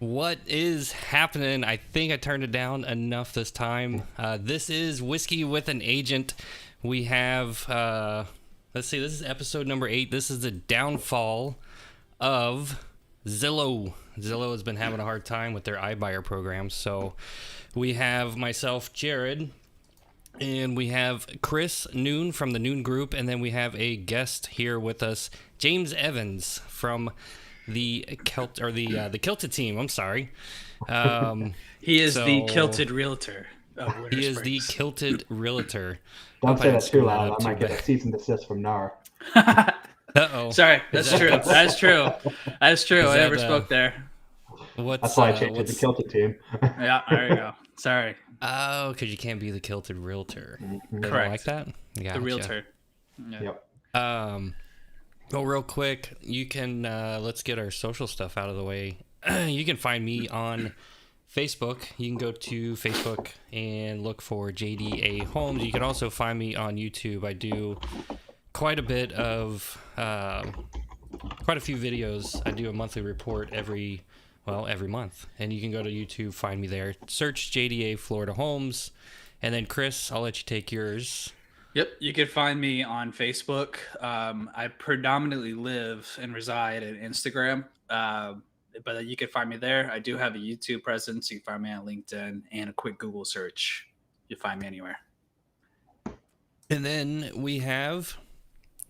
What is happening? I think I turned it down enough this time. This is Whiskey with an Agent. We have, let's see, this is episode number 8. This is the downfall of Zillow. Zillow has been having a hard time with their iBuyer program. So we have myself, Jared, and we have Chris Neun from the Neun Group, and then we have a guest here with us, James Evans from the kilted team. I'm sorry. He is the kilted realtor of Winter He is Springs. the kilted realtor. Don't Hope I say didn't that screw too loud. up I might too get a bad. cease and desist from NAR. Uh-oh. Sorry, that's true. That's true. That's true. I that, never spoke there. What's, That's why I changed it to kilted team. Yeah, there you go. Sorry. Oh, because you can't be the kilted realtor. They don't Correct. like that? Gotcha. The realtor. Yeah. Yep. Well, real quick, you can, let's get our social stuff out of the way. You can find me on Facebook. You can go to Facebook and look for JDA Homes. You can also find me on YouTube. I do quite a bit of, quite a few videos. I do a monthly report every month. And you can go to YouTube, find me there. Search JDA Florida Homes. And then, Chris, I'll let you take yours. Yep, you can find me on Facebook. I predominantly live and reside in Instagram, but you can find me there. I do have a YouTube presence. You can find me on LinkedIn and a quick Google search. You'll find me anywhere. And then we have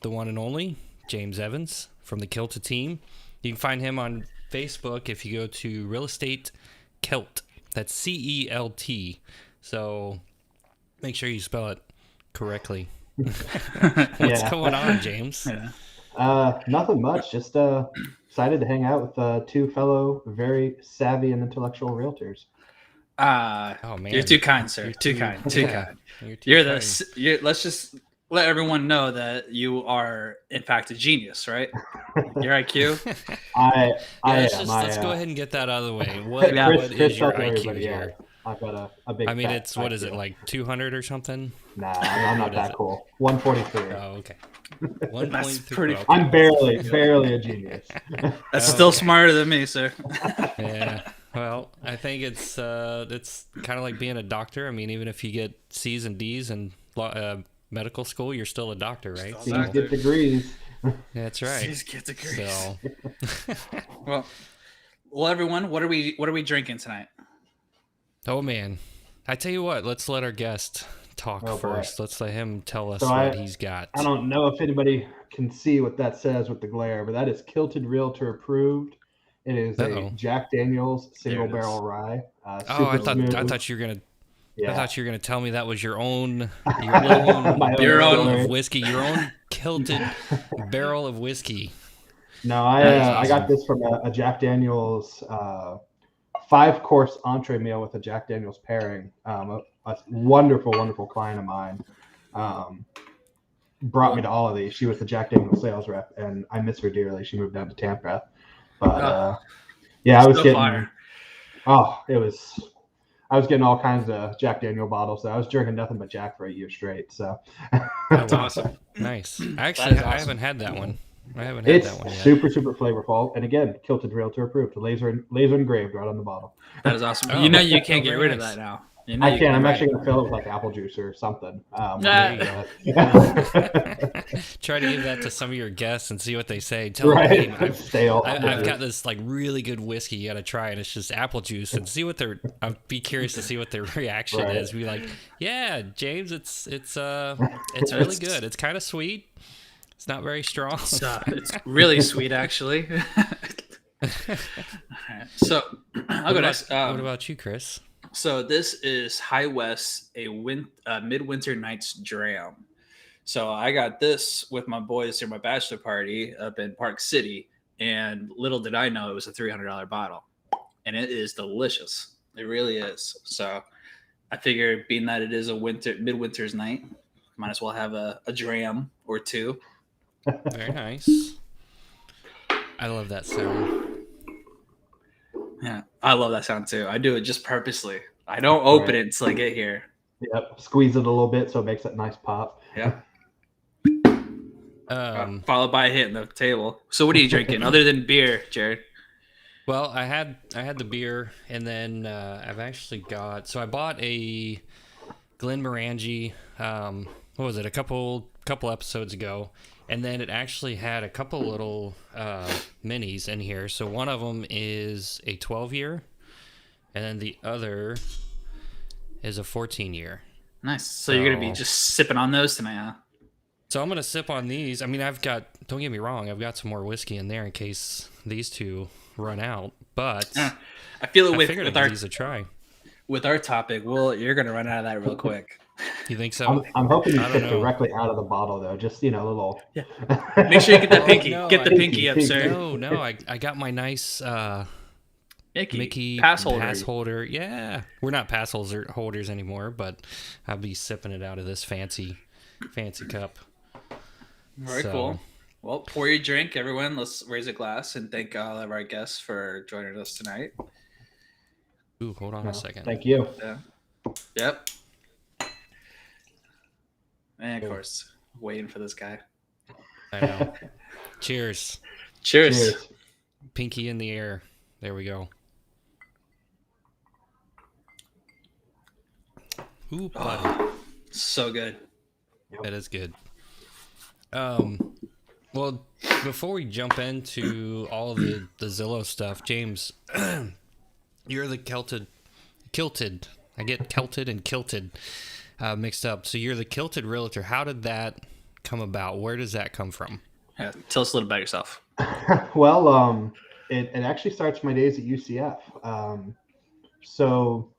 the one and only James Evans from the Kilted team. You can find him on Facebook if you go to Real Estate Kilt. That's CELT. So make sure you spell it correctly. What's going on, James? Yeah. Nothing much. Just excited to hang out with two fellow very savvy and intellectual realtors. Oh man, You're too kind, sir. Too kind. Too kind. Let's just let everyone know that you are, in fact, a genius, right? Your IQ. Let's go ahead and get that out of the way. What is your IQ here? I've got a big. I mean, it's what is it, like 200 or something? Nah, I'm not that cool. 143. Oh, okay. That's pretty. Okay. I'm barely a genius. That's still smarter than me, sir. Yeah. Well, I think it's kind of like being a doctor. I mean, even if you get C's and D's in medical school, you're still a doctor, right? C's get degrees. That's right. C's get degrees. So, well, everyone, what are we drinking tonight? oh man, I tell you what. Let's let our guest talk first. Let's let him tell us what he's got. I don't know if anybody can see what that says with the glare, but that is Kilted Realtor approved. It is a Jack Daniel's single barrel rye. I thought you were gonna. Yeah. I thought you were gonna tell me that was your own barrel of whiskey, your own kilted barrel of whiskey. No, I got this from a Jack Daniel's 5-course entree meal with a Jack Daniel's pairing. A wonderful client of mine brought me to all of these. She was the Jack Daniel's sales rep, and I miss her dearly. She moved down to Tampa. But I was getting fire. I was getting all kinds of Jack Daniel bottles. So I was drinking nothing but Jack for a year straight. So that's awesome. Nice. Actually, I haven't had that one. That one yet. It's super flavorful, and again, Kilted Realtor approved. Laser engraved right on the bottle. That is awesome. Oh, you can't get rid of that now. I can. I'm actually gonna fill it with like apple juice or something. Try to give that to some of your guests and see what they say. Tell them, hey, I've got this like really good whiskey. You got to try it. It's just apple juice, and see what their. I'd be curious to see what their reaction is. Be like, yeah, James, it's really good. It's kind of sweet. It's not very strong. It's really sweet, actually. So I'll go next. What about you, Chris? So this is High West, a Midwinter Nights Dram. So I got this with my boys for my bachelor party up in Park City, and little did I know it was a $300 bottle, and it is delicious. It really is. So I figured, being that it is a midwinter's night, might as well have a dram or two. Very nice. I love that sound. Yeah, I love that sound too. I do it just purposely. I don't open it until I get here. Yep, squeeze it a little bit so it makes that nice pop. Yeah. Followed by a hit in the table. So what are you drinking other than beer, Jared? Well, I had the beer, and then I've actually got. So I bought a Glenmorangie. What was it? A couple episodes ago, and then it actually had a couple little minis in here. So one of them is a 12-year, and then the other is a 14-year. Nice. So you're gonna be just sipping on those tonight, huh? So I'm gonna sip on these. I mean, I've got. Don't get me wrong. I've got some more whiskey in there in case these two run out. But I feel it I with figured I'd our give these a try. with our topic. Well, you're gonna run out of that real quick. You think so? I'm hoping you I don't sip know. directly out of the bottle, though. Just, a little. Yeah. Make sure you get that pinky. no, Get the I- pinky up, sir. No. I got my nice Mickey pass holder. Yeah, we're not pass holders anymore, but I'll be sipping it out of this fancy cup. Very cool. Well, pour your drink, everyone. Let's raise a glass and thank all of our guests for joining us tonight. Ooh, hold on a second. Thank you. Yeah. Yep. And of course, waiting for this guy. I know. Cheers. Cheers. Pinky in the air. There we go. Ooh, buddy. So good. That is good. Well, before we jump into all the Zillow stuff, James, you're the kilted. I get kelted and kilted mixed up. So you're the kilted realtor. How did that come about? Where does that come from? Yeah, tell us a little about yourself. Well, it actually starts my days at UCF. So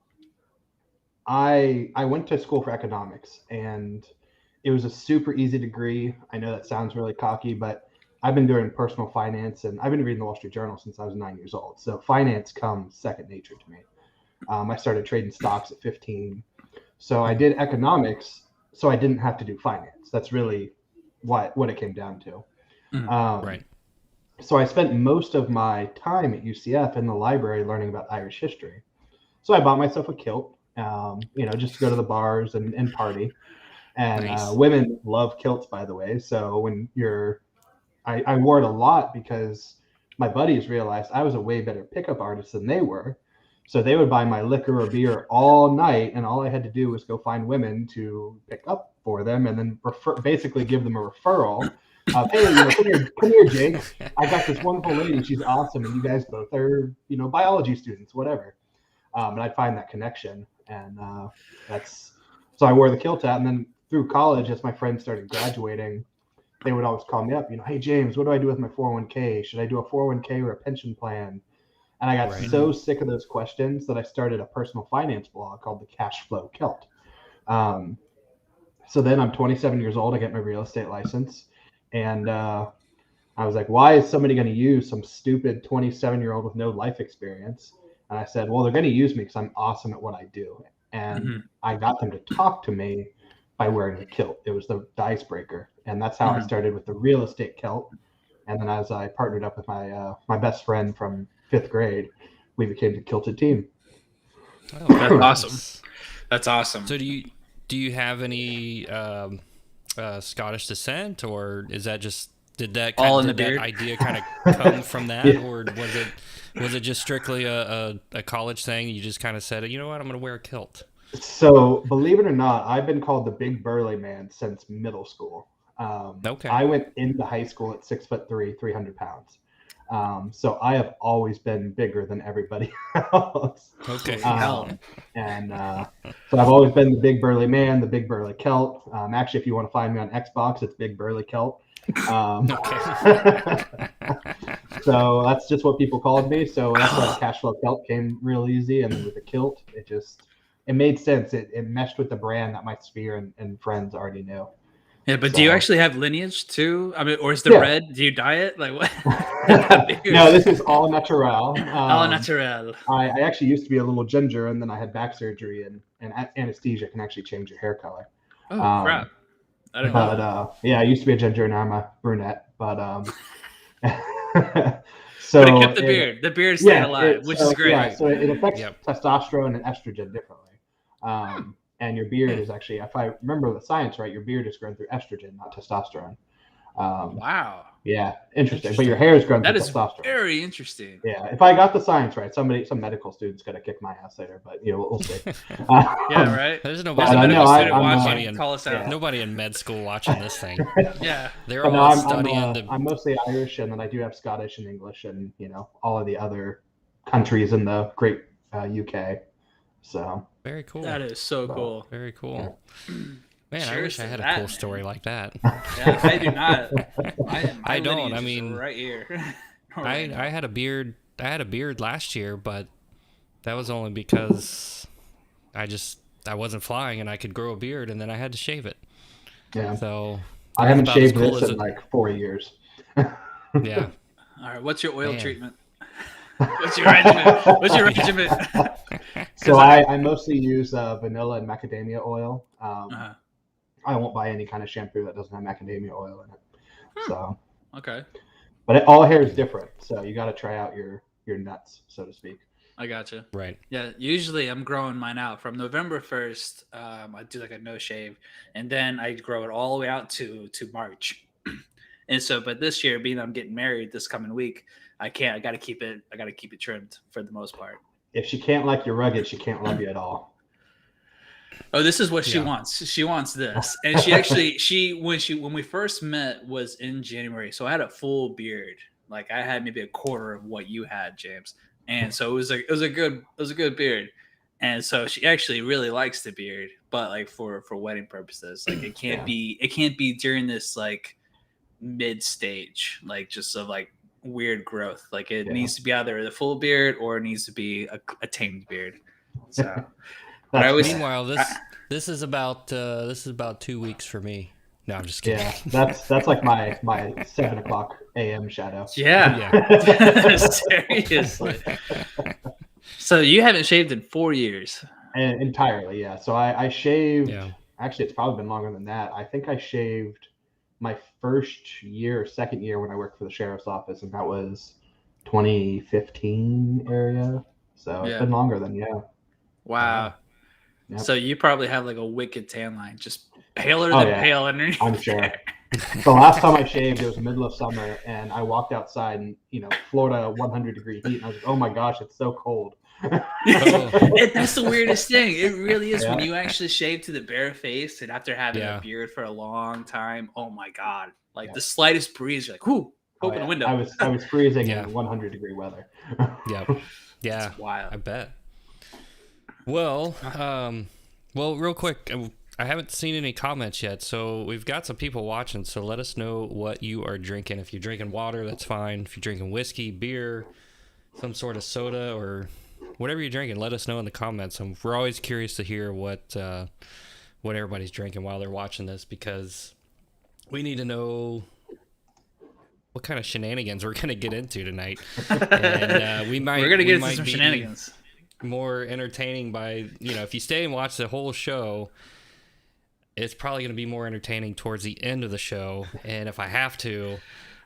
I went to school for economics, and it was a super easy degree. I know that sounds really cocky, but I've been doing personal finance, and I've been reading the Wall Street Journal since I was 9 years old. So finance comes second nature to me. I started trading stocks at 15. So I did economics, so I didn't have to do finance. That's really what it came down to. Right. So I spent most of my time at UCF in the library learning about Irish history. So I bought myself a kilt, just to go to the bars and party. And Nice. Women love kilts, by the way. So when I wore it a lot because my buddies realized I was a way better pickup artist than they were. So they would buy my liquor or beer all night, and all I had to do was go find women to pick up for them, and then basically give them a referral. Hey, come here, Jake. I got this wonderful lady. She's awesome, and you guys both are, biology students, whatever. And I'd find that connection, and so I wore the kilt out, and then through college, as my friends started graduating, they would always call me up. Hey, James, what do I do with my 401k? Should I do a 401k or a pension plan? And I got so sick of those questions that I started a personal finance blog called the Cash Flow Kilt. So then I'm 27 years old. I get my real estate license. And I was like, why is somebody going to use some stupid 27-year-old with no life experience? And I said, well, they're going to use me because I'm awesome at what I do. And I got them to talk to me by wearing the kilt. It was the icebreaker. And that's how I started with the real estate kilt. And then as I partnered up with my best friend from 5th grade, we became the kilted team. Oh, that's awesome. That's awesome. So do you have any Scottish descent, or is that just did that idea kind of come from that, or was it just strictly a college thing? You just kind of said, you know what, I'm going to wear a kilt. So believe it or not, I've been called the big burly man since middle school. Okay. I went into high school at 6'3", 300 pounds. So I have always been bigger than everybody else. Okay. And so I've always been the big burly man, the big burly Celt. Actually, if you want to find me on Xbox, it's Big Burly Celt. So that's just what people called me. So that's why Cash Flow Celt came real easy. And then with the kilt, it made sense. It meshed with the brand that my sphere and friends already knew. Yeah, but do you actually have lineage too? I mean, or is the red? Do you dye it? Like what? No, this is all natural. All natural. I actually used to be a little ginger, and then I had back surgery, and anesthesia can actually change your hair color. Oh crap! I don't know. I used to be a ginger, now I'm a brunette. But so but it kept the beard. The beard stayed alive, which is great. Yeah, so it affects testosterone and estrogen differently. And your beard is actually, if I remember the science right, your beard is grown through estrogen, not testosterone. Wow. Yeah, interesting. But your hair is growing That through is testosterone. very interesting. Yeah, if I got the science right, some medical student's gonna kick my ass later, but we'll see. Yeah, right. There's There's a nobody, medical student I'm, watching. Call us out. nobody in med school watching this thing. Yeah. They're But no, all I'm studying. I'm mostly Irish, and then I do have Scottish and English, and all of the other countries in the great UK. So Very cool. That is so cool. Very cool. Man, I Cheers wish I to had a that, cool man. story like that. Yeah, I do not. I don't. lineage I is mean, right here. I had a beard. I had a beard last year, but that was only because I wasn't flying and I could grow a beard, and then I had to shave it. yeah, So I haven't about as shaved cool this as in it- like 4 years. yeah. All right, what's your oil Man. treatment? What's your regimen? What's your regimen? So I mostly use vanilla and macadamia oil. Uh-huh. I won't buy any kind of shampoo that doesn't have macadamia oil in it. So, Okay, but all hair is different, so you got to try out your nuts, so to speak. I gotcha. Right. Yeah, usually I'm growing mine out from November 1st. I do like a no shave, and then I grow it all the way out to March. And so, but this year, being I'm getting married this coming week, I can't. I got to keep it. I got to keep it trimmed for the most part. If she can't like your rugged, she can't love you at all. Oh, this is what she Yeah. wants. She wants this, and she actually when we first met was in January. So I had a full beard, like I had maybe a quarter of what you had, James. And so it was a good beard. And so she actually really likes the beard, but like for wedding purposes, like it can't be during this like mid stage, like just of like weird growth. Like it needs to be either the full beard or it needs to be a tamed beard. So. But I always, Meanwhile, this is about 2 weeks for me. No, I'm just kidding. Yeah, that's like my 7:00 a.m. shadow. yeah. Seriously. So you haven't shaved in 4 years. And entirely, yeah. So I shaved. Yeah. Actually, it's probably been longer than that. I think I shaved my first year, or second year when I worked for the sheriff's office, and that was 2015 area. So it's been longer than Wow. Yep. So you probably have like a wicked tan line, just paler than pale underneath. I'm sure. The last time I shaved, it was middle of summer, and I walked outside, and Florida 100-degree heat, and I was like, "Oh my gosh, it's so cold." That's the weirdest thing. It really is when Yeah. you actually shave to the bare face, and after having a beard for a long time, oh my god! Like the slightest breeze, you're like, "Whoo, open the window." I was freezing in 100-degree weather. Yep. Yeah. It's wild. I bet. Well, real quick, I haven't seen any comments yet, so we've got some people watching, so let us know what you are drinking. If you're drinking water, that's fine. If you're drinking whiskey, beer, some sort of soda, or whatever you're drinking, let us know in the comments. We're always curious to hear what everybody's drinking while they're watching this, because we need to know what kind of shenanigans we're going to get into tonight. And we're going to get into some shenanigans. More entertaining by, if you stay and watch the whole show, it's probably going to be more entertaining towards the end of the show. And if I have to,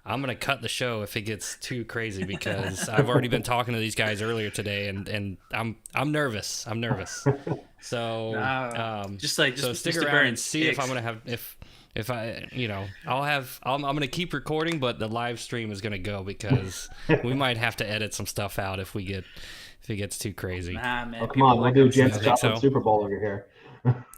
I'm going to cut the show if it gets too crazy, because I've already been talking to these guys earlier today, and I'm nervous. So just stick around and see if I'm going to have, if I, I'm going to keep recording, but the live stream is going to go, because we might have to edit some stuff out if it gets too crazy. Nah, man. Come on, we'll do Janis think Joplin so. Super Bowl over here.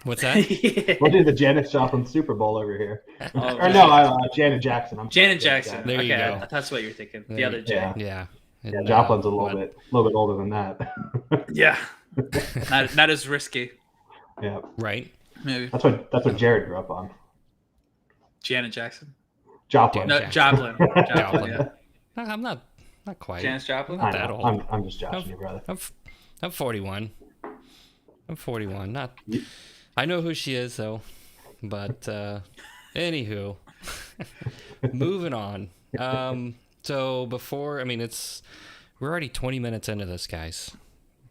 What's that? We'll do the Janis Joplin Super Bowl over here. Oh, or no, Janet Jackson. Janet Jackson. There you go. That's what you're thinking. The other J. Yeah. Yeah, Joplin's a little bit older than that. Yeah. Not as risky. Yeah. Right. Maybe. That's what Jared grew up on. Janet Jackson. Joplin. No, Joplin. Joplin. Yeah. I'm not quite. Janis Joplin. Not I that know. old. I'm just joshing you, brother. I'm 41. I'm 41. Not. I know who she is though, but anywho, moving on. So before, we're already 20 minutes into this, guys.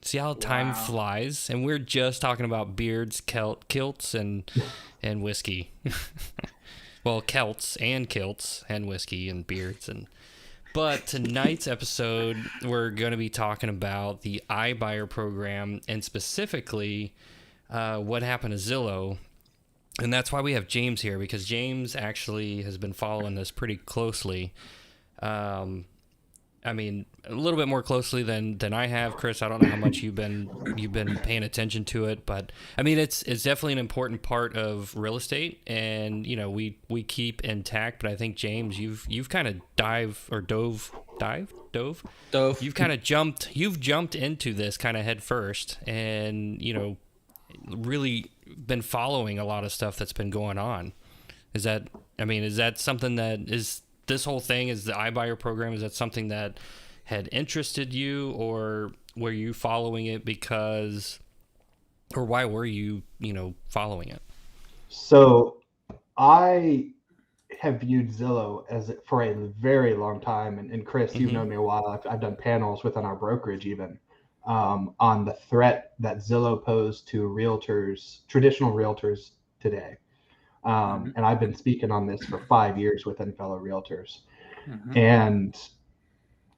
See how time flies, and we're just talking about beards, kilts, and whiskey. Well, kilts and whiskey and beards But tonight's episode, we're going to be talking about the iBuyer program, and specifically what happened to Zillow And that's why we have James here, because James actually has been following this pretty closely. I mean, a little bit more closely than I have, Chris. I don't know how much you've been paying attention to it, but I mean, it's definitely an important part of real estate, and you know, we keep intact. But I think James, you've kind of dove. You've kind of jumped into this kind of head first, and you know, really been following a lot of stuff that's been going on. Is that something that is this whole thing, is the iBuyer program, is that something that had interested you, or were you following it because, or why were you, following it? So I have viewed Zillow as for a very long time. And Chris, you've known me a while. I've done panels within our brokerage even on the threat that Zillow posed to realtors, traditional realtors today. And I've been speaking on this for 5 years within fellow realtors. And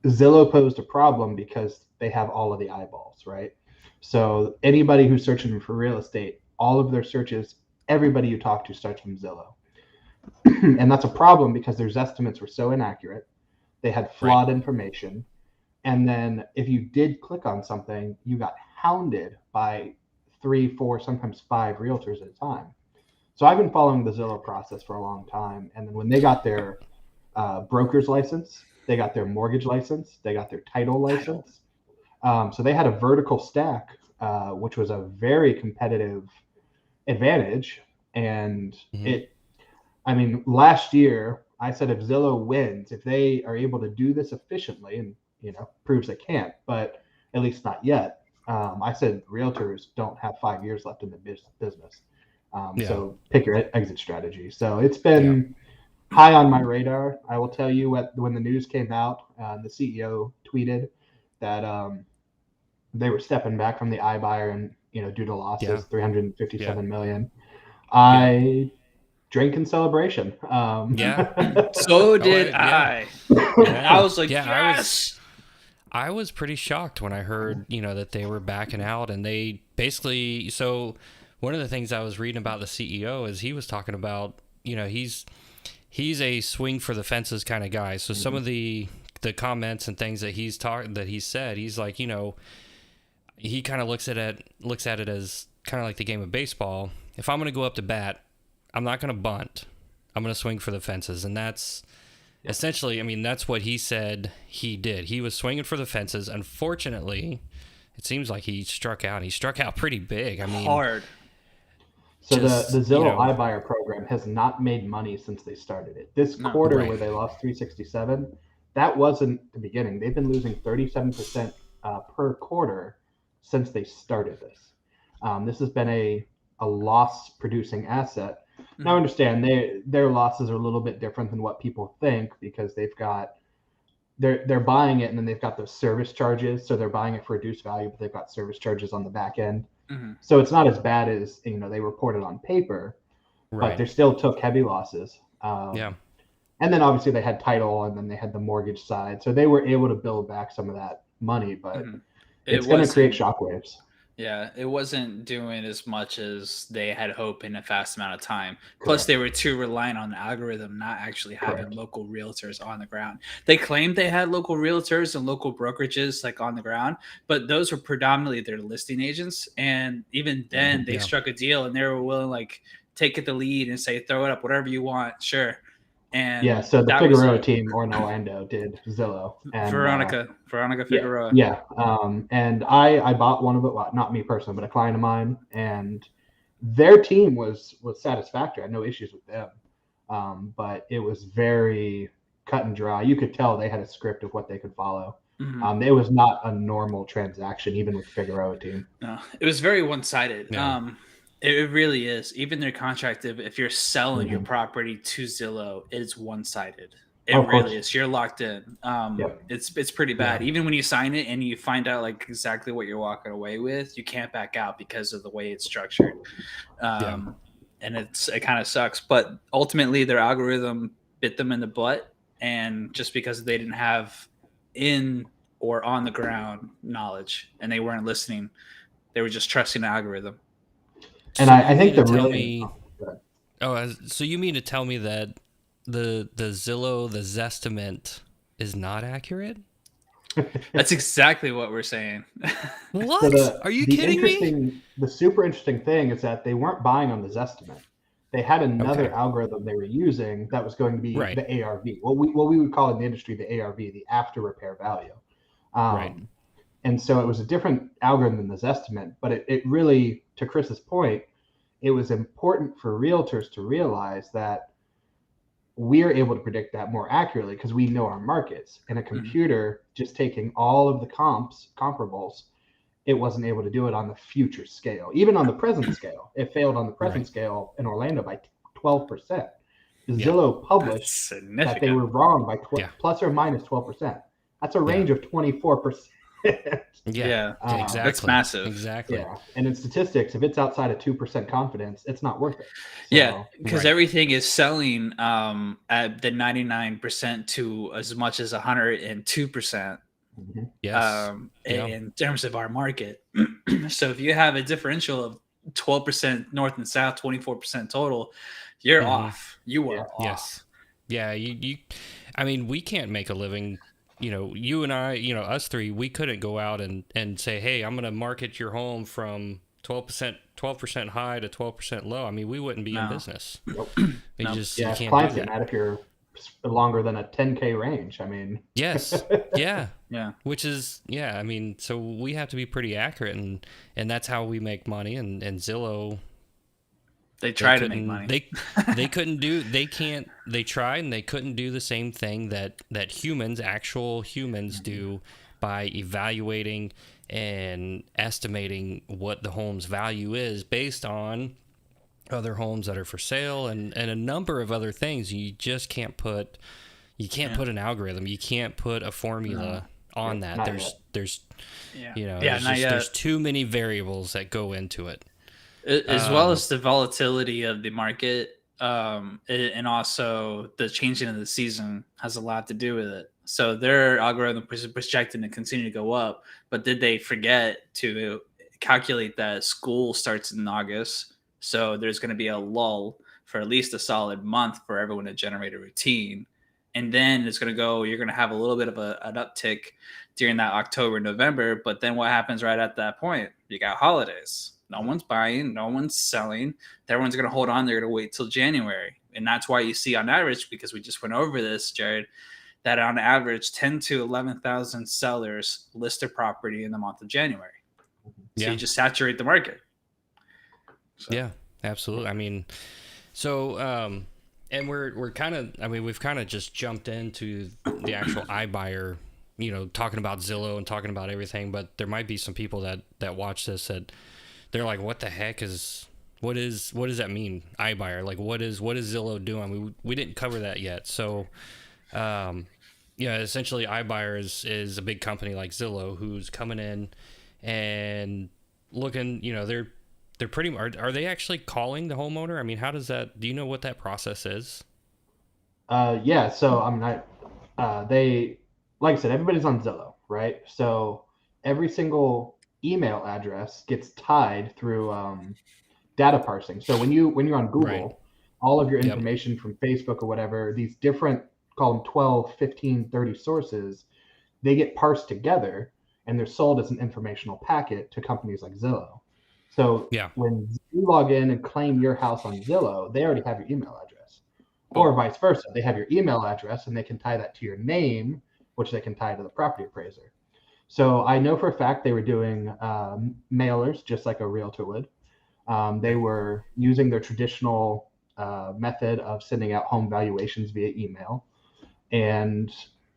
Zillow posed a problem because they have all of the eyeballs, right? So anybody who's searching for real estate, all of their searches, everybody you talk to starts from Zillow. And that's a problem because their estimates were so inaccurate. They had flawed information. And then if you did click on something, you got hounded by 3, 4, sometimes 5 realtors at a time. So I've been following the Zillow process for a long time. And then when they got their broker's license, they got their mortgage license, they got their title license. So they had a vertical stack, which was a very competitive advantage. And last year I said, if Zillow wins, if they are able to do this efficiently, and proves they can't, but at least not yet. I said realtors don't have 5 years left in the business. So pick your exit strategy. So it's been high on my radar. I will tell you when the news came out, the CEO tweeted that they were stepping back from the iBuyer and due to losses, 357 million. I drank in celebration. So did I. I was like, yes. I was pretty shocked when I heard that they were backing out, and they basically. So one of the things I was reading about the CEO is he was talking about he's a swing for the fences kind of guy. So some of the comments and things that he said, he's like, he kind of looks at it as kind of like the game of baseball. If I'm going to go up to bat, I'm not going to bunt. I'm going to swing for the fences. And that's essentially, that's what he said he did. He was swinging for the fences. Unfortunately, it seems like he struck out. He struck out pretty big. Hard. So the Zillow iBuyer program has not made money since they started it. This quarter where they lost 367, that wasn't the beginning. They've been losing 37% per quarter since they started this. This has been a loss-producing asset. Now, I understand their losses are a little bit different than what people think because they're buying it and then they've got those service charges. So they're buying it for reduced value, but they've got service charges on the back end. So it's not as bad as they reported on paper, but they still took heavy losses. And then obviously they had title, and then they had the mortgage side, so they were able to build back some of that money, but it's going to create shockwaves. Yeah, it wasn't doing as much as they had hoped in a fast amount of time. Plus, they were too reliant on the algorithm, not actually having local realtors on the ground. They claimed they had local realtors and local brokerages on the ground, but those were predominantly their listing agents. And even then, they struck a deal, and they were willing take the lead and say, throw it up, whatever you want, sure. And so the Figueroa team or in Orlando did Zillow. And, Veronica Figueroa. And I bought one of it. Well, not me personally, but a client of mine. And their team was satisfactory. I had no issues with them. But it was very cut and dry. You could tell they had a script of what they could follow. It was not a normal transaction, even with Figueroa team. No, it was very one-sided. Yeah. It really is. Even their contract, if you're selling your property to Zillow, it's one-sided. It really is. You're locked in. It's pretty bad. Even when you sign it and you find out exactly what you're walking away with, you can't back out because of the way it's structured. And it kind of sucks. But ultimately, their algorithm bit them in the butt, and just because they didn't have in or on the ground knowledge and they weren't listening, they were just trusting the algorithm. And I think the really So you mean to tell me that the Zillow, the Zestimate is not accurate? That's exactly what we're saying. So What? Are you kidding me? the super interesting thing is that they weren't buying on the Zestimate. They had another Okay. algorithm they were using that was going to be Right. the ARV. What we would call in the industry the ARV, the after repair value. Right. And so it was a different algorithm than the Zestimate, but it really, to Chris's point, it was important for realtors to realize that we're able to predict that more accurately because we know our markets. And a computer just taking all of the comparables, it wasn't able to do it on the future scale. Even on the present scale, it failed on the present Right. scale in Orlando by 12%. Yeah. Zillow That's published that they significant. were wrong by Yeah. plus or minus 12%. That's a Yeah. range of 24%. Yeah. Exactly. That's massive. Exactly. Yeah, and in statistics, if it's outside of 2% confidence, it's not worth it. So, Yeah, because Right. everything is selling at the 99% to as much as 102%. Yes. Yeah. In terms of our market. So if you have a differential of 12% north and south, 24% total, you're off. You are off. Yes. Yeah. You, I mean, we can't make a living. You and I, us three, we couldn't go out and say, hey, I'm going to market your home from 12% high to 12% low. I mean, we wouldn't be in No. business. nope. You No. just, Yeah, you can't clients do get that. mad if you're longer than a 10K range. I mean, Yes. Yeah. Yeah. Which is, yeah, I mean, so we have to be pretty accurate, and that's how we make money. And Zillow, They try to make money. They tried and they couldn't do the same thing that actual humans do by evaluating and estimating what the home's value is based on other homes that are for sale and a number of other things. You just can't put put an algorithm, you can't put a formula on that. not There's Yeah. there's too many variables that go into it. As well as the volatility of the market, and also the changing of the season has a lot to do with it. So their algorithm is projecting to continue to go up, but did they forget to calculate that school starts in August? So there's going to be a lull for at least a solid month for everyone to generate a routine. And then it's going to go, you're going to have a little bit of an uptick during that October, November. But then what happens right at that point? You got holidays. No one's buying, no one's selling. Everyone's going to hold on. They're going to wait till January. And that's why you see on average, because we just went over this, Jared, that on average 10 to 11,000 sellers list their property in the month of January. So you just saturate the market. So. Yeah, absolutely. I mean, so, and we're kind of, I mean, we've kind of just jumped into the actual iBuyer, talking about Zillow and talking about everything, but there might be some people that watch this that they're like, what the heck what does that mean? iBuyer, like what is Zillow doing? I mean, we didn't cover that yet. So, essentially iBuyer is a big company like Zillow who's coming in and looking, they're pretty, are they actually calling the homeowner? I mean, how does that, do you know what that process is? Yeah. So I mean, they, like I said, everybody's on Zillow, right? So every single email address gets tied through data parsing. So when you're on Google, Right. all of your information from Facebook or whatever, these different, call them 12, 15, 30 sources, they get parsed together and they're sold as an informational packet to companies like Zillow. So when you log in and claim your house on Zillow, they already have your email address. Or vice versa. They have your email address and they can tie that to your name, which they can tie to the property appraiser. So I know for a fact they were doing mailers just like a realtor would. They were using their traditional method of sending out home valuations via email. And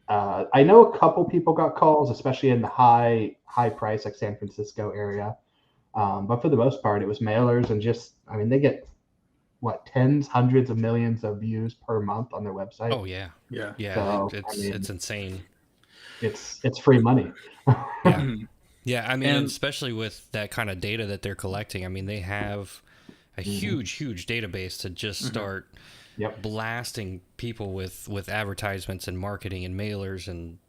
I know a couple people got calls, especially in the high price, like San Francisco area. But for the most part, it was mailers and just, I mean, they get tens, hundreds of millions of views per month on their website. Oh yeah. So, it's insane. It's free money. Yeah. I mean, and especially with that kind of data that they're collecting. I mean, they have a huge database to just start blasting people with advertisements and marketing and mailers and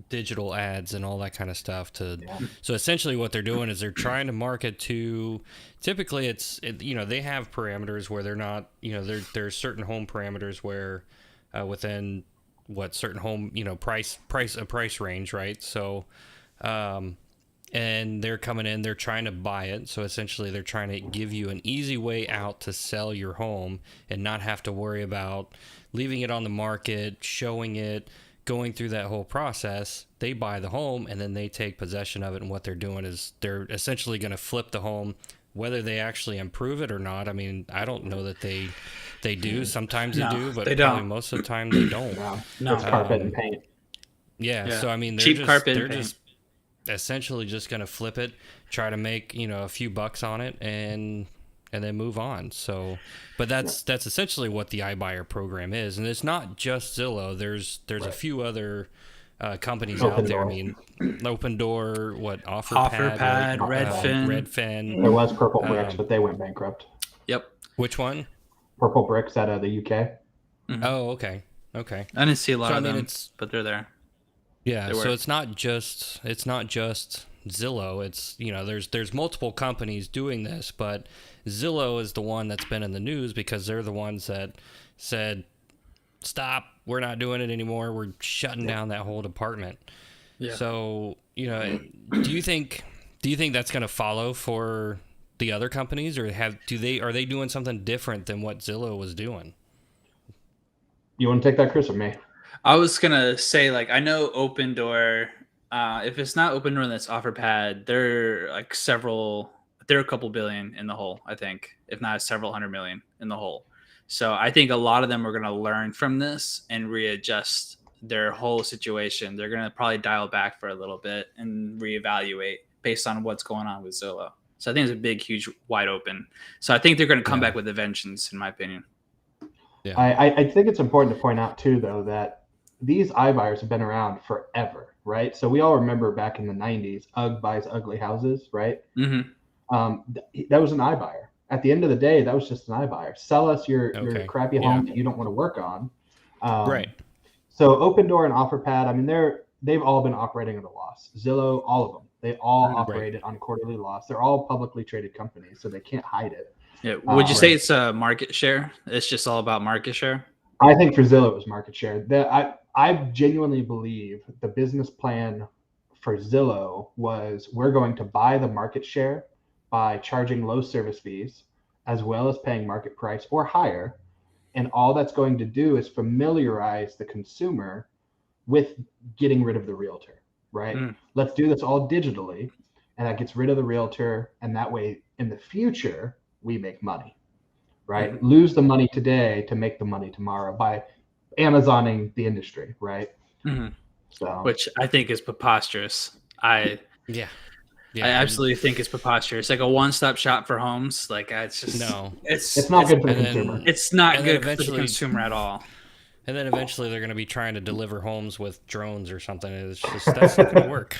digital ads and all that kind of stuff to. Yeah. So essentially what they're doing is they're trying to market to, typically they have parameters where they're not, there's certain home parameters where within what certain home, price range, right? So and they're coming in, they're trying to buy it. So essentially they're trying to give you an easy way out to sell your home and not have to worry about leaving it on the market, showing it, going through that whole process. They buy the home and then they take possession of it. And what they're doing is they're essentially going to flip the home, whether they actually improve it or not. I mean, I don't know that they do. Sometimes they do, but they probably don't. most of the time they don't. No, it's carpet and paint. Yeah. So I mean, Cheap carpet they're and paint. just essentially just going to flip it, try to make, a few bucks on it and then move on. So, but that's essentially what the iBuyer program is. And it's not just Zillow. There's a few other companies out there. I mean, Open Door, OfferPad, Redfin. There was Purple Bricks, but they went bankrupt. Yep. Which one? Purple Bricks out of the UK. Mm-hmm. Oh, okay. I didn't see a lot of them, but they're there. Yeah, so it's not just Zillow. It's there's multiple companies doing this, but Zillow is the one that's been in the news because they're the ones that said, "Stop, we're not doing it anymore. We're shutting down that whole department." Yeah. So do you think that's going to follow for the other companies, or are they doing something different than what Zillow was doing? You want to take that, Chris, or me? I was gonna say, I know Open Door. If it's not Open Door, that's OfferPad. They're they're a couple billion in the hole, I think, if not several hundred million in the hole. So I think a lot of them are gonna learn from this and readjust their whole situation. They're gonna probably dial back for a little bit and reevaluate based on what's going on with Zillow. So I think it's a big, huge, wide open. So I think they're gonna come back with a vengeance, in my opinion. Yeah. I think it's important to point out too, though, that these iBuyers have been around forever, right? So we all remember back in the 90s, UGG buys ugly houses, right? Mm-hmm. That was an iBuyer. At the end of the day, that was just an iBuyer. Sell us your crappy home that you don't want to work on. Right. So Open Door and OfferPad, I mean, they've all been operating at a loss. Zillow, all of them. They all operated on quarterly loss. They're all publicly traded companies, so they can't hide it. Yeah. Would you say it's a market share? It's just all about market share? I think for Zillow it was market share. I genuinely believe the business plan for Zillow was, we're going to buy the market share by charging low service fees as well as paying market price or higher. And all that's going to do is familiarize the consumer with getting rid of the realtor, right? Let's do this all digitally, and that gets rid of the realtor. And that way in the future, we make money, right? Lose the money today to make the money tomorrow by Amazoning the industry, right? So, which I think is preposterous. I absolutely think it's preposterous. Like a one-stop shop for homes. It's just it's not good for the consumer. It's not good for the consumer at all. And then eventually they're going to be trying to deliver homes with drones or something. It's just, that's not going to work.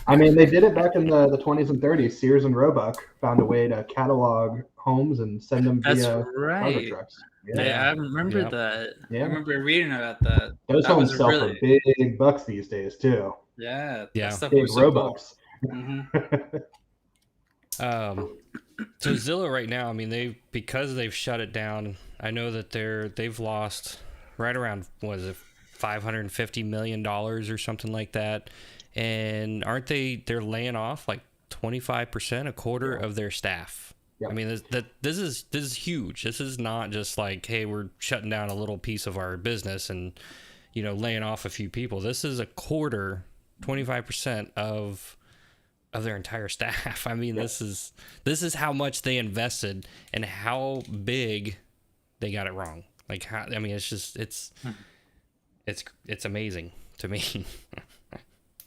I mean, they did it back in the 20s and 30s. Sears and Roebuck found a way to catalog homes and send them via cargo trucks. Yeah, I remember that. Yeah. I remember reading about that. Those homes sell for big bucks these days too. Yeah. Yeah. That stuff big was so Roebucks. Cool. So Zillow right now, I mean, because they've shut it down, I know that they've lost right around, what is it, $550 million or something like that. And they're laying off like 25%, a quarter of their staff. Yep. I mean, this is huge. This is not just like, hey, we're shutting down a little piece of our business and, laying off a few people. This is a quarter, 25% of their entire staff. I mean, this is how much they invested and how big they got it wrong. Like, it's just, it's amazing to me.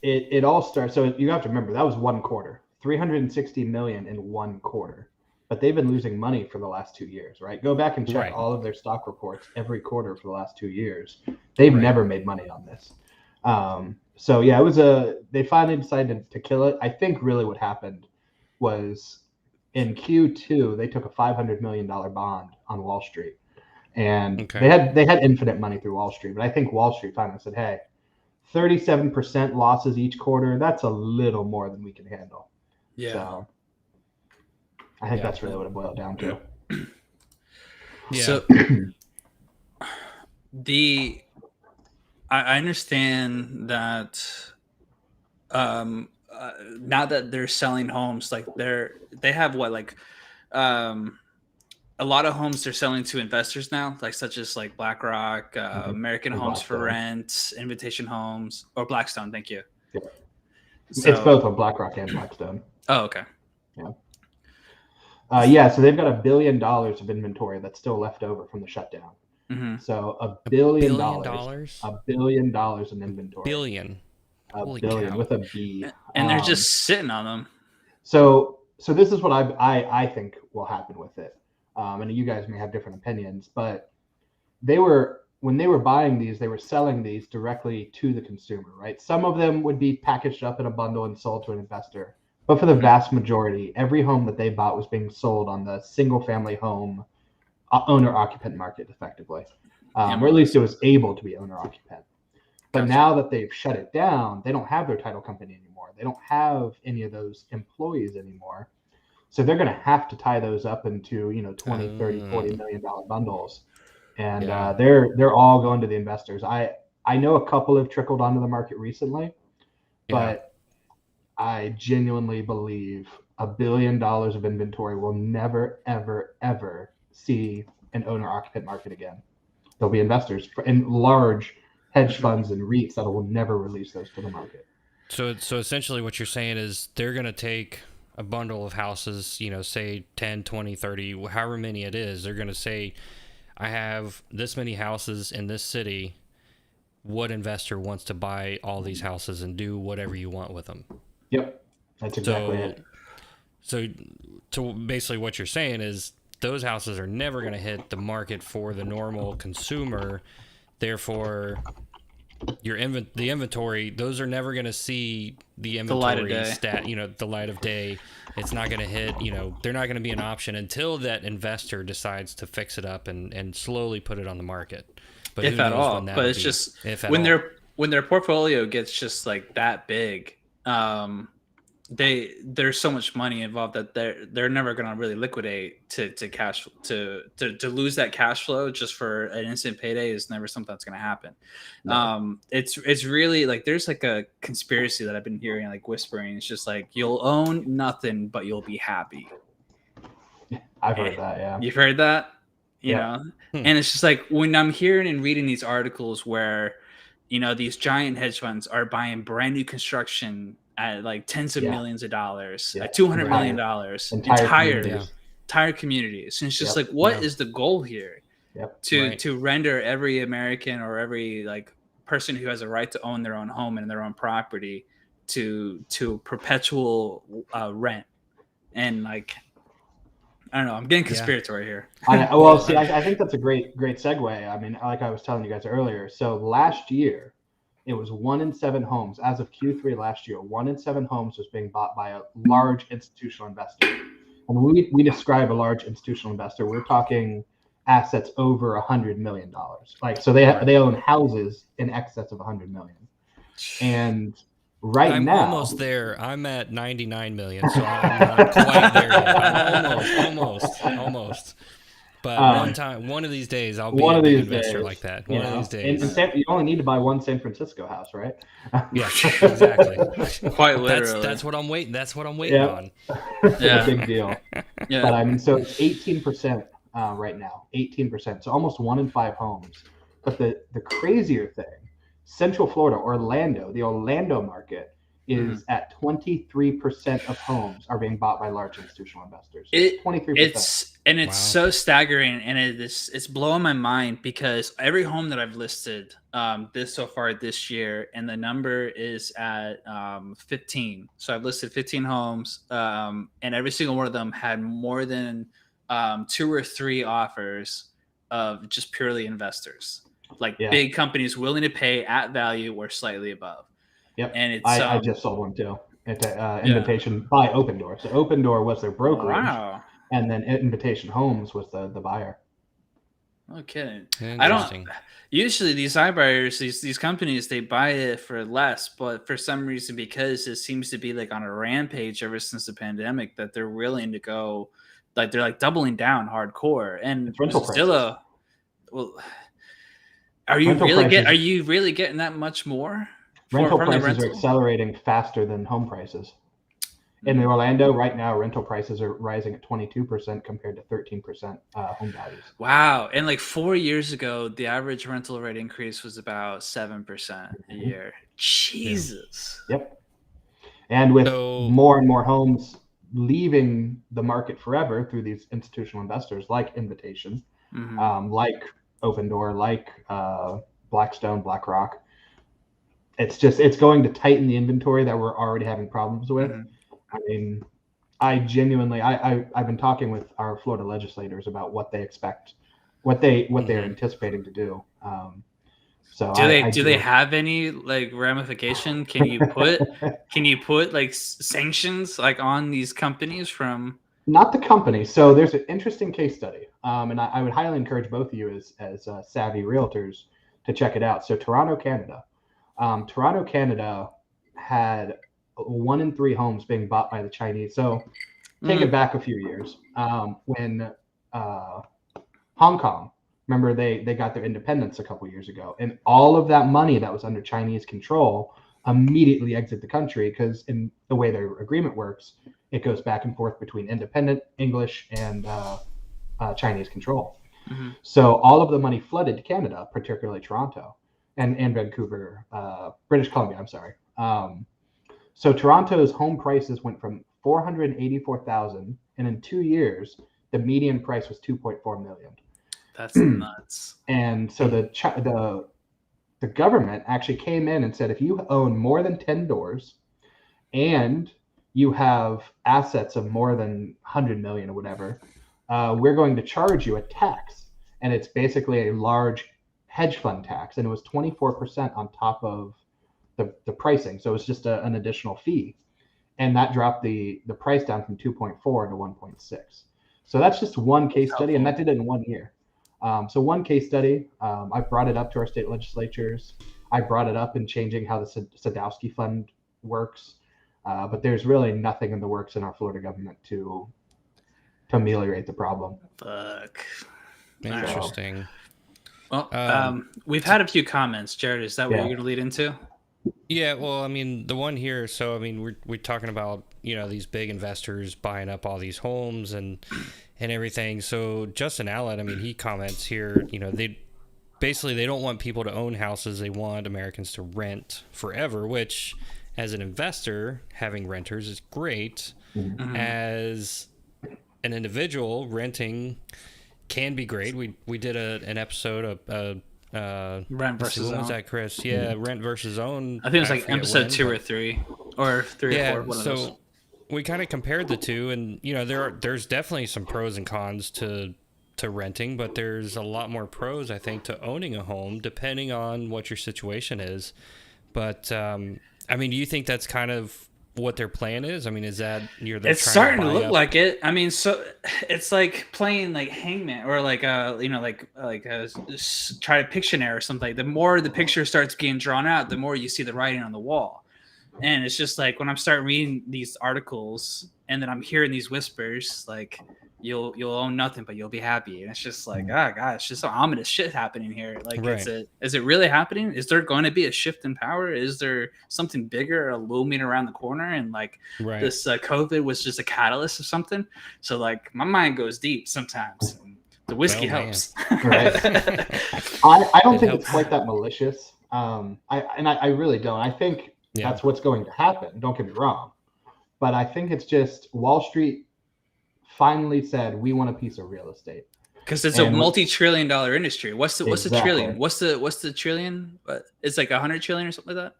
It all starts. So you have to remember that was one quarter, 360 million in one quarter, but they've been losing money for the last 2 years, right? Go back and check all of their stock reports every quarter for the last 2 years. They've never made money on this. So yeah, they finally decided to kill it. I think really what happened was in Q2, they took a $500 million bond on Wall Street. And they had infinite money through Wall Street, but I think Wall Street finally said, "Hey, 37% losses each quarter. That's a little more than we can handle. Yeah. So I think that's really what it boiled down to. Yeah. So I understand that now that they're selling homes, like they have what, like a lot of homes they're selling to investors now, like such as like BlackRock, American And Homes for Blackstone. Rent, Invitation Homes, or Blackstone. Thank you. Yeah. So, It's both on BlackRock and Blackstone. Oh, okay. Yeah, so they've got $1 billion of inventory that's still left over from the shutdown. Mm-hmm. So $1 billion, $1 billion in inventory. Billion. Holy billion cow. with a B. And they're just sitting on them. So this is what I think will happen with it. And you guys may have different opinions, but when they were buying these, they were selling these directly to the consumer, right? Some of them would be packaged up in a bundle and sold to an investor. But for the vast majority, every home that they bought was being sold on the single family home owner-occupant market effectively. Or at least it was able to be owner-occupant. But now that they've shut it down, they don't have their title company anymore. They don't have any of those employees anymore. So they're going to have to tie those up into, 20, 30, $40 million bundles. And they're all going to the investors. I know a couple have trickled onto the market recently, but I genuinely believe $1 billion of inventory will never, ever, ever see an owner-occupant market again. There'll be investors and large hedge funds and REITs that will never release those to the market. So essentially what you're saying is they're going to take a bundle of houses, say 10, 20, 30, however many it is. They're going to say, I have this many houses in this city. What investor wants to buy all these houses and do whatever you want with them? Yep, that's exactly it. So basically what you're saying is those houses are never going to hit the market for the normal consumer. Therefore, the inventory, those are never going to see the inventory the light of day. It's not going to hit, they're not going to be an option until that investor decides to fix it up and slowly put it on the market. But if at all. But it's just when their portfolio gets just like that big, there's so much money involved that they're never going to really liquidate to lose that cash flow just for an instant payday is never something that's going to happen. No. It's really like there's like a conspiracy that I've been hearing, like whispering. It's just like you'll own nothing but you'll be happy. I've heard that. Yeah, you've heard that, you know. And it's just like when I'm hearing and reading these articles where these giant hedge funds are buying brand new construction at like tens of millions of dollars, at $200 million, entire communities. And it's just like, what is the goal here? To render every American or every like person who has a right to own their own home and their own property to perpetual rent. And like, I don't know, I'm getting conspiratory here. I think that's a great segue. I mean, like I was telling you guys earlier. So last year, it was 1 in 7 homes. As of Q3 last year, 1 in 7 homes was being bought by a large institutional investor. And when we describe a large institutional investor, we're talking assets over $100 million. Like, so they own houses in excess of $100 million. And I'm now almost there. I'm at 99 million, so I'm not quite there yet. I'm almost. But one of these days, I'll be an investor like that. One of these days. You only need to buy one San Francisco house, right? Yeah, exactly. Quite literally. That's what I'm waiting. That's what I'm waiting on. Yeah, big deal. Yeah. But I mean, so it's 18% right now. 18%. So almost 1 in 5 homes. But the crazier thing, Central Florida, Orlando, the Orlando market is at 23% of homes are being bought by large institutional investors. 23%. It's so staggering, and it's blowing my mind because every home that I've listed so far this year, and the number is at 15. So I've listed 15 homes, and every single one of them had more than 2 or 3 offers of just purely investors, like big companies willing to pay at value or slightly above. Yep, and it's I just sold one too. It's Invitation by Open Door. So Open Door was their brokerage, and then Invitation Homes was the buyer. No kidding. I don't. Interesting. Usually, these iBuyers, these companies, they buy it for less, but for some reason, because it seems to be like on a rampage ever since the pandemic, that they're willing to go, like they're like doubling down hardcore. And It's rental prices. Zillow, well, are you really getting that much more? Rental from the prices are accelerating faster than home prices. In Orlando right now, rental prices are rising at 22% compared to 13% home values. Wow. And like 4 years ago, the average rental rate increase was about 7% a year. Jesus. Yep. And with So- more and more homes leaving the market forever through these institutional investors like Invitation, like Open Door, like Blackstone, BlackRock, it's going to tighten the inventory that we're already having problems with. I mean, I genuinely, I've been talking with our Florida legislators about what they expect, what they're anticipating to do. So do they have any like ramification? Can you put like sanctions like on these companies from? Not the company. So there's an interesting case study, and I would highly encourage both of you as savvy realtors to check it out. So Toronto, Canada. Toronto, Canada had 1 in 3 homes being bought by the Chinese. So take it back a few years when Hong Kong, remember they got their independence a couple years ago, and all of that money that was under Chinese control immediately exit the country because in the way their agreement works, it goes back and forth between independent English and Chinese control. So all of the money flooded to Canada, particularly Toronto and Vancouver, British Columbia. I'm sorry. So Toronto's home prices went from 484,000, and in 2 years, the median price was 2.4 million. That's nuts. And so the government actually came in and said, if you own more than 10 doors, and you have assets of more than 100 million or whatever, we're going to charge you a tax, and it's basically a large hedge fund tax, and it was 24% on top of the pricing. So it was just an additional fee, and that dropped the price down from 2.4 to 1.6. So that's just one case study, and that did it in 1 year. So one case study, I brought it up to our state legislatures. I brought it up in changing how the Sadowski Fund works, but there's really nothing in the works in our Florida government to ameliorate the problem. Fuck. Interesting. Well, we've had a few comments. Jared, is that what you're going to lead into? Yeah, well, I mean, the one here, so, I mean, we're talking about, these big investors buying up all these homes and everything. So Justin Allen, I mean, he comments here, they don't want people to own houses. They want Americans to rent forever, which as an investor, having renters is great. As an individual, renting can be great. We did an episode of Rent versus own. own. Was that Chris? Yeah, rent versus own. I think it was like episode 2 or 3, or 3 or 4. One of those. We kind of compared the two, and there's definitely some pros and cons to renting, but there's a lot more pros, I think, to owning a home, depending on what your situation is. But I mean, do you think that's kind of what their plan is? I mean, is that it's starting to look like it. I mean, so it's like playing like hangman or like try to Pictionary or something. The more the picture starts getting drawn out, the more you see the writing on the wall. And it's just like when I'm starting reading these articles and then I'm hearing these whispers, like you'll own nothing, but you'll be happy. And it's just like, God, it's just some ominous shit happening here. Like, is it really happening? Is there going to be a shift in power? Is there something bigger looming around the corner? And like this COVID was just a catalyst of something. So like my mind goes deep sometimes. The whiskey helps. I don't think it's quite that malicious. I really don't. I think that's what's going to happen. Don't get me wrong. But I think it's just Wall Street finally said, we want a piece of real estate. Because it's a multi-trillion-dollar industry. What's the trillion? What's the trillion? It's like 100 trillion or something like that?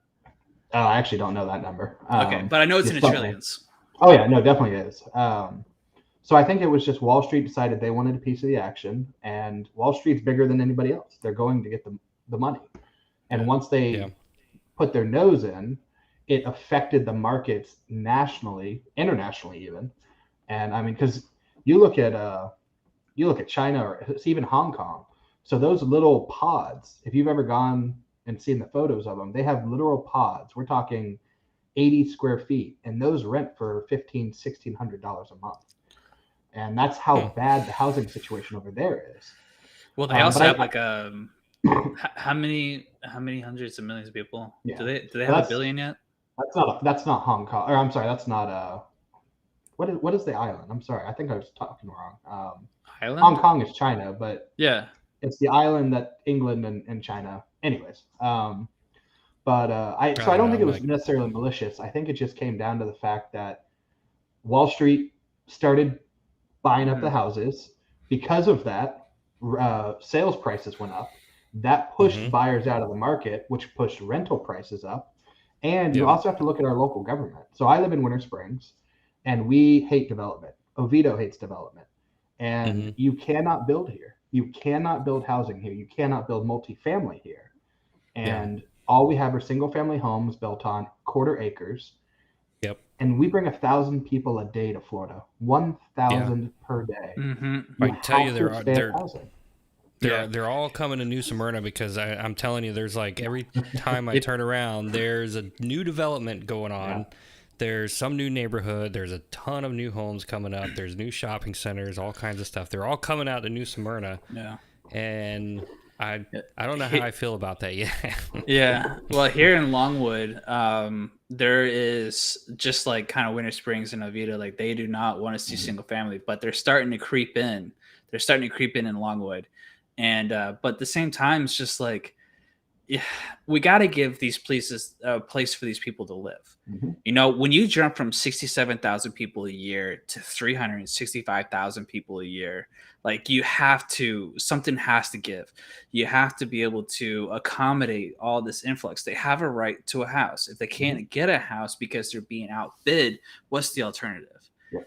I actually don't know that number. Okay, but I know it's in the trillions. Oh yeah, no, definitely is. So I think it was just Wall Street decided they wanted a piece of the action, and Wall Street's bigger than anybody else. They're going to get the money. And once they put their nose in, it affected the markets nationally, internationally even. And I mean, because you look at China or even Hong Kong, So those little pods, if you've ever gone and seen the photos of them, they have literal pods. We're talking 80 square feet, and those rent for $1,500-$1,600 a month. And that's how bad the housing situation over there is. Well, they also have like how many hundreds of millions of people? Yeah. Do they have a billion yet? That's not Hong Kong. Or I'm sorry, that's not what is the island? I'm sorry, I think I was talking wrong. Island? Hong Kong is China, but yeah, it's the island that England and China. Anyways, I don't think it was necessarily malicious. I think it just came down to the fact that Wall Street started buying up the houses. Because of that, sales prices went up. That pushed buyers out of the market, which pushed rental prices up. And you also have to look at our local government. So I live in Winter Springs, and we hate development. Oviedo hates development. And you cannot build here. You cannot build housing here. You cannot build multifamily here. And all we have are single family homes built on quarter acres. Yep. And we bring 1,000 people a day to Florida. 1,000 per day. I tell you, they're all coming to New Smyrna because I'm telling you, there's like every time I turn around, there's a new development going on. There's some new neighborhood. There's a ton of new homes coming up. There's new shopping centers, all kinds of stuff. They're all coming out to New Smyrna. Yeah. And I don't know how I feel about that yet. Yeah. Well, here in Longwood, there is just like kind of Winter Springs and Oviedo. Like they do not want to see single family, but they're starting to creep in. They're starting to creep in Longwood. And but at the same time, it's just like, yeah, we got to give these places a place for these people to live. You know, when you jump from 67,000 people a year to 365,000 people a year, like something has to give. You have to be able to accommodate all this influx. They have a right to a house. If they can't get a house because they're being outbid, what's the alternative? Yeah.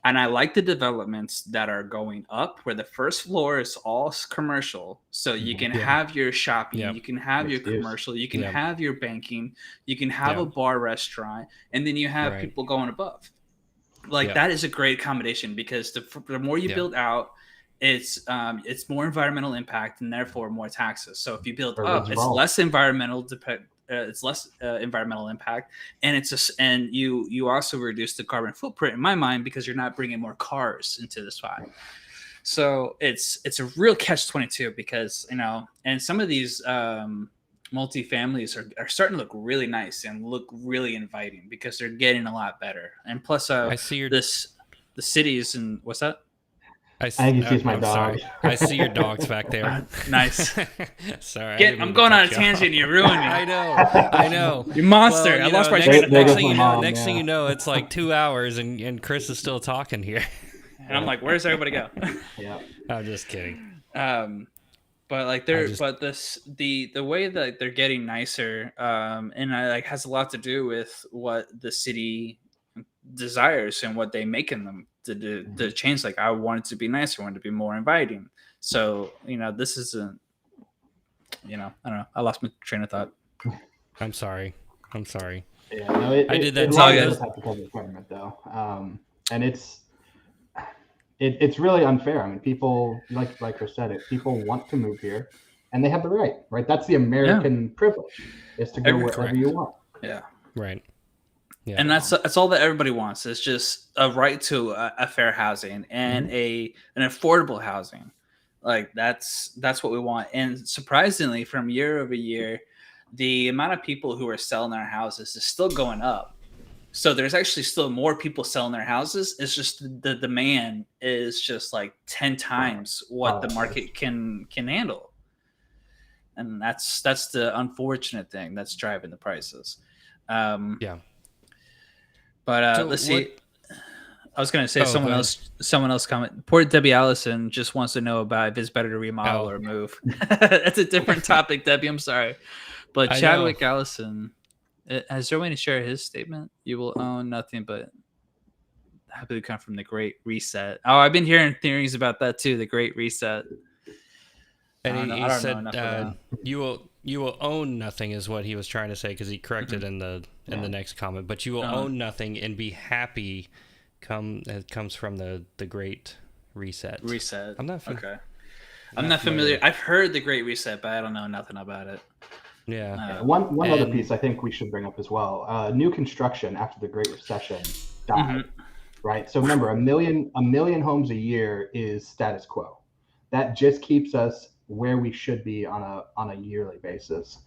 And I like the developments that are going up where the first floor is all commercial. So you can have your shopping, you can have your commercial, you can have your banking, you can have a bar restaurant, and then you have people going above. Like that is a great accommodation because the more you build out, it's more environmental impact and therefore more taxes. So if you build up, it's less environmental environmental impact, and and you also reduce the carbon footprint in my mind because you're not bringing more cars into the spot. So it's a real catch-22 because and some of these multifamilies are starting to look really nice and look really inviting because they're getting a lot better. And plus, I see the cities and what's that? I think you see my dog. Sorry. I see your dogs back there. Nice. Sorry. I'm going on a tangent. You ruined me. I know. You monster. Well, I lost my train of thought. Next thing you know, it's like 2 hours and Chris is still talking here. And I'm like, where's everybody go? Yeah. I'm just kidding. But like the way that they're getting nicer, and has a lot to do with what the city desires and what they make in them to change. Like I want it to be nicer, I want it to be more inviting. So this isn't I don't know, I lost my train of thought. I'm sorry. Yeah, no, I did that. It's all good. Though, and it's really unfair. I mean, people like Chris said, people want to move here, and they have the right. That's the American privilege, is to go wherever you want. Yeah, right. Yeah. And that's all that everybody wants. It's just a right to a fair housing and an affordable housing. Like that's what we want. And surprisingly, from year over year, the amount of people who are selling their houses is still going up. So there's actually still more people selling their houses. It's just the demand is just like 10 times what the market can handle. And that's the unfortunate thing that's driving the prices. But let's see. I was going to say someone else comment. Poor Debbie Allison just wants to know about if it's better to remodel or move. That's a different topic, Debbie. I'm sorry. But Chadwick Allison, has Joey to share his statement? You will own nothing but happily come from the Great Reset. Oh, I've been hearing theories about that too, the Great Reset. And he said you will own nothing is what he was trying to say, because he corrected in the next comment. But you will own nothing and be happy. It comes from the Great Reset. Reset. I'm not. Okay. I'm not familiar. I've heard the Great Reset, but I don't know nothing about it. Yeah. One other piece I think we should bring up as well. New construction after the Great Recession died, right? So remember, a million homes a year is status quo. That just keeps us where we should be on a yearly basis.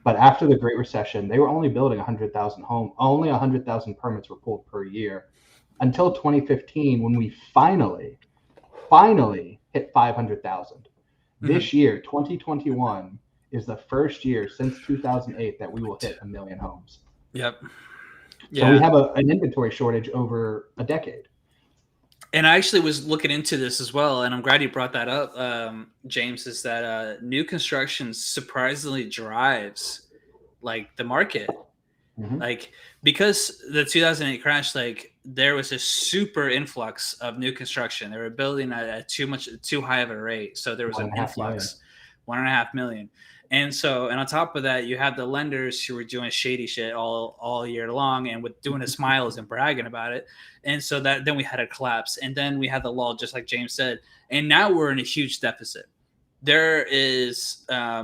But after the Great Recession, they were only building 100,000 homes. Only 100,000 permits were pulled per year until 2015, when we finally hit 500,000. This year, 2021, is the first year since 2008 that we will hit 1 million homes. Yep. So we have an inventory shortage over a decade. And I actually was looking into this as well, and I'm glad you brought that up, James, is that new construction surprisingly drives like the market. Like, because the 2008 crash, like there was a super influx of new construction. They were building at too high of a rate. So there was an influx, 1.5 million. And so, and on top of that, you have the lenders who were doing shady shit all year long and with doing the smiles and bragging about it. And so that then we had a collapse, and then we had the lull, just like James said. And now we're in a huge deficit. There is,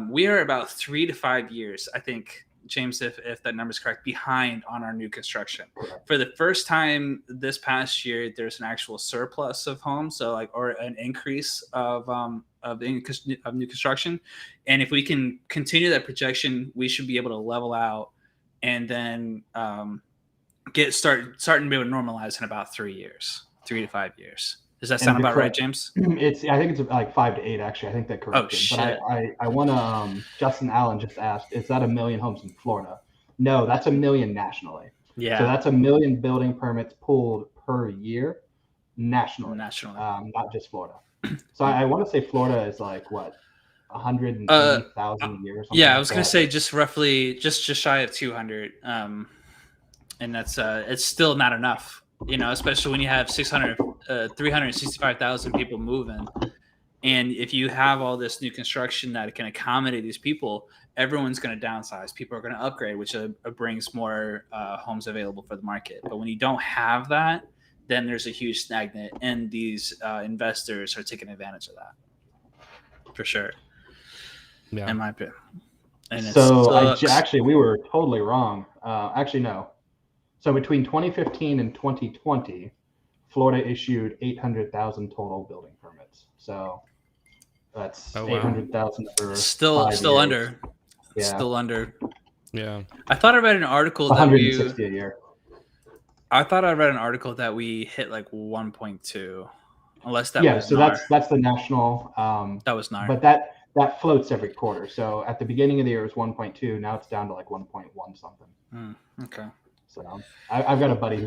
we are about 3 to 5 years, I think, James, if that number is correct, behind on our new construction. For the first time this past year, there's an actual surplus of homes, so like, or an increase of new construction. And if we can continue that projection, we should be able to level out and then starting to be able to normalize in about 3 to 5 years. Does that sound about right, James? I think it's like 5 to 8, actually. I think that corrected. Oh, shit. But I want to, Justin Allen just asked, is that 1 million homes in Florida? No, that's 1 million nationally. Yeah. So that's 1 million building permits pulled per year nationally. Not just Florida. So I want to say Florida is like, what, 180,000 a year or something? Yeah, I was going to say just roughly, just shy of 200. And that's, it's still not enough. You know, especially when you have 365,000 people moving. And if you have all this new construction that can accommodate these people, everyone's going to downsize. People are going to upgrade, which brings more homes available for the market. But when you don't have that, then there's a huge stagnant, and these investors are taking advantage of that. For sure. Yeah. In my opinion. And actually, we were totally wrong. Actually, no. So between 2015 and 2020, Florida issued 800,000 total building permits. So that's 800,000 for still under. Yeah. Still under. Yeah. I thought I read an article 160 a year. I thought I read an article that we hit like 1.2, unless that was so NAR. that's the national. That was NAR. But that floats every quarter. So at the beginning of the year it was 1.2. Now it's down to like 1.1 something. Okay. So I've got a buddy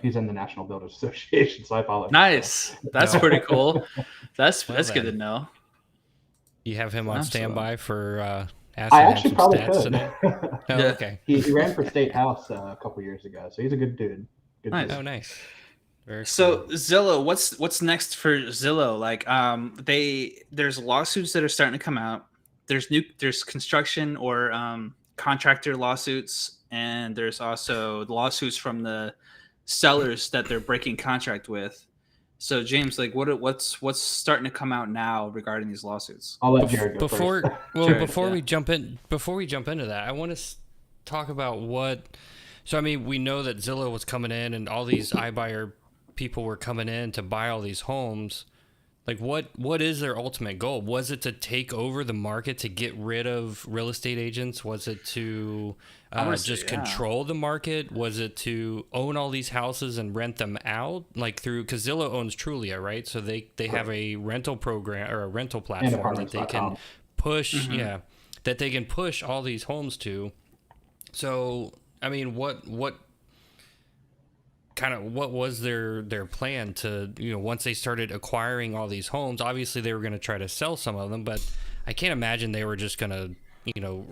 he's in the National Builders Association, so I follow him. Nice. That's pretty cool. That's good to know. You have him on standby for I actually probably could. Today? Oh, okay. He ran for state house a couple years ago, so he's a good dude. Nice. Oh, nice. Very so cool. Zillow, what's next for Zillow? Like, there's lawsuits that are starting to come out. There's construction or contractor lawsuits. And there's also lawsuits from the sellers that they're breaking contract with. So James, like, what's starting to come out now regarding these lawsuits? I'll let Jared go first. Before we jump into that, I want to talk about what. So I mean, we know that Zillow was coming in, and all these iBuyer people were coming in to buy all these homes. Like, what is their ultimate goal? Was it to take over the market, to get rid of real estate agents? Was it to control the market? Was it to own all these houses and rent them out? Like because Zillow owns Trulia, right? So they have a rental program or a rental platform that they can push, that they can push all these homes to. So, I mean, what was their plan to, once they started acquiring all these homes? Obviously they were going to try to sell some of them, but I can't imagine they were just going to,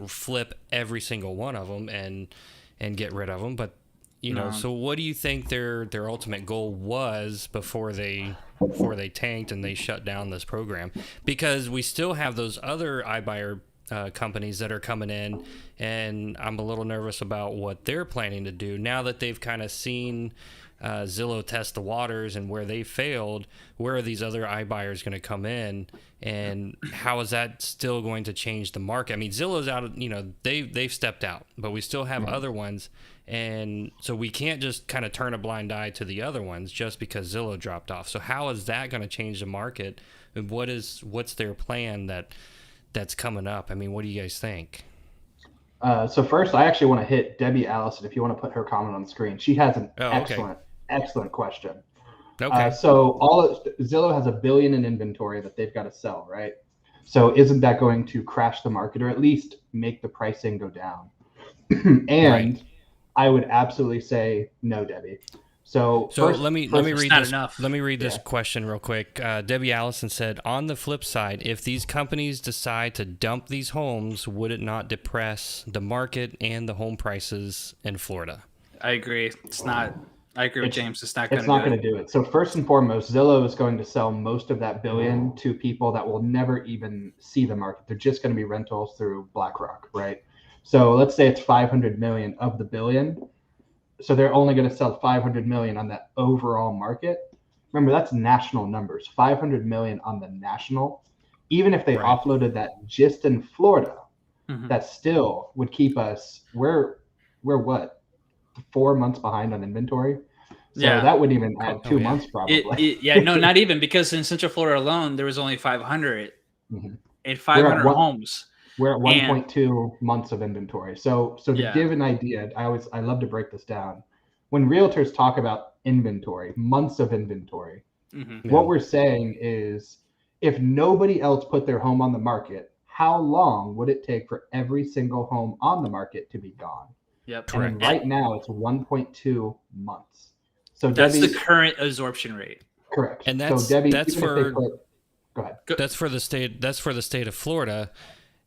flip every single one of them and get rid of them. But, so what do you think their ultimate goal was before they tanked and they shut down this program? Because we still have those other iBuyer companies that are coming in, and I'm a little nervous about what they're planning to do now that they've kind of seen Zillow test the waters and where they failed, where are these other iBuyers going to come in, and how is that still going to change the market? I mean, Zillow's out, they've stepped out, but we still have other ones, and so we can't just kind of turn a blind eye to the other ones just because Zillow dropped off. So how is that going to change the market? And what's their plan that's coming up? I mean, what do you guys think? So first, I actually want to hit Debbie Allison if you want to put her comment on the screen. She has an excellent question. Okay. So Zillow has $1 billion in inventory that they've got to sell, right? So isn't that going to crash the market or at least make the pricing go down? And right. I would absolutely say no, Debbie. So let me read this. Let me read this question real quick. Debbie Allison said, "On the flip side, if these companies decide to dump these homes, would it not depress the market and the home prices in Florida?" I agree. It's not. I agree with James. It's not going to do it. So first and foremost, Zillow is going to sell most of that $1 billion to people that will never even see the market. They're just going to be rentals through BlackRock, right? So let's say it's 500 million of the $1 billion. So they're only going to sell 500 million on that overall market. Remember, that's national numbers. 500 million on the national. Even if they offloaded that just in Florida, that still would keep us. We're what? 4 months behind on inventory. So that wouldn't even add 2 months probably. No, not even, because in Central Florida alone, there was only 500 and 500 homes. We're at 1.2 months of inventory. So to give an idea, I love to break this down. When realtors talk about inventory, months of inventory, what we're saying is if nobody else put their home on the market, how long would it take for every single home on the market to be gone? Yep. And right now it's 1.2 months. So that's the current absorption rate. Correct. And that's Debbie, go ahead. That's for the state of Florida.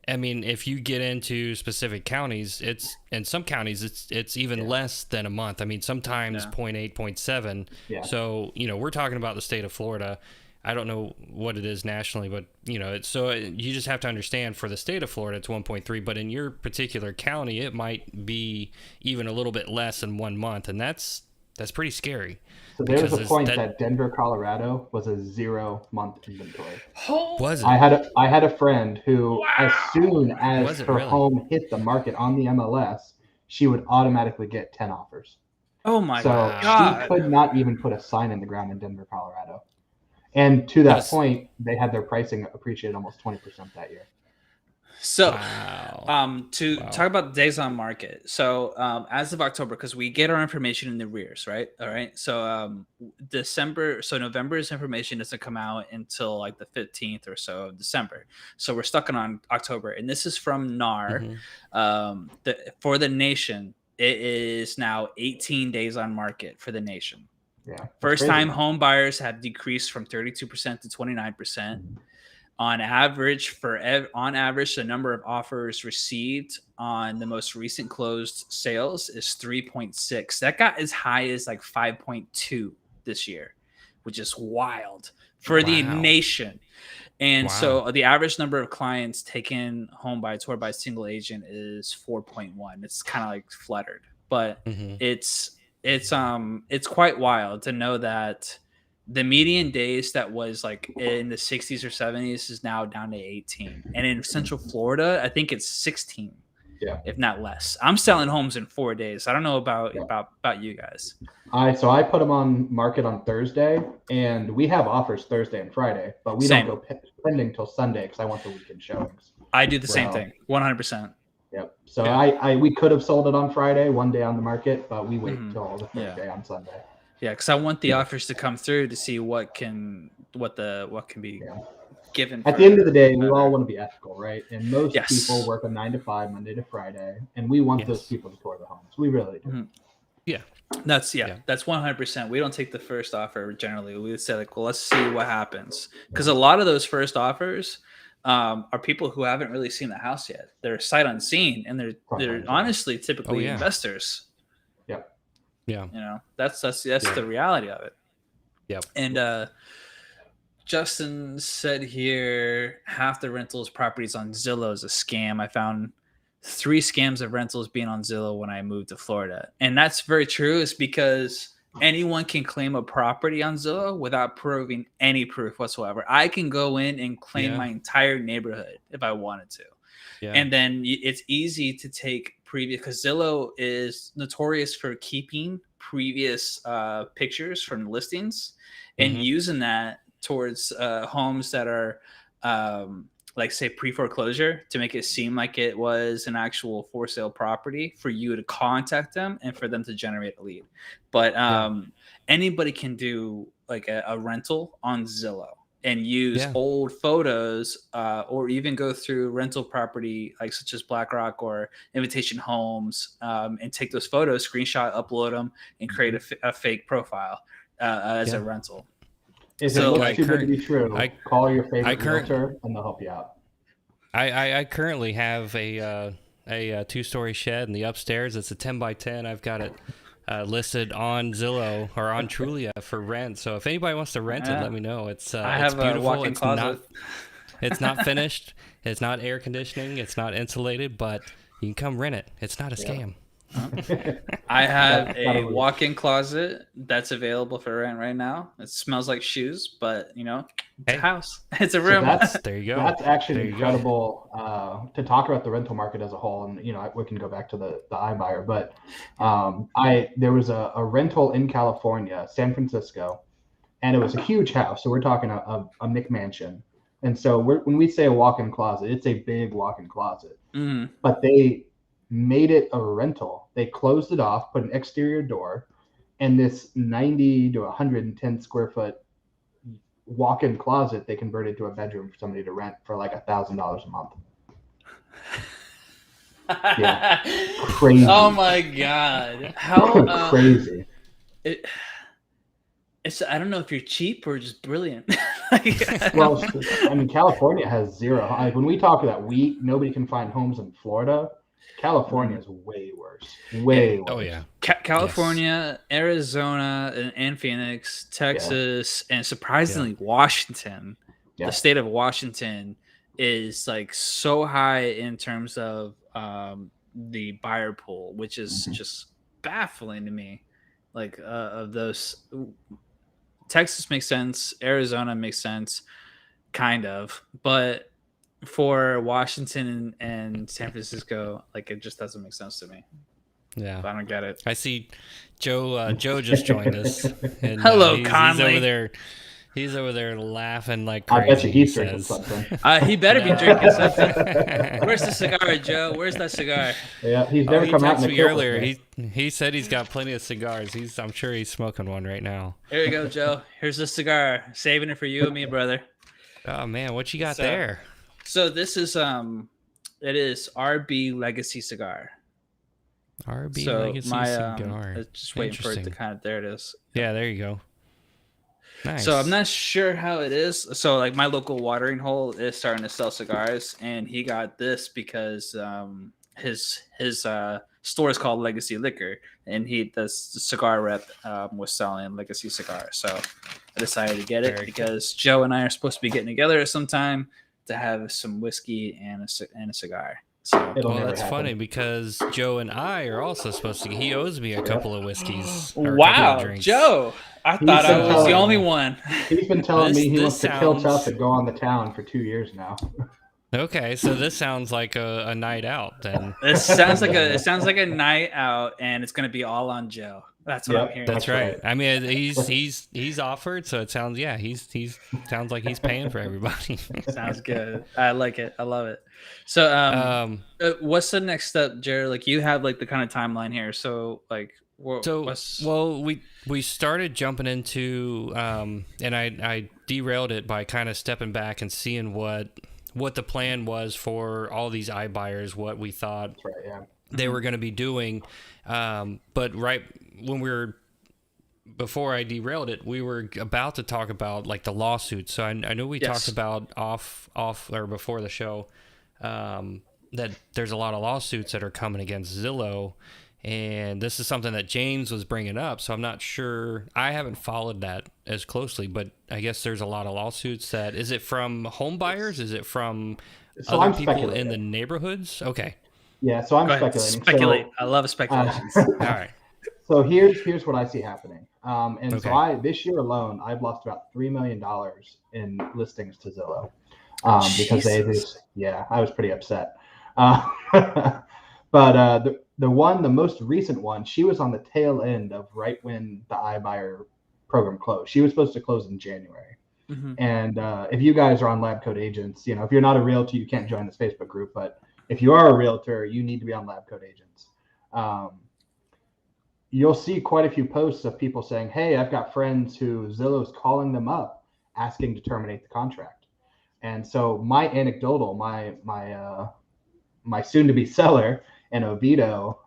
I mean, if you get into specific counties, in some counties it's even less than a month. I mean, sometimes 0.8, 0.7. Yeah. So, we're talking about the state of Florida. I don't know what it is nationally, but you just have to understand for the state of Florida, it's 1.3, but in your particular county, it might be even a little bit less than 1 month. And that's pretty scary. So there was a point that Denver, Colorado was a 0 month inventory. Was it? I had a friend who, as soon as her home hit the market on the MLS, she would automatically get 10 offers. Oh my God. So she could not even put a sign in the ground in Denver, Colorado. And to that point, they had their pricing appreciate almost 20% that year. So, talk about days on market. So, as of October, because we get our information in the rears, right? All right. So, November's information doesn't come out until like the 15th or so of December. So we're stuck on October, and this is from NAR. For the nation, it is now 18 days on market for the nation. Yeah. First-time home buyers have decreased from 32% to 29%. On average, the number of offers received on the most recent closed sales is 3.6. That got as high as like 5.2 this year, which is wild for the nation. And so the average number of clients taken home by a tour by a single agent is 4.1. It's kind of like fluttered, but it's quite wild to know that the median days that was like in the 60s or 70s is now down to 18. And in Central Florida, I think it's 16, if not less. I'm selling homes in 4 days. I don't know about you guys. So I put them on market on Thursday, and we have offers Thursday and Friday, but we don't go pending till Sunday because I want the weekend showings. I do the same thing, 100%. Yep. So we could have sold it on Friday, 1 day on the market, but we wait till the Thursday on Sunday. Yeah, because I want the offers to come through to see what can be given. At the end of the day, we all want to be ethical, right? And most people work a 9 to 5, Monday to Friday, and we want those people to tour the homes. We really do. Yeah, that's 100%. We don't take the first offer generally. We would say like, well, let's see what happens, because a lot of those first offers are people who haven't really seen the house yet. They're sight unseen, and they're honestly typically investors. Yeah. That's the reality of it. Yep. And Justin said here, half the rentals properties on Zillow is a scam. I found 3 scams of rentals being on Zillow when I moved to Florida. And that's very true. It's because anyone can claim a property on Zillow without proving any proof whatsoever. I can go in and claim my entire neighborhood if I wanted to. Yeah. And then it's easy to take previous, because Zillow is notorious for keeping previous pictures from listings and using that towards homes that are like say pre-foreclosure to make it seem like it was an actual for sale property for you to contact them and for them to generate a lead. But anybody can do like a rental on Zillow and use old photos or even go through rental property like such as BlackRock or Invitation Homes and take those photos, screenshot, upload them, and create a fake profile as a rental. If it looks too good to be true, call your favorite realtor and they'll help you out. I currently have a 2-story shed in the upstairs. It's a 10 by 10. I've got it listed on Zillow or on Trulia for rent. So if anybody wants to rent it, let me know. It's I have beautiful. A walk-in closet. It's not finished. It's not air conditioning. It's not insulated, but you can come rent it. It's not a scam. I have a walk-in closet that's available for rent right now. It smells like shoes, but it's a house. It's a room. So there you go. That's actually incredible to talk about the rental market as a whole. And we can go back to the iBuyer, but there was a rental in California, San Francisco, and it was a huge house. So we're talking a McMansion. And so when we say a walk-in closet, it's a big walk-in closet. But they made it a rental. They closed it off, put an exterior door, and this 90 to 110 square foot walk-in closet they converted to a bedroom for somebody to rent for like $1,000 a month. Yeah, crazy. Oh my god, how crazy! It's I don't know if you're cheap or just brilliant. Well, I mean, California has zero. Like, when we talk about nobody can find homes in Florida. California is way worse. Way worse. Oh yeah. California, Arizona, and Phoenix, Texas, and surprisingly Washington. The state of Washington is like so high in terms of the buyer pool, which is just baffling to me. Like of those, Texas makes sense, Arizona makes sense, kind of, but for Washington and San Francisco, like it just doesn't make sense to me. Yeah, I don't get it. I see Joe. Joe just joined us. And, hello, Conley. He's over there laughing like crazy. I bet you he's drinking something. He better be drinking something. Where's the cigar, Joe? Where's that cigar? Yeah, he's never come out in the me earlier. He said he's got plenty of cigars. I'm sure he's smoking one right now. Here you go, Joe. Here's the cigar. Saving it for you and me, brother. Oh man, what you got there? So this is it is RB Legacy Cigar. RB Legacy Cigar. Just waiting for it to kind of, there it is. Yeah, there you go. Nice. So I'm not sure how it is. So like my local watering hole is starting to sell cigars, and he got this because his store is called Legacy Liquor, and the cigar rep was selling Legacy cigars. So I decided to get it because Joe and I are supposed to be getting together at some time to have some whiskey and a cigar. So that's funny because Joe and I are also supposed to. He owes me a couple of whiskeys. Wow, Joe! I thought I was the only one. He's been telling me he wants to kilt up and go on the town for 2 years now. Okay, so this sounds like a night out then. It sounds like a night out, and it's going to be all on Joe. That's what I'm hearing. That's right. I mean, he's offered, so it sounds he's sounds like he's paying for everybody. Sounds good. I like it. I love it. So, what's the next step, Jared? Like, you have like the kind of timeline here. So, like, we started jumping into, and I derailed it by kind of stepping back and seeing what the plan was for all these iBuyers, what we thought they were going to be doing. But right when before I derailed it, we were about to talk about like the lawsuits. So I know we talked about off or before the show that there's a lot of lawsuits that are coming against Zillow. And this is something that James was bringing up. So I'm not sure. I haven't followed that as closely, but I guess there's a lot of lawsuits is it from home buyers? Is it from other people in the neighborhoods? Okay. Yeah. So I'm speculating. Speculate. I love speculations. All right. So here's what I see happening. And so Okay. this year alone, I've lost about $3 million in listings to Zillow. Because they Jesus. just, yeah, I was pretty upset. Uh, but the most recent one, she was on the tail end of right when the iBuyer program closed. She was supposed to close in January. Mm-hmm. And if you guys are on Lab Coat Agents, if you're not a realtor, you can't join this Facebook group. But if you are a realtor, you need to be on Lab Coat Agents. You'll see quite a few posts of people saying, hey, I've got friends who Zillow's calling them up asking to terminate the contract. And so my anecdotal, my soon-to-be seller in Oviedo,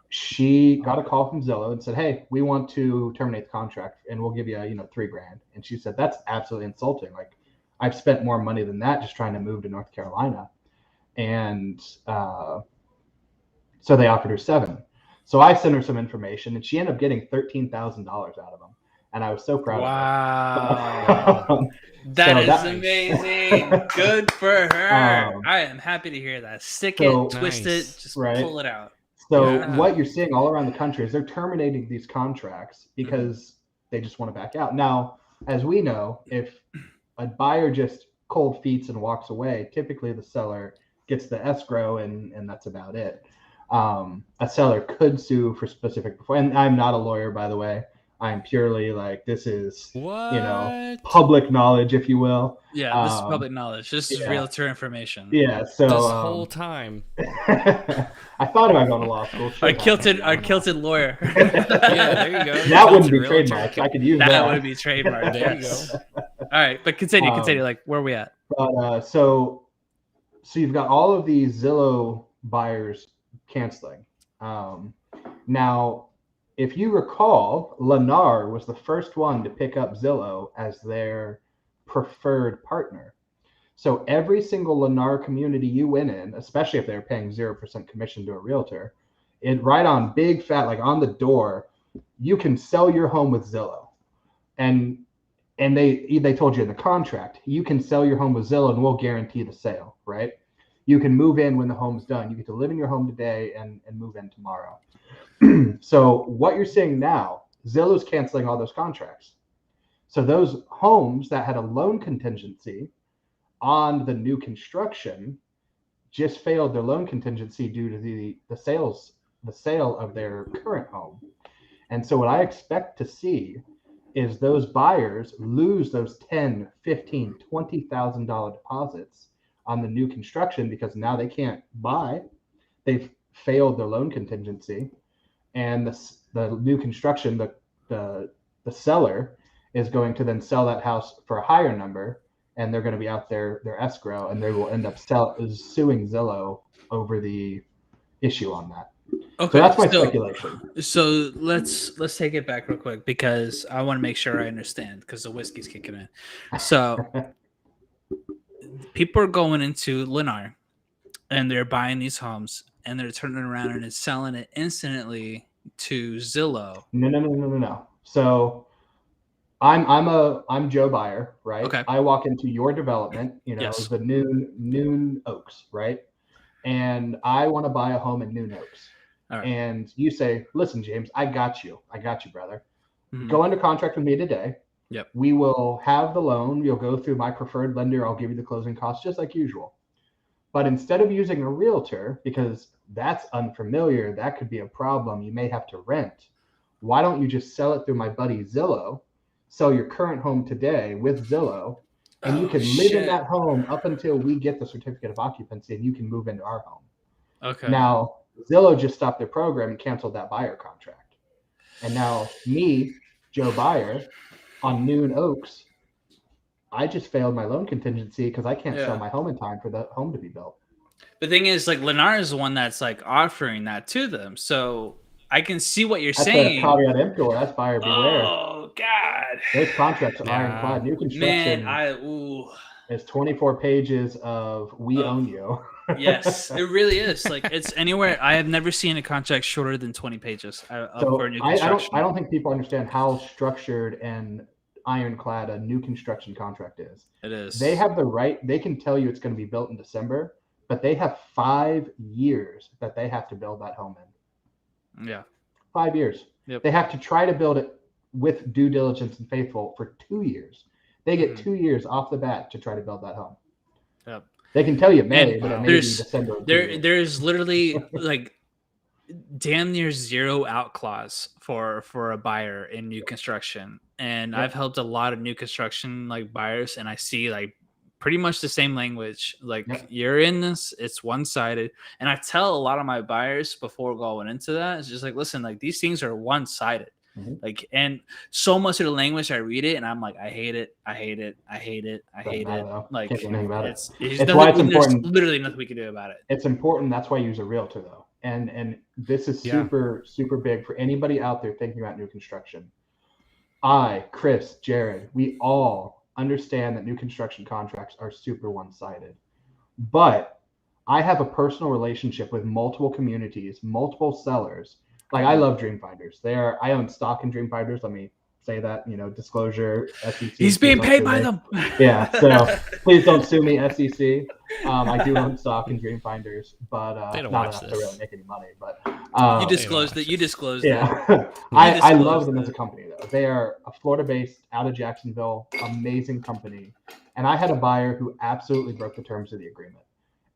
she got a call from Zillow and said, hey, we want to terminate the contract and we'll give you $3,000. And she said, that's absolutely insulting. Like, I've spent more money than that just trying to move to North Carolina. And so they offered her $7,000. So I sent her some information and she ended up getting $13,000 out of them. And I was so proud Wow. of her. That So is amazing. Good for her. I am happy to hear that. Stick it, twist it, just pull it out. So what you're seeing all around the country is they're terminating these contracts because they just want to back out. Now, as we know, if a buyer just cold feet and walks away, typically the seller gets the escrow and that's about it. A seller could sue for specific performance. And I'm not a lawyer, by the way. I'm purely like, this is, public knowledge, if you will. Yeah, this is public knowledge. This is realtor information. Yeah, so this whole time. I thought about going to law school. Our kilted lawyer. Yeah, there you go. That wouldn't be trademarked. I could use that. That would be trademarked. There you go. All right, but continue. Like, where are we at? But so you've got all of these Zillow buyers canceling. Now, if you recall, Lennar was the first one to pick up Zillow as their preferred partner. So every single Lennar community you went in, especially if they're paying 0% commission to a realtor, right on big fat, like on the door, you can sell your home with Zillow. And they told you in the contract, you can sell your home with Zillow and we'll guarantee the sale, right? You can move in when the home's done. You get to live in your home today and move in tomorrow. So what you're seeing now, Zillow's canceling all those contracts. So those homes that had a loan contingency on the new construction just failed their loan contingency due to the sale of their current home. And so what I expect to see is those buyers lose those $10,000, $15,000, $20,000 deposits on the new construction because now they can't buy. They've failed their loan contingency. And the new construction, the seller is going to then sell that house for a higher number, and they're going to be out their escrow, and they will end up suing Zillow over the issue on that. Okay, so that's my speculation. So let's take it back real quick because I want to make sure I understand because the whiskey's kicking in. So people are going into Lennar and they're buying these homes and they're turning around and it's selling it instantly to Zillow. No. So I'm Joe Buyer, right? Okay. I walk into your development, the Neun Oaks, right? And I want to buy a home in Neun Oaks. Right. And you say, listen, James, I got you, brother. Mm-hmm. Go under contract with me today. Yep. We will have the loan. You'll go through my preferred lender. I'll give you the closing costs just like usual. But instead of using a realtor, because that's unfamiliar, that could be a problem. You may have to rent. Why don't you just sell it through my buddy Zillow, sell your current home today with Zillow, and you can live in that home up until we get the certificate of occupancy and you can move into our home. Okay. Now, Zillow just stopped their program and canceled that buyer contract. And now me, Joe Buyer, on Neun Oaks, I just failed my loan contingency because I can't sell my home in time for the home to be built. The thing is, like, Lennar is the one that's like offering that to them. So I can see what you're saying. That's caveat emptor. That's buyer beware. Oh God! Those contracts are ironclad. New construction. Man, it's 24 pages of "we own you." Yes, it really is. Like, it's anywhere. I have never seen a contract shorter than 20 pages for a new construction. I don't think people understand how structured and ironclad a new construction contract is. It is. They have the right. They can tell you it's going to be built in December, but they have 5 years that they have to build that home in. Yeah. 5 years. Yep. They have to try to build it with due diligence and faithful for 2 years. They get 2 years off the bat to try to build that home. Yep. They can tell you May, And but it may be December. There's literally like damn near zero out clause for a buyer in new construction. And I've helped a lot of new construction like buyers, and I see like pretty much the same language. Like you're in this, it's one-sided. And I tell a lot of my buyers before going into that, it's just like, listen, like these things are one-sided. Like, and so much of the language I read it and I'm like, I hate it. I hate it. I hate it. I hate it. Like it's why it's important. There's literally nothing we can do about it. It's important. That's why you use a realtor though. And this is super big for anybody out there thinking about new construction. I, Chris, Jared, we all understand that new construction contracts are super one-sided. But I have a personal relationship with multiple communities, multiple sellers. Like I love Dream Finders. I own stock in Dream Finders. Let me say that, SEC. He's being paid by them. Yeah, so please don't sue me, SEC. I do own stock in Dream Finders, but they don't not watch enough this. to really make any money. But you disclosed it. You disclosed it. I love them as a company though. They are a Florida-based, out of Jacksonville, amazing company. And I had a buyer who absolutely broke the terms of the agreement.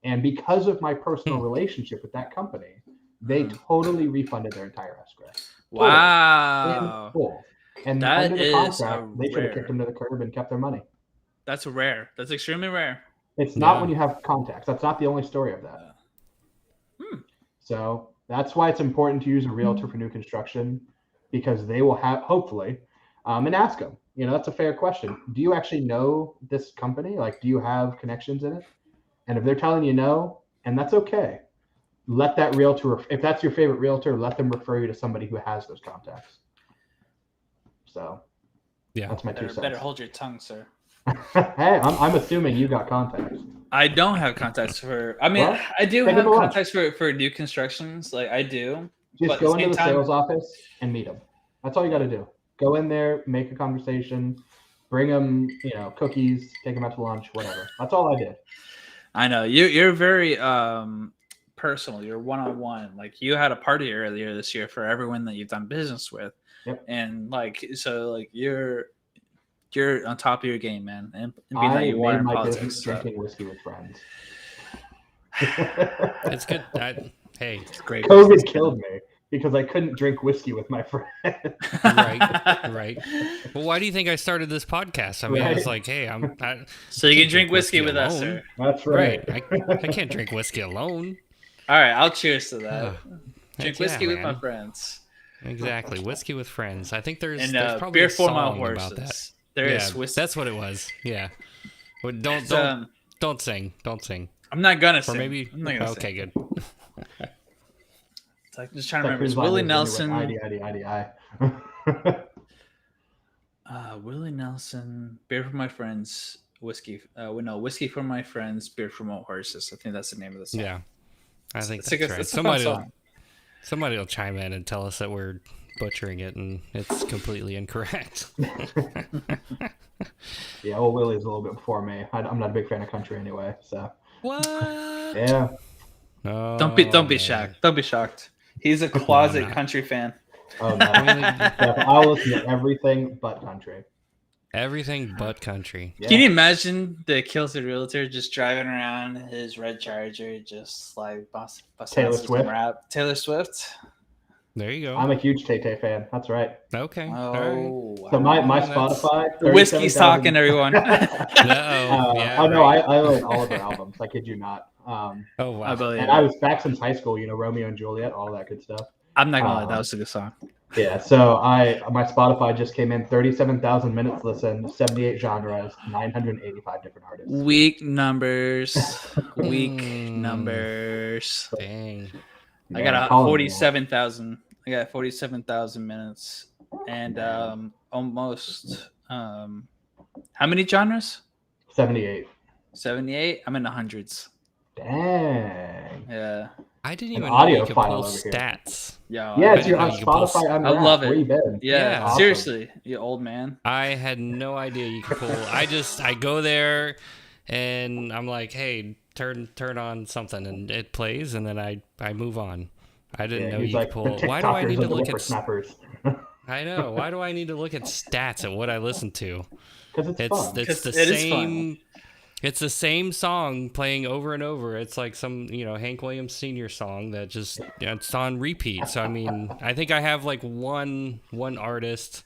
And because of my personal relationship with that company, they totally refunded their entire escrow. Wow. In full. And that under the is contract, they should have kicked them to the curb and kept their money. That's rare. That's extremely rare. It's not when you have contacts. That's not the only story of that. So that's why it's important to use a realtor for new construction, because they will have, hopefully, and ask them. That's a fair question. Do you actually know this company? Like, do you have connections in it? And if they're telling you no, and that's okay, let that realtor, if that's your favorite realtor, let them refer you to somebody who has those contacts. So, that's my 2 cents. Better hold your tongue, sir. Hey, I'm assuming you got contacts. I don't have contacts for. I mean, well, I do have contacts for new constructions. Like I do. Just go into the sales office and meet them. That's all you got to do. Go in there, make a conversation, bring them, cookies, take them out to lunch, whatever. That's all I did. I know you're very personal. You're one-on-one. Like you had a party earlier this year for everyone that you've done business with, and you're on top of your game, man. And being that you are in politics, drinking whiskey with friends. It's good. Hey, it's great. COVID killed me because I couldn't drink whiskey with my friends. Right. Well, why do you think I started this podcast? I mean, I was like, hey, so you can drink whiskey with us, sir. That's right. I can't drink whiskey alone. All right, I'll cheers to that. Drink whiskey with my friends. Exactly, whiskey with friends. I think there's probably beer a for my song horses. about that. There is whiskey. That's what it was. Yeah. Well, don't sing. Don't sing. I'm not gonna sing. Or maybe. I'm not gonna okay, sing. Good. It's like just trying to remember. It's Willie Nelson. Willie Nelson. Beer for my friends. Whiskey. Whiskey for my friends. Beer for my horses. I think that's the name of the song. Yeah. I think that's right. Somebody will chime in and tell us that we're butchering it and it's completely incorrect. Yeah, well, Willie's a little bit before me. I'm not a big fan of country anyway, so. What? Yeah. Oh, don't be shocked. Don't be shocked. He's a closet country fan. Oh no. I'll listen to everything but country. Everything but country. Yeah. Can you imagine the kilted realtor just driving around his red Charger, just like Taylor Swift? Taylor Swift. There you go. I'm a huge Tay-Tay fan. That's right. Okay. Oh, right. So my Spotify. The whiskey's talking, everyone. Yeah, no, I own all of their albums. I kid you not. Oh wow. And I was back since high school. Romeo and Juliet, all that good stuff. I'm not gonna lie, that was a good song. Yeah. So my Spotify just came in 37,000 minutes listened, 78 genres, 985 different artists. Weak numbers. Numbers. Dang. I got 47,000. I got 47,000 minutes and almost how many genres? 78. 78. I'm in the hundreds. Dang. Yeah. I didn't even know you could pull stats. Yeah, it's your on Spotify. I love it. Where you been? Yeah, awesome. Seriously, you old man. I had no idea you could pull. I go there and I'm like, hey, turn on something, and it plays, and then I move on. I didn't know he's you like could the pull. Why do I TikTokers need of to the look at? whippersnappers. I know. Why do I need to look at stats at what I listen to? Because it's fun. It's the It is fun. same. It's the same song playing over and over. It's like some, Hank Williams Sr. song that just it's on repeat. So I mean, I think I have like one artist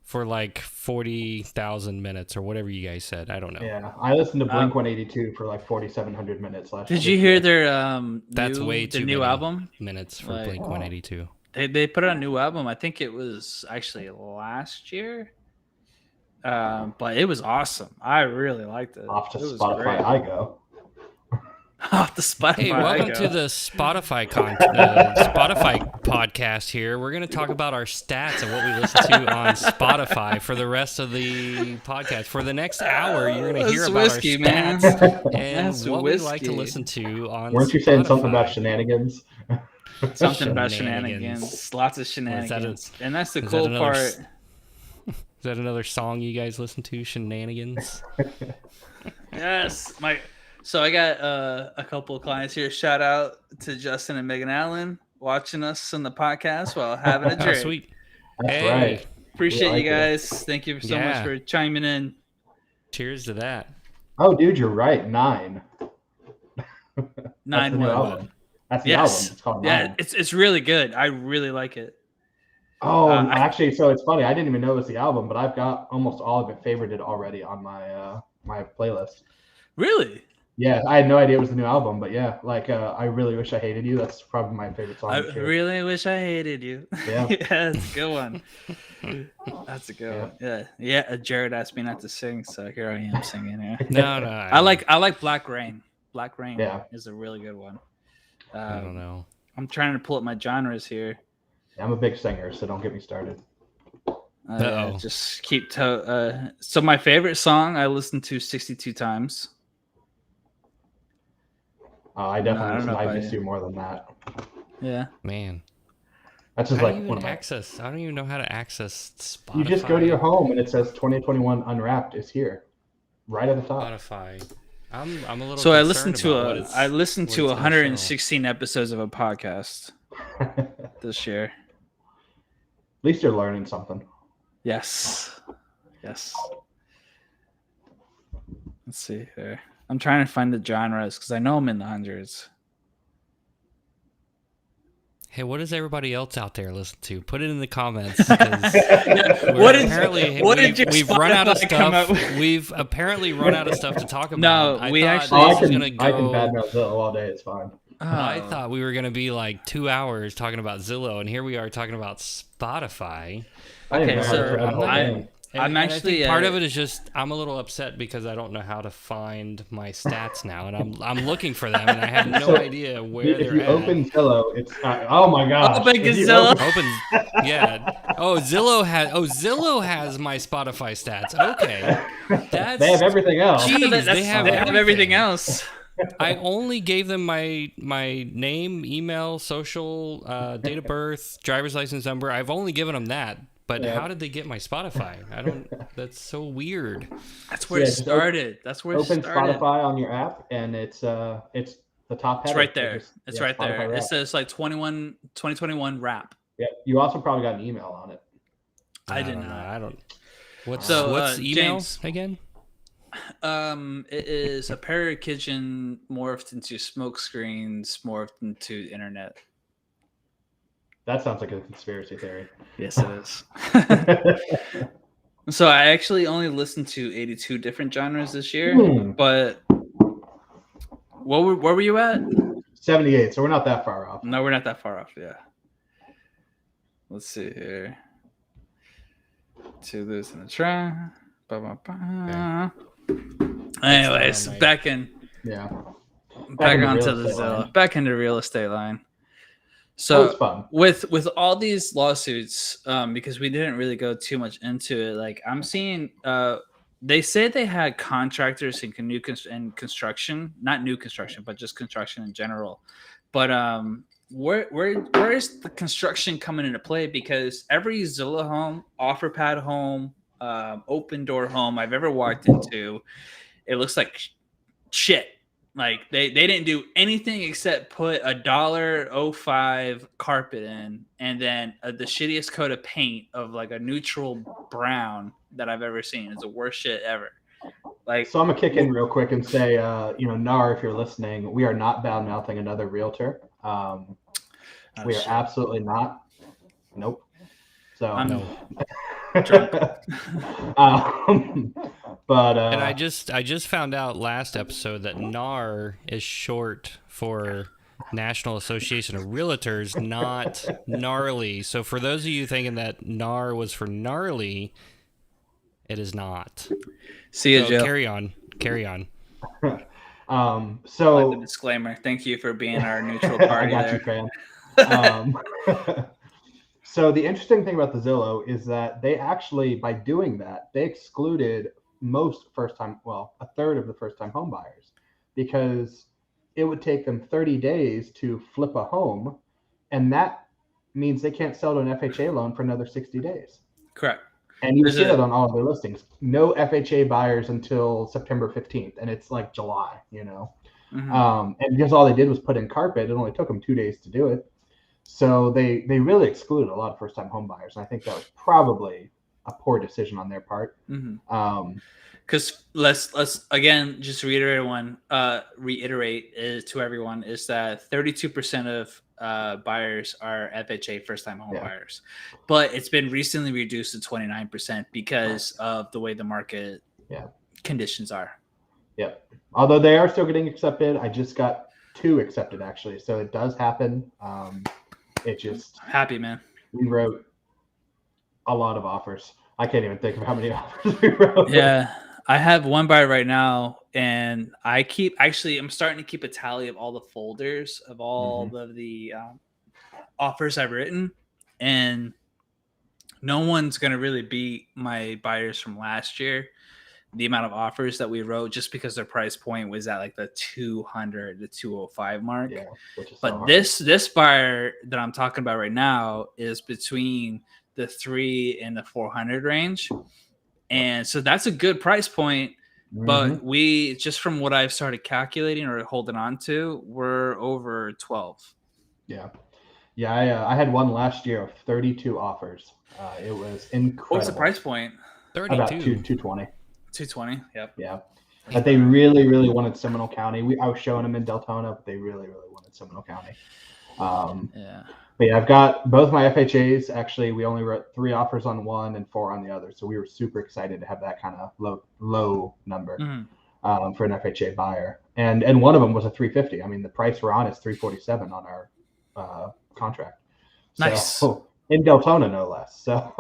for like 40,000 minutes or whatever you guys said. I don't know. Yeah, I listened to Blink 182 for like 4,700 minutes last year. Did you hear their That's way too new many album minutes for Like- Blink 182. They put out a new album. I think it was actually last year. But it was awesome. I really liked it. Off to It was Spotify great. I go. Off the Spotify. Hey, I welcome go. to the Spotify Spotify podcast here. We're going to talk about our stats and what we listen to on Spotify for the rest of the podcast. For the next hour, you're going to hear That's about whiskey, our man. stats and That's what we like to whiskey. listen to on Weren't you saying something about Spotify. shenanigans? Something about Shenanigans. shenanigans. Lots of shenanigans. And that's the is that cool another part. Is that another song you guys listen to? Shenanigans? Yes. So I got a couple of clients here. Shout out to Justin and Megan Allen watching us on the podcast while having a Oh, drink. sweet. That's Hey. right. Appreciate We like you it. guys. Thank you so much Yeah. for chiming in. Cheers to that. Oh, dude, you're right. 9. That's the 9 new what? album. That's the Yes. album. It's called Yeah, 9. it's really good. I really like it. Oh, I- so it's funny. I didn't even know it was the album, but I've got almost all of it favorited already on my my playlist. Really? Yeah, I had no idea it was the new album, but yeah, like I really wish I hated you. That's probably my favorite song. I this year. really wish I hated you. Yeah. That's a good one. That's a good one. Yeah. Yeah. Jared asked me not to sing, so here I am singing here. No, I like Black Rain. Black Rain Yeah. is a really good one. I don't know. I'm trying to pull up my genres here. I'm a big singer, so don't get me started. Uh-oh. Just keep so my favorite song I listened to 62 times. I I definitely don't listen know to I about Miss you. You more than that. Yeah. Man. That's just How like do you one even of my. access? I don't even know how to access Spotify. You just go to your home and it says 2021 Unwrapped is here, right at the top. Spotify. I'm a little. So I concerned listened about what to it's- I listened what to it's gonna 116 episodes of a podcast this year. At least you're learning something. Yes. Yes. Let's see here. I'm trying to find the genres because I know I'm in the hundreds. Hey, what does everybody else out there listen to? Put it in the comments. 'cause What did- apparently what did your we've run out of Spotify come stuff. up with? We've apparently run out of stuff to talk about. No, I we thought actually- Oh, this I was can gonna I can go. badmouth Zillow all day. It's fine. I Oh. thought we were gonna be like 2 hours talking about Zillow, and here we are talking about Spotify. I didn't Okay, know how so to read the whole I'm- thing. I'm I think actually, part of it is just I'm a little upset because I don't know how to find my stats now, and I'm looking for them, and I have no So, idea where If they're you at. open Zillow, it's oh my gosh. Open If you Zillow. open- Yeah. Zillow has my Spotify stats. Okay. That's They have everything else. Jeez, That's- they have everything everything. else. I only gave them my name, email, social, date of birth, driver's license number. I've only given them that. But Yeah. how did they get my Spotify? I don't. That's so weird. That's where Yeah, it just started. That's where it Open started. Spotify on your app, and it's the top It's header. right there. Just- It's yeah, right there. Spotify It Wrapped. says like 2021 wrap. Yeah, you also probably got an email on it. I did don't know. not. I don't. What's So, what's email James. again? It is a parrot kitchen morphed into smoke screens, morphed into internet. That sounds like a conspiracy theory. Yes, it is. So I actually only listened to 82 different genres this year, Hmm. but where were you at? 78, so we're not that far off. No, we're not that far off. Yeah. Let's see here. To this and a try. Ba-ba-ba. Anyways, Mike. back Yeah. back into onto real the estate Zillow, line. back into real estate line. So it's So fun. with all these lawsuits, because we didn't really go too much into it, like I'm seeing, they say they had contractors in construction, not new construction, but just construction in general. But where is the construction coming into play? Because every Zillow home, OfferPad home, open door home I've ever walked into, it looks like shit. Like they didn't do anything except put a $1.05 carpet in, and then the shittiest coat of paint of like a neutral brown that I've ever seen. It's the worst shit ever. Like, So I'm gonna kick in real quick and say, Nar, if you're listening, we are not bad mouthing another realtor. We are shit. absolutely not. Nope. So I'm drunk. But And I just found out last episode that NAR is short for National Association of Realtors, not gnarly. So for those of you thinking that NAR was for gnarly, it is not. See you, So Joe. carry on. So Like the disclaimer. Thank you for being our neutral party I got there. you, fam. So the interesting thing about the Zillow is that they actually, by doing that, they excluded a third of the first-time home buyers, because it would take them 30 days to flip a home, and that means they can't sell to an FHA loan for another 60 days. Correct. And you see that on all of their listings. No FHA buyers until September 15th, and it's like July, Mm-hmm. And because all they did was put in carpet, it only took them 2 days to do it. So they really excluded a lot of first-time home buyers, and I think that was probably a poor decision on their part. Because let's again just reiterate to everyone is that 32% of buyers are FHA first-time home buyers, but it's been recently reduced to 29% because of the way the market conditions are. Yep. Although they are still getting accepted, I just got 2 accepted actually, so it does happen. It just happy, man. We wrote a lot of offers. I can't even think of how many offers we wrote. Yeah, I have one buyer right now, and I'm starting to keep a tally of all the folders of all of the offers I've written, and no one's gonna really beat my buyers from last year. The amount of offers that we wrote, just because their price point was at like the 200 to 205 mark. Yeah, which is but this buyer that I'm talking about right now is between the 3 and the 400 range, and so that's a good price point. But we, just from what I've started calculating or holding on to, we're over 12. Yeah. I had one last year of 32 offers. It was incredible. What's the price point? 32. About 220. 220. Yep. Yeah. But they really, really wanted Seminole County. I was showing them in Deltona, but they really, really wanted Seminole County. But yeah, I've got both my FHAs. Actually, we only wrote 3 offers on one and 4 on the other. So we were super excited to have that kind of low number for an FHA buyer. And one of them was a 350. I mean, the price we're on is 347 on our contract. Nice. So, in Deltona, no less. So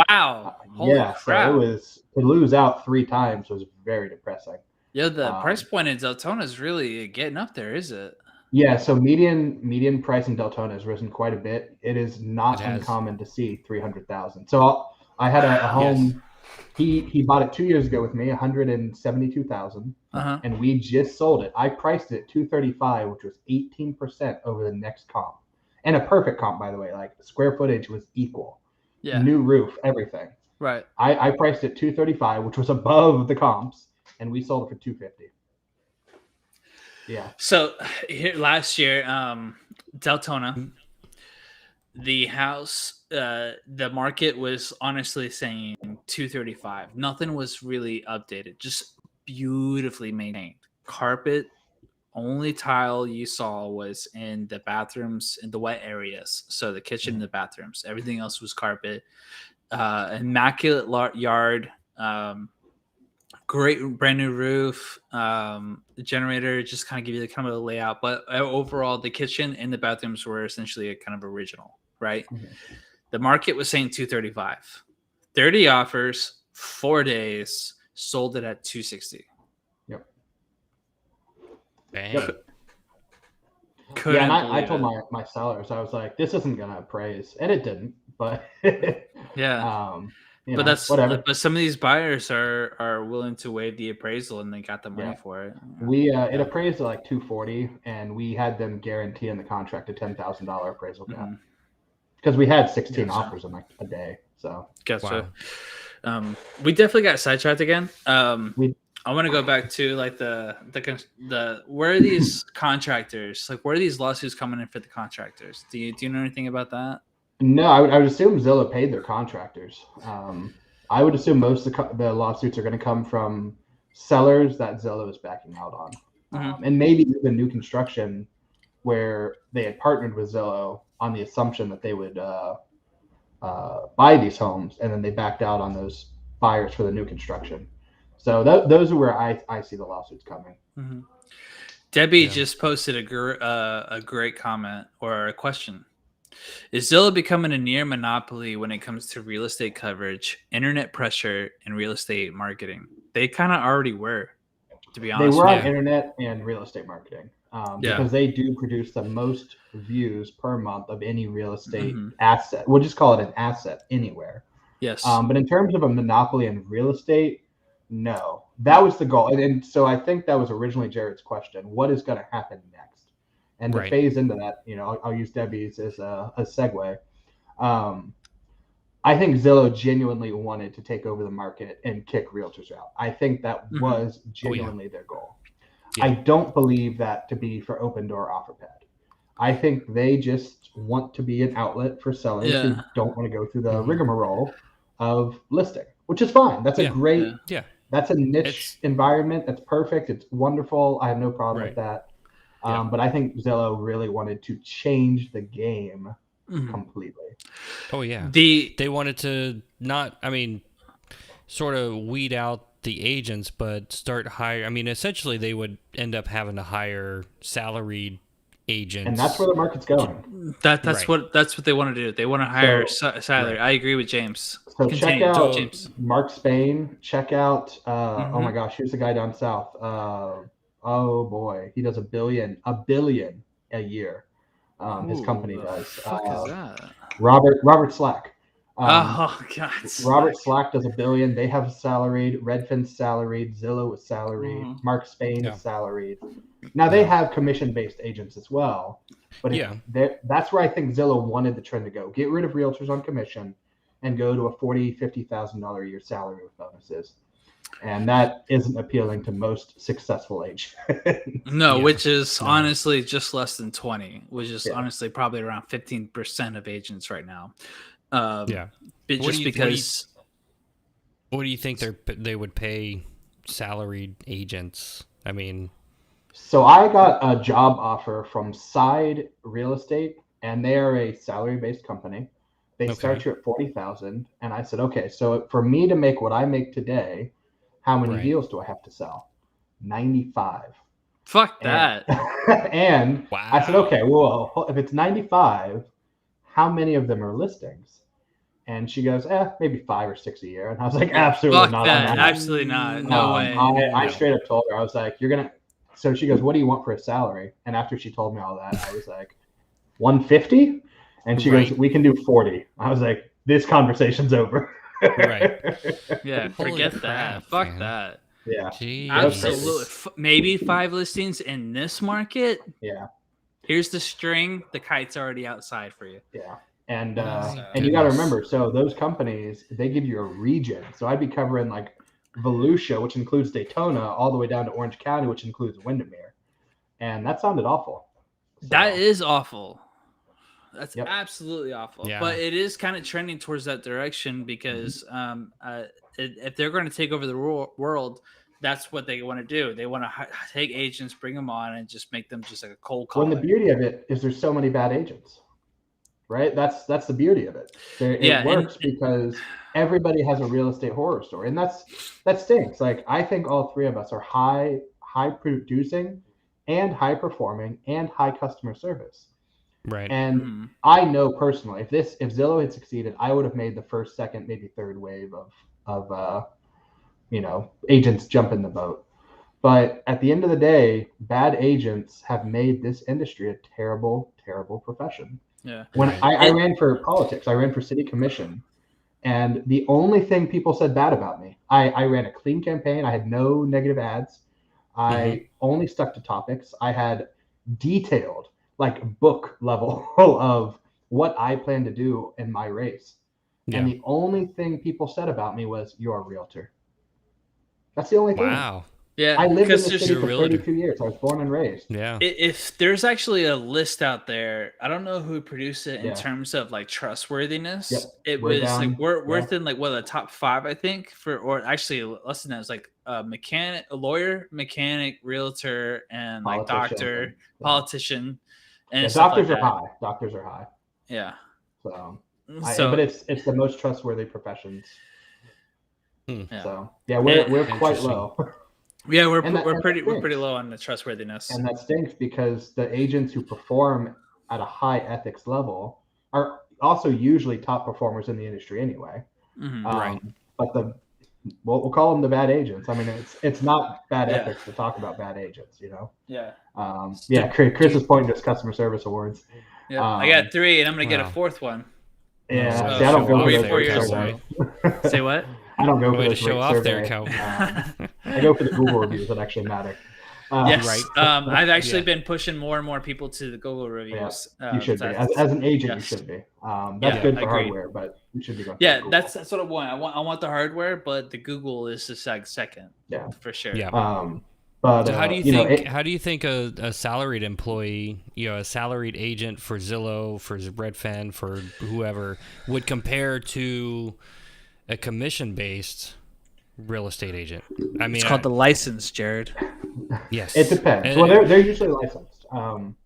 wow. Holy crap. So it was, to lose out 3 times was very depressing. Yeah, the price point in Deltona is really getting up there, is it? Yeah, so median price in Deltona has risen quite a bit. It is not uncommon to see 300,000. So I had a home. Yes. He bought it 2 years ago with me, 172,000, and we just sold it. I priced it at 235, which was 18% over the next comp, and a perfect comp, by the way. Like, the square footage was equal. Yeah. New roof, everything. Right. I priced it 235, which was above the comps, and we sold it for 250. Yeah. So here last year, Deltona, the house, the market was honestly saying 235. Nothing was really updated, just beautifully maintained. Carpet, only tile you saw was in the bathrooms, in the wet areas. So the kitchen and the bathrooms. Everything else was carpet. Immaculate yard. Great brand new roof, the generator, just kind of give you the kind of a layout, but overall the kitchen and the bathrooms were essentially a kind of original, right? The market was saying 235, 30 offers, 4 days, sold it at 260. Yep. Dang. Yep. And I told my sellers, I was like, this isn't gonna appraise, and it didn't, but yeah. But that's whatever. But some of these buyers are willing to waive the appraisal, and they got the money for it. It appraised at like 240, and we had them guarantee in the contract a $10,000 appraisal gap because we had 16 offers in like a day. So gotcha. We definitely got sidetracked again. I want to go back to like the where are these contractors? Like, where are these lawsuits coming in for the contractors? Do you know anything about that? No, I would assume Zillow paid their contractors. I would assume most of the lawsuits are going to come from sellers that Zillow is backing out on, and maybe even new construction where they had partnered with Zillow on the assumption that they would buy these homes, and then they backed out on those buyers for the new construction. So those are where I see the lawsuits coming. Mm-hmm. Debbie just posted a great comment or a question. Is Zillow becoming a near monopoly when it comes to real estate coverage, internet pressure, and real estate marketing? They kind of already were, to be honest. They were on internet and real estate marketing Yeah. because they do produce the most views per month of any real estate asset. We'll just call it an asset anywhere. Yes. But in terms of a monopoly in real estate, no. That was the goal. And so I think that was originally Jared's question. What is going to happen next? And to phase into that, I'll use Debbie's as a segue. I think Zillow genuinely wanted to take over the market and kick realtors out. I think that was genuinely their goal. Yeah. I don't believe that to be for Opendoor OfferPad. I think they just want to be an outlet for sellers who don't want to go through the rigmarole of listing, which is fine. That's a great, that's a niche environment. That's perfect. It's wonderful. I have no problem with that. But I think Zillow really wanted to change the game completely. Oh yeah. They wanted to sort of weed out the agents, but start hire. I mean, essentially they would end up having to hire salaried agents. And that's where the market's going. That's what they want to do. They want to hire salary. I agree with James. So check out Mark Spain. Check out oh my gosh, who's the guy down south? Oh boy, he does $1 billion a year. His company does. Fuck is that? Robert Slack. Oh God. Robert Slack does $1 billion. They have salaried. Redfin's salaried. Zillow is salaried. Mark Spain is salaried. Now they have commission-based agents as well, but that's where I think Zillow wanted the trend to go. Get rid of realtors on commission and go to a $40,000-$50,000 a year salary with bonuses. And that isn't appealing to most successful agents. No, which is honestly just less than 20, which is honestly probably around 15% of agents right now. What do you think they would pay salaried agents? I mean, so I got a job offer from Side Real Estate, and they are a salary-based company. They start you at $40,000, and I said, okay, so for me to make what I make today, how many deals do I have to sell? 95. Fuck that. And I said, okay, well, if it's 95, how many of them are listings? And she goes, maybe 5 or 6 a year. And I was like, absolutely fuck not. That. Absolutely not. No way. I straight up told her, I was like, so she goes, what do you want for a salary? And after she told me all that, I was like, 150? And she goes, we can do 40. I was like, this conversation's over. Yeah, forget that. Fuck that. Yeah. Jeez. Absolutely. Maybe 5 listings in this market. Yeah. Here's the string. The kite's already outside for you. Yeah. And you got to remember, so those companies, they give you a region. So I'd be covering like Volusia, which includes Daytona, all the way down to Orange County, which includes Windermere. And that sounded awful. So, that is awful. That's absolutely awful. Yeah. But it is kind of trending towards that direction because if they're going to take over the world, that's what they want to do. They want to take agents, bring them on, and just make them just like a cold call. Well, the beauty of it is there's so many bad agents, right? That's the beauty of it. It works because everybody has a real estate horror story, and that stinks. Like I think all three of us are high producing and high performing and high customer service. Right. And I know personally, if Zillow had succeeded, I would have made the first, second, maybe third wave of agents jump in the boat. But at the end of the day, bad agents have made this industry a terrible, terrible profession. Yeah. When I ran for politics, I ran for city commission, and the only thing people said bad about me, I ran a clean campaign. I had no negative ads. I only stuck to topics. I had detailed, like book level of what I plan to do in my race. Yeah. And the only thing people said about me was, you're a realtor. That's the only thing. Wow. Yeah, I lived in because the city You're a for realtor. 32 years. I was born and raised. Yeah. if there's actually a list out there, I don't know who produced it in Yeah. terms of like trustworthiness. Yep. It We're was like down. we're Yeah. within like what, the top 5, I think, for, or actually less than that. It's like a mechanic, a lawyer, mechanic, realtor, and like Politician. doctor, And, yeah. politician, and Yeah, stuff doctors like are that. high. Doctors are high. Yeah. So, So but it's the most trustworthy professions. yeah. So yeah, we're quite Interesting. low. Yeah, we're And that- and pretty that we're pretty stinks. low on the trustworthiness. And that stinks because the agents who perform at a high ethics level are also usually top performers in the industry anyway. Mhm. Right. But we'll call them the bad agents. I mean, it's not bad Yeah. ethics to talk about bad agents, you know. Yeah. Yeah, Chris is pointing to his customer service awards. Yeah. I got 3, and I'm gonna get a Wow. 4th one. Yeah, way see, I don't to go show for off those there, rate cowboy. surveys. Say what? I don't go for Way to those show rate off there, surveys. cowboy. I go for the Google reviews that actually matter. Yes. Right. I've actually Yeah. been pushing more and more people to the Google Yeah, reviews. you should be. That's- As an agent, yes. you should be. That's Yeah, good for agreed. hardware, but you should be going. Yeah, for Google. that's what I want. I want the hardware, but the Google is the second. Yeah. For sure. Yeah. But So how do you know, think? How do you think a salaried employee, a salaried agent for Zillow, for Redfin, for whoever, would compare to a commission-based real estate agent? I mean, It's called the license, Jared. yes. it depends. And- Well, they're usually licensed.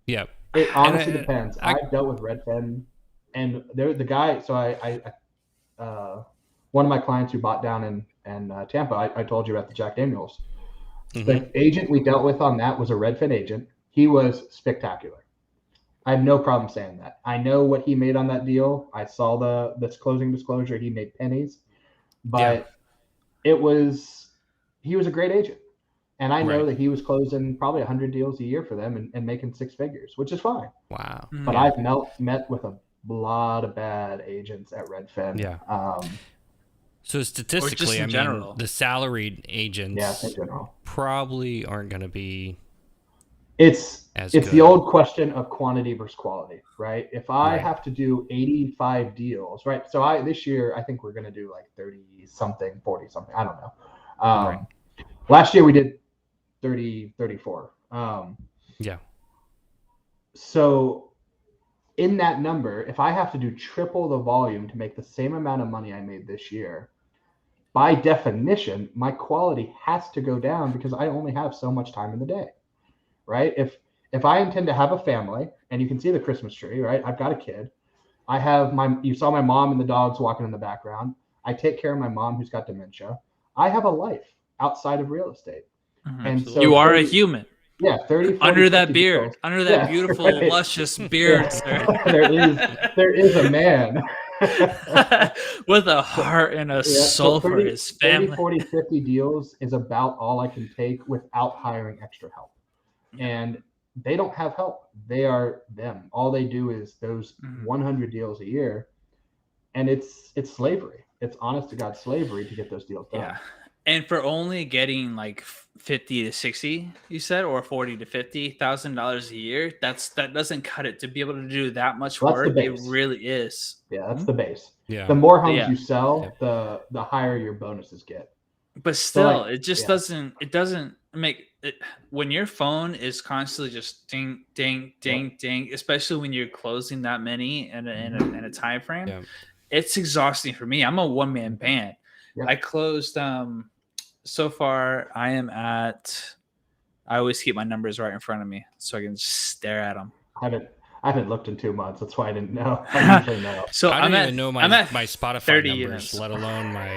yeah. It honestly And depends. I- I've dealt with Redfin, and they're the guy. So one of my clients who bought down in Tampa, I told you about the Jack Daniels. Mhm. The agent we dealt with on that was a Redfin agent. He was spectacular. I have no problem saying that. I know what he made on that deal. I saw the closing disclosure. He made pennies, but he was a great agent. And I know Right. that he was closing probably 100 deals a year for them and making 6 figures, which is fine. Wow. But I've met with a lot of bad agents at Redfin. Yeah. Um, So statistically, in I mean, general. the salaried agents yeah, in general. probably aren't going to be It's as the good. old question of quantity versus quality, right? If I Right. have to do 85 deals, right? So this year I think we're going to do like 30 something, 40 something. I don't know. Right. Last year we did 30, 34. Yeah. So in that number, if I have to do triple the volume to make the same amount of money I made this year, by definition, my quality has to go down because I only have so much time in the day, right? If I intend to have a family, and you can see the Christmas tree, right? I've got a kid. I have you saw my mom and the dogs walking in the background. I take care of my mom who's got dementia. I have a life outside of real estate. And so You are a human. Yeah, 30, 40, Under that 50 beard, deals. under that Yeah, beautiful, right. luscious beard, Yeah. sir. there is a man. With a heart and a Yeah, soul so for his 30, family. 40, 50 deals is about all I can take without hiring extra help. And they don't have help. They are them. All they do is those 100 deals a year. And it's slavery. It's honest to God slavery to get those deals done. Yeah. And for only getting like 50 to 60, you said, or 40 to $50,000 a year, that doesn't cut it to be able to do that much Well, that's work. the It base. really is. Yeah, that's the base. Yeah. The more homes Yeah. you sell, the higher your bonuses get. But still, like, it just yeah. doesn't make it, when your phone is constantly just ding, ding, ding, ding, especially when you're closing that many in a time frame. Yeah. It's exhausting for me. I'm a one-man band. Yep. I closed so far I am at, I always keep my numbers right in front of me so I can just stare at them. I haven't looked in 2 months. That's why I didn't know. I usually know. So I don't even know my Spotify 30 numbers, units. let alone my.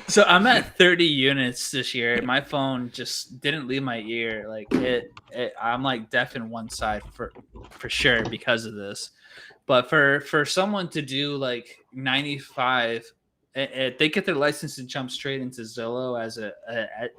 So I'm at 30 units this year. My phone just didn't leave my ear. Like I'm like deaf in one side for sure because of this. But for someone to do like 95, they get their license and jump straight into Zillow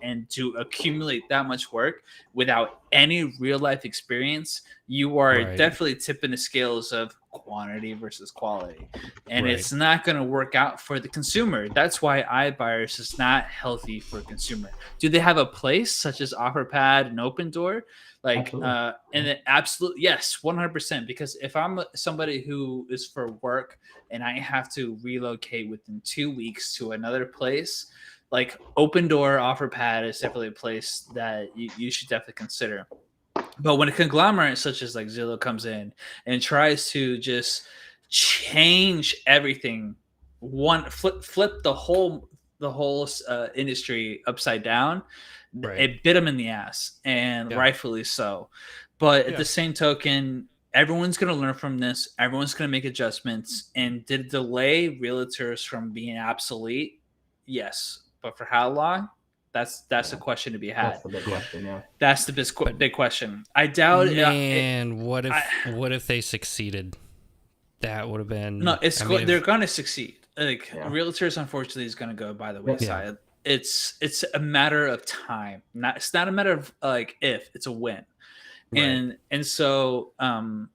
and to accumulate that much work without any real life experience, you are Right. definitely tipping the scales of quantity versus quality, and it's not going to work out for the consumer. That's why iBuyers is not healthy for consumer. Do they have a place such as OfferPad and Open Door? Like, and then absolutely yes, 100%. Because if I'm somebody who is for work and I have to relocate within 2 weeks to another place, like Open Door, OfferPad is definitely a place that you should definitely consider. But when a conglomerate such as like Zillow comes in and tries to just change everything, flip the whole industry upside down, it bit them in the ass, and rightfully so. But at the same token, everyone's going to learn from this. Everyone's going to make adjustments. And did it delay realtors from being obsolete? Yes. But for how long? That's a question to be had. That's the big question, yeah. That's the big question. I doubt it. Man, what if they succeeded? That would have been they're going to succeed. Like realtors, unfortunately, is going to go by the wayside. Yeah. It's a matter of time. It's not a matter of like if, it's a when. Right. And so I'm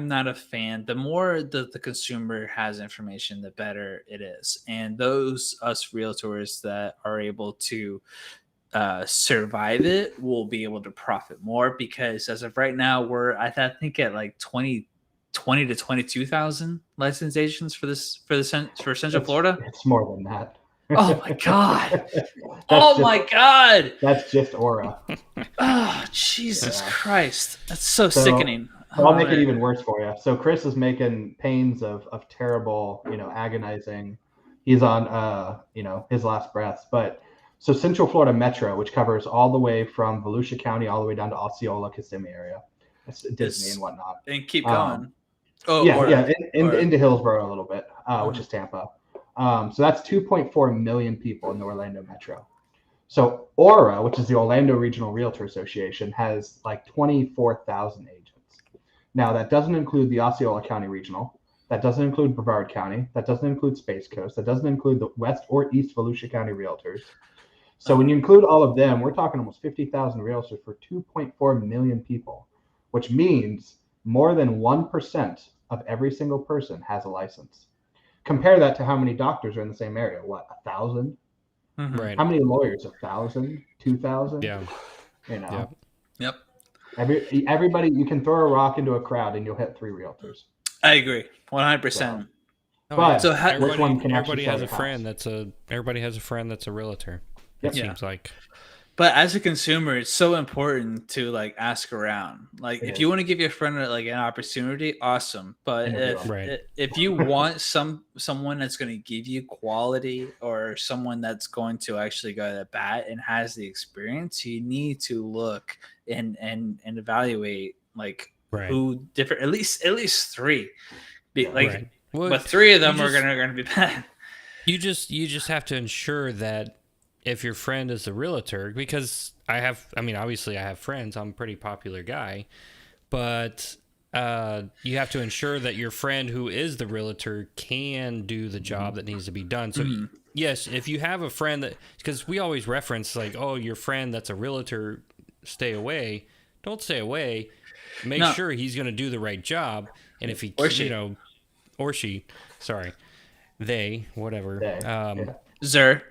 not a fan. The more the consumer has information, the better it is. And us realtors that are able to survive it will be able to profit more, because as of right now, we're I think at like 20 to 22,000 licensed agents for Central Florida. It's more than that. Oh my god! My god! That's just Aura. Oh Jesus Christ! That's so sickening. I'll make it even worse for you. So Chris is making pains of terrible, agonizing. He's on, his last breaths. But so Central Florida Metro, which covers all the way from Volusia County all the way down to Osceola, Kissimmee area, that's Disney and whatnot. And keep going. Into Hillsborough a little bit, which is Tampa. So that's 2.4 million people in the Orlando Metro. So Aura, which is the Orlando Regional Realtor Association, has like 24,000 agents. Now, that doesn't include the Osceola County Regional. That doesn't include Brevard County. That doesn't include Space Coast. That doesn't include the West or East Volusia County Realtors. So when you include all of them, we're talking almost 50,000 realtors for 2.4 million people, which means more than 1% of every single person has a license. Compare that to how many doctors are in the same area. What, 1,000? Mm-hmm. Right. How many lawyers? 1,000? 2,000? Yeah. Yep. Everybody, you can throw a rock into a crowd and you'll hit 3 realtors. I agree, 100%. But so everybody has a friend that's a realtor. It seems like. But as a consumer, it's so important to like ask around. Like if you want to give your friend like an opportunity, awesome. But if you want someone that's going to give you quality, or someone that's going to actually go to bat and has the experience, you need to look and evaluate like who different. At least 3. But 3 of them are going to be bad. You just have to ensure that if your friend is a realtor, because obviously I have friends, I'm a pretty popular guy, but you have to ensure that your friend who is the realtor can do the job that needs to be done. So yes, if you have a friend that, because we always reference like, oh, your friend that's a realtor, stay away. Don't stay away. Make sure he's going to do the right job. And if he, or she, sorry, they, whatever. Zer.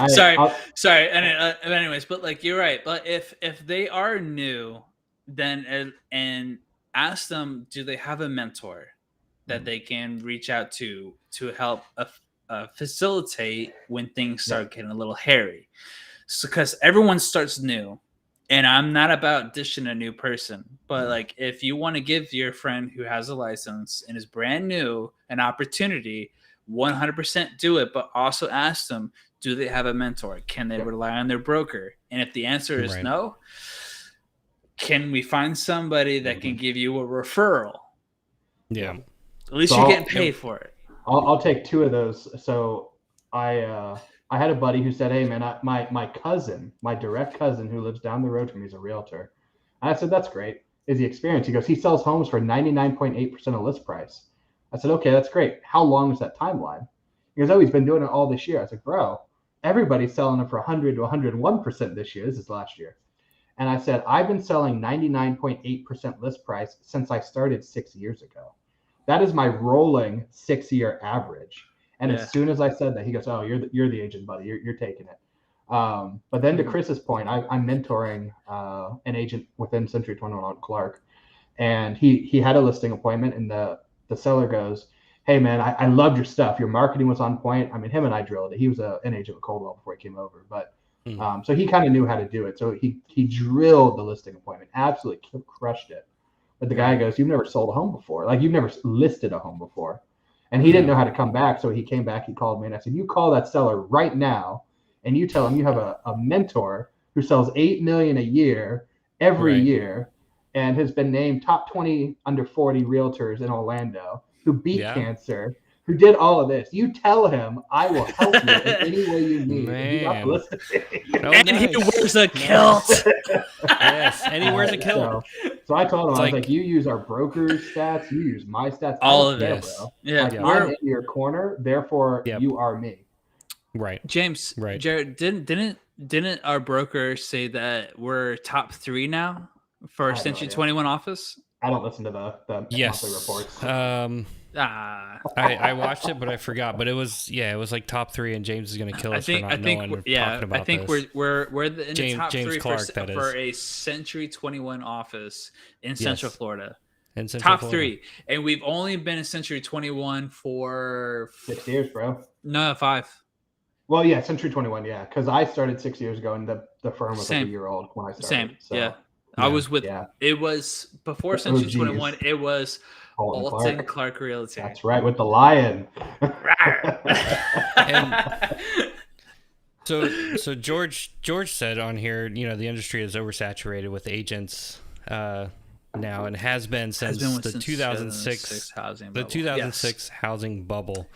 Sorry. Anyways, but like you're right. But if they are new, then and ask them, do they have a mentor that they can reach out to help facilitate when things start getting a little hairy? So, because everyone starts new, and I'm not about dishing a new person, but like if you want to give your friend who has a license and is brand new an opportunity, 100% do it, but also ask them, do they have a mentor? Can they rely on their broker? And if the answer is no, can we find somebody that can give you a referral? Yeah. At least you're getting paid for it. I'll take 2 of those. So I had a buddy who said, hey man, my cousin, my direct cousin who lives down the road from me is a realtor. And I said, that's great. Is he experienced? He goes, he sells homes for 99.8% of list price. I said, okay, that's great. How long is that timeline? He goes, oh, he's been doing it all this year. I was like, bro, everybody's selling it for 100 to 101% this year. This is last year. And I said, I've been selling 99.8% list price since I started 6 years ago. That is my rolling 6-year average. And as soon as I said that, he goes, "Oh, you're the agent, buddy. You're taking it." But then to Chris's point, I'm mentoring an agent within Century 21, Clark, and he had a listing appointment, and the seller goes, "Hey man, I loved your stuff. Your marketing was on point." I mean, him and I drilled it. He was an agent with Coldwell before he came over, but so he kind of knew how to do it. So he drilled the listing appointment, absolutely crushed it. But the guy goes, "You've never sold a home before. Like you've never listed a home before." And he didn't know how to come back. So he came back, he called me, and I said, "You call that seller right now and you tell him you have a mentor who sells $8 million a year every year and has been named top 20 under 40 realtors in Orlando, who beat cancer, who did all of this. You tell him I will help you in any way you need." And he got listening. And he wears a kilt. Yes, and he wears a kilt. So I told him, I was like, "You use our broker's stats, you use my stats, all of this, bro. Yeah, like, I'm in your corner, therefore you are me." Right, James. Right, Jared, didn't our broker say that we're top 3 now for Century 21 office? I don't listen to the monthly reports. I watched it, but I forgot. But it was like top 3, and James is going to kill us for not knowing. Talking about I think this. we're in the top James 3 Clark, for a Century 21 office in Central Florida. In Central top Florida. 3, and we've only been in Century 21 for 6 years, bro. No, 5. Well, yeah, Century 21, yeah, because I started 6 years ago, and the firm was like a year old when I started. So. I was with. It was before Century 21. It was Alton Clark Realty. That's right, with the lion. So George said on here, the industry is oversaturated with agents now, and has been since the 2006 housing bubble. 2006 housing bubble.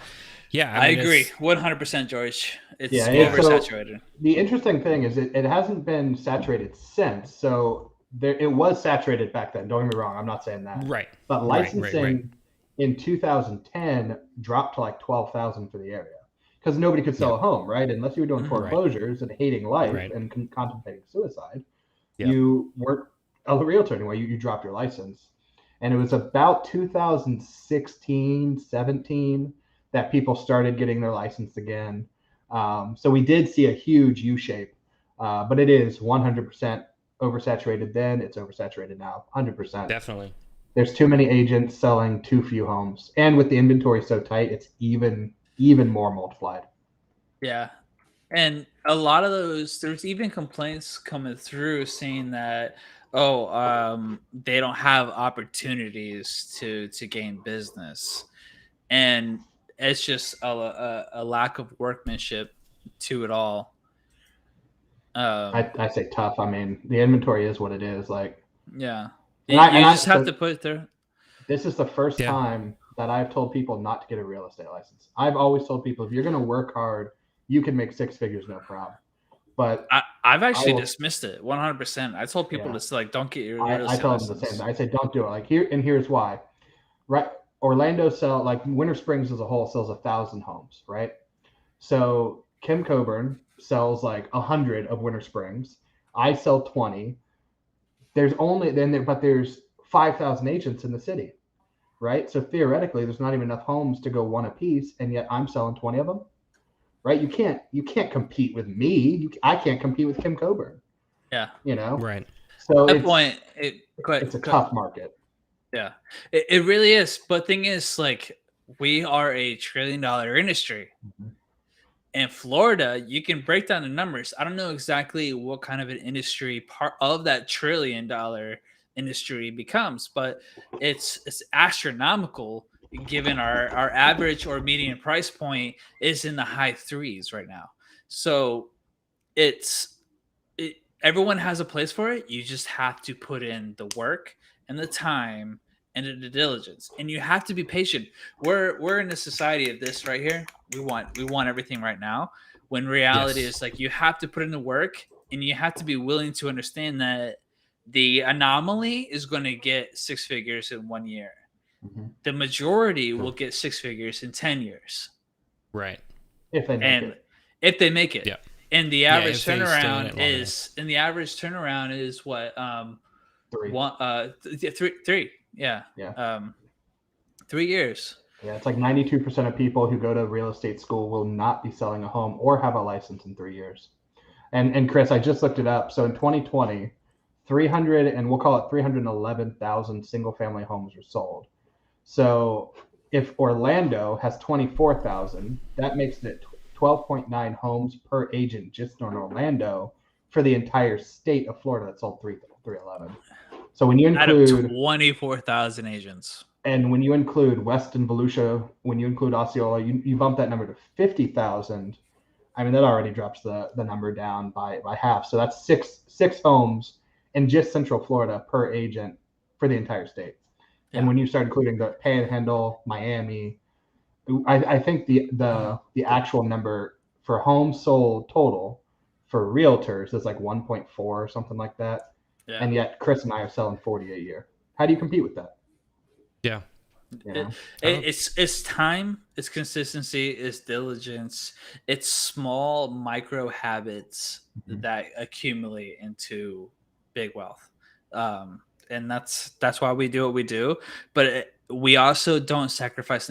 Yeah, I agree 100%, George. It's oversaturated. So the interesting thing is it hasn't been saturated since. So it was saturated back then. Don't get me wrong. I'm not saying that. Right. But licensing in 2010 dropped to like 12,000 for the area because nobody could sell a home, right? Unless you were doing foreclosures and hating life and contemplating suicide, you weren't a realtor anyway. You dropped your license. And it was about 2016, 17 that people started getting their license again. So we did see a huge U-shape, but it is 100% oversaturated then. It's oversaturated now, 100%. Definitely. There's too many agents selling too few homes. And with the inventory so tight, it's even more multiplied. Yeah. And a lot of those, there's even complaints coming through saying that, they don't have opportunities to gain business. And it's just a lack of workmanship to it all. I say tough. I mean, the inventory is what it is. Like, yeah, you just have to put it there. This is the first time that I've told people not to get a real estate license. I've always told people if you're going to work hard, you can make 6 figures, no problem. But I've actually dismissed it 100%. I told people to don't get your real estate I told them the same thing. I say don't do it. Like here's why. Right, Orlando Winter Springs as a whole sells 1,000 homes, right? So Kim Coburn sells like 100 of Winter Springs. I sell 20. There's 5,000 agents in the city, right? So theoretically, there's not even enough homes to go one a piece, and yet I'm selling 20 of them, right? You can't compete with me. I can't compete with Kim Coburn. Yeah, right. So it's a tough market. Yeah, it really is. But thing is, like, we are a $1 trillion industry. Mm-hmm. In Florida, you can break down the numbers. I don't know exactly what kind of an industry part of that $1 trillion industry becomes, but it's astronomical given our average or median price point is in the high 3s right now. So everyone has a place for it. You just have to put in the work and the time and the diligence, and you have to be patient. We're in a society of this right here. We want everything right now, when reality is like you have to put in the work, and you have to be willing to understand that the anomaly is going to get 6 figures in 1 year. Mm-hmm. The majority will get 6 figures in 10 years. Right. If they make it. If they make it. Yeah. And the Yeah, average if they stay in it turnaround is what 3. three. Yeah. Yeah. 3 years. Yeah, it's like 92% of people who go to real estate school will not be selling a home or have a license in 3 years. And Chris, I just looked it up. So in 2020, 300 and we'll call it 311,000 single family homes were sold. So if Orlando has 24,000, that makes it 12.9 homes per agent just in Orlando for the entire state of Florida that sold 311. So when you Out of include 24,000 agents. and when you include Weston, Volusia, when you include Osceola, you bump that number to 50,000. I mean, that already drops the number down by half. So that's six homes in just Central Florida per agent for the entire state. Yeah. And when you start including the Panhandle, Miami, I think the actual number for homes sold total for realtors is like 1.4 or something like that. Yeah. And yet Chris and I are selling 40 a year. How do you compete with that? Yeah. It's time, it's consistency, it's diligence, it's small micro habits that accumulate into big wealth, and that's why we do what we do. But we also don't sacrifice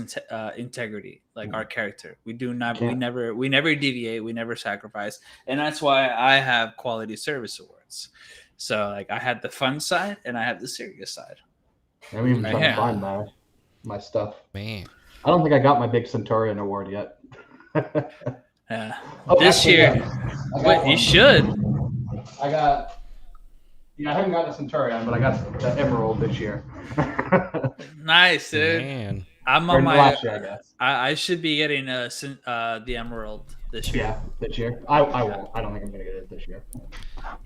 integrity, like our character. We do not. We never deviate. We never sacrifice, and that's why I have quality service awards. So like I have the fun side and I have the serious side. I'm even trying to find my stuff. Man, I don't think I got my big Centurion award yet. Yeah. This year, you should. I haven't got the Centurion, but I got the Emerald this year. Nice, dude. Man. I'm on my. Last year, I guess. I should be getting the Emerald this year. Yeah, this year. I won't. I don't think I'm gonna get it this year.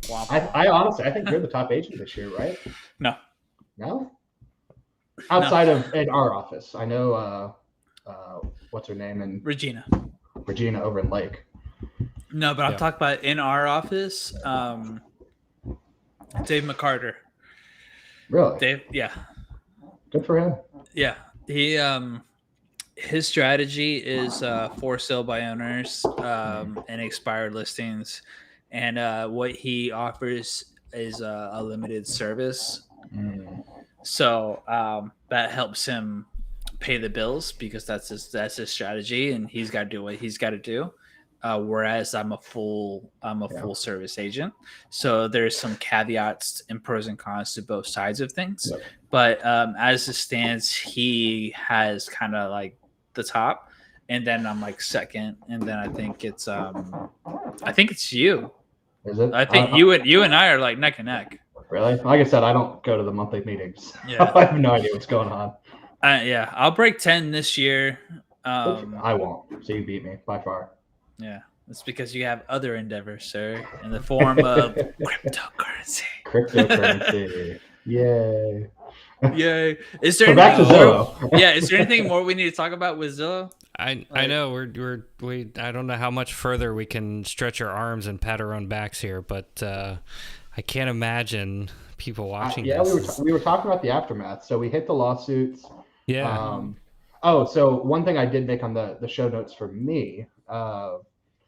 Wow. I honestly, I think you're the top agent this year, right? No. Outside of in our office, I know. What's her name? And Regina over in Lake. No, but I'm talking about in our office. Dave McCarter. Really? Dave, yeah. Good for him. Yeah, he his strategy is for sale by owners and expired listings, and what he offers is a limited service. So that helps him pay the bills because that's his strategy, and he's got to do what he's got to do. Whereas I'm a full service agent, so there's some caveats and pros and cons to both sides of things. Yep. But as it stands, he has kind of like the top, and then I'm like second, and then I think it's you. Is it? I think you and I are like neck and neck. Really? Like I said, I don't go to the monthly meetings. Yeah. I have no idea what's going on. Yeah, I'll break 10 this year. I won't. So you beat me by far. Yeah, it's because you have other endeavors, sir, in the form of cryptocurrency. Cryptocurrency. Yay. Yay. Is there back to Zillow. Yeah, is there anything more we need to talk about with Zillow? I know we I don't know how much further we can stretch our arms and pat our own backs here, but I can't imagine people watching this. we were talking about the aftermath. So we hit the lawsuits. Yeah. So one thing I did make on the show notes for me,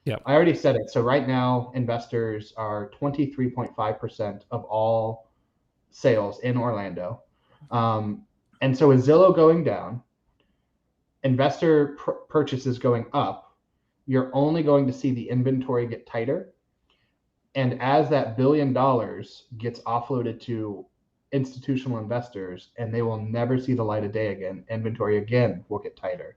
Yep. I already said it. So right now, investors are 23.5% of all sales in Orlando. And so with Zillow going down, investor purchases going up, you're only going to see the inventory get tighter. And as that $1 billion gets offloaded to institutional investors and they will never see the light of day again, inventory again will get tighter.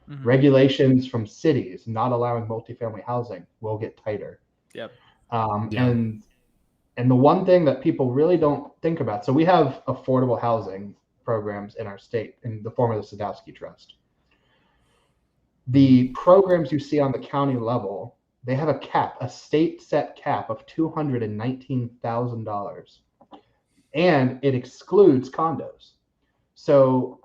Mm-hmm. Regulations from cities not allowing multifamily housing will get tighter. Yep. And the one thing that people really don't think about, so we have affordable housing programs in our state in the form of the Sadowski Trust. The programs you see on the county level, they have a cap, a state set cap of $219,000, and it excludes condos. So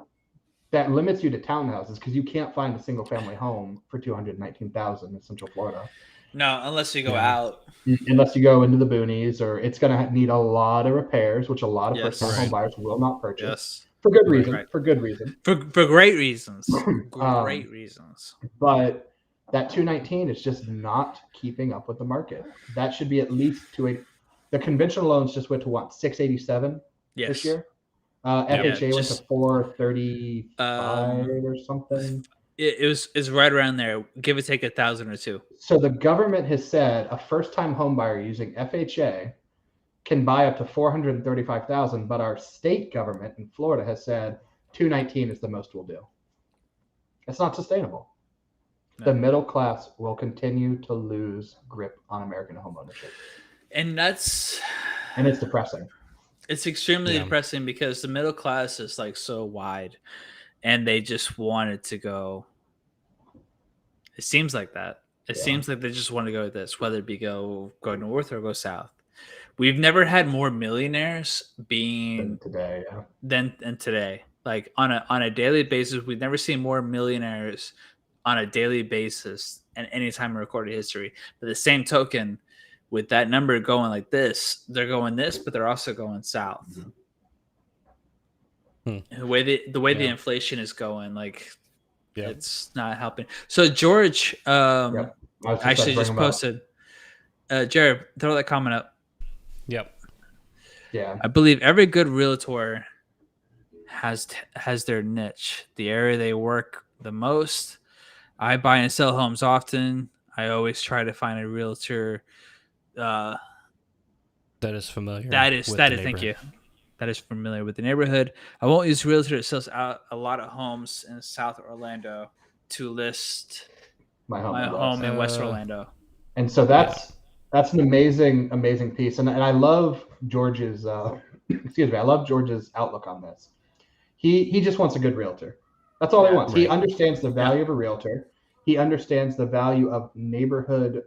that limits you to townhouses because you can't find a single family home for $219,000 in Central Florida. No, unless you go out. Unless you go into the boonies, or it's going to need a lot of repairs, which a lot of first-time home buyers will not purchase. Yes. For good reason. Right. For good reason. For great reasons. Great reasons. But That 219 is just not keeping up with the market. That should be at least the conventional loans just went to what, 687 Yes. this year. Yeah, FHA went to just 435 or something. It's right around there, give or take 1,000 or two. So the government has said a first-time home buyer using FHA can buy up to 435,000, but our state government in Florida has said 219 is the most we'll do. It's not sustainable. No. The middle class will continue to lose grip on American homeownership, And it's depressing. It's extremely Yeah. depressing because the middle class is like so wide, and they just want it to go. It seems like that. It Yeah. seems like they just want to go this, whether it be go north or go south. We've never had more millionaires being Today, yeah. than today. Like on a daily basis, we've never seen more millionaires on a daily basis in any time in recorded history. But the same token, with that number going like this, they're going this, but they're also going south. Hmm. And the way Yeah. the inflation is going, like, Yeah. it's not helping. So George Yep. I was actually about to just bring 'em up. posted. Jared, throw that comment up. Yep. Yeah. I believe every good realtor has their niche, the area they work the most. I buy and sell homes often. I always try to find a realtor That is familiar. that is with that the is thank you neighborhood. that is familiar with the neighborhood. I won't use realtor that sells out a lot of homes in South Orlando to list My home. my in West. home in West Orlando. And so that's an amazing piece, and I love George's excuse me, I love George's outlook on this. He just wants a good realtor. That's all he wants. He Right. understands the value of a realtor. He understands the value of neighborhood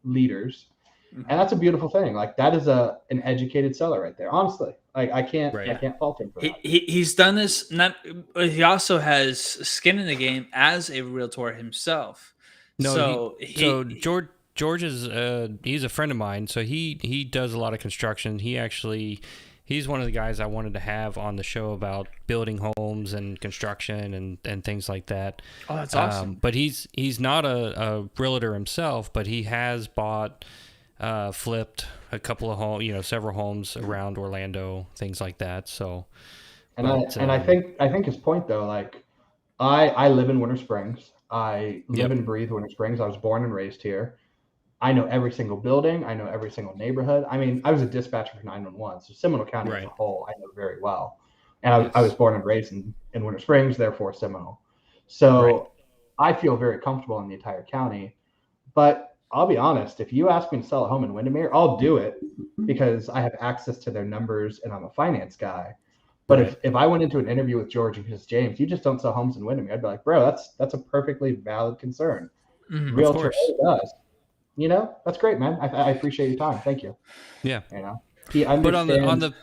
leaders, and that's a beautiful thing. Like that is an educated seller right there. Honestly, like I can't fault him for that. He's done this. He also has skin in the game as a realtor himself. No, George is he's a friend of mine, so he does a lot of construction. He's one of the guys I wanted to have on the show about building homes and construction and things like that. Oh, that's awesome. But he's not a realtor himself, but he has bought, flipped a couple of several homes around Orlando, things like that. So, I think his point though, like I live in Winter Springs. I live and breathe Winter Springs. I was born and raised here. I know every single building. I know every single neighborhood. I mean, I was a dispatcher for 911, so Seminole County as a whole, I know very well. And I was born and raised in Winter Springs, therefore Seminole. So I feel very comfortable in the entire county. But I'll be honest, if you ask me to sell a home in Windermere, I'll do it because I have access to their numbers and I'm a finance guy. But if I went into an interview with George and he says, James, you just don't sell homes in Windermere, I'd be like, bro, that's a perfectly valid concern. Realtor does. That's great, man. I appreciate your time. Thank you. Yeah. He understands. But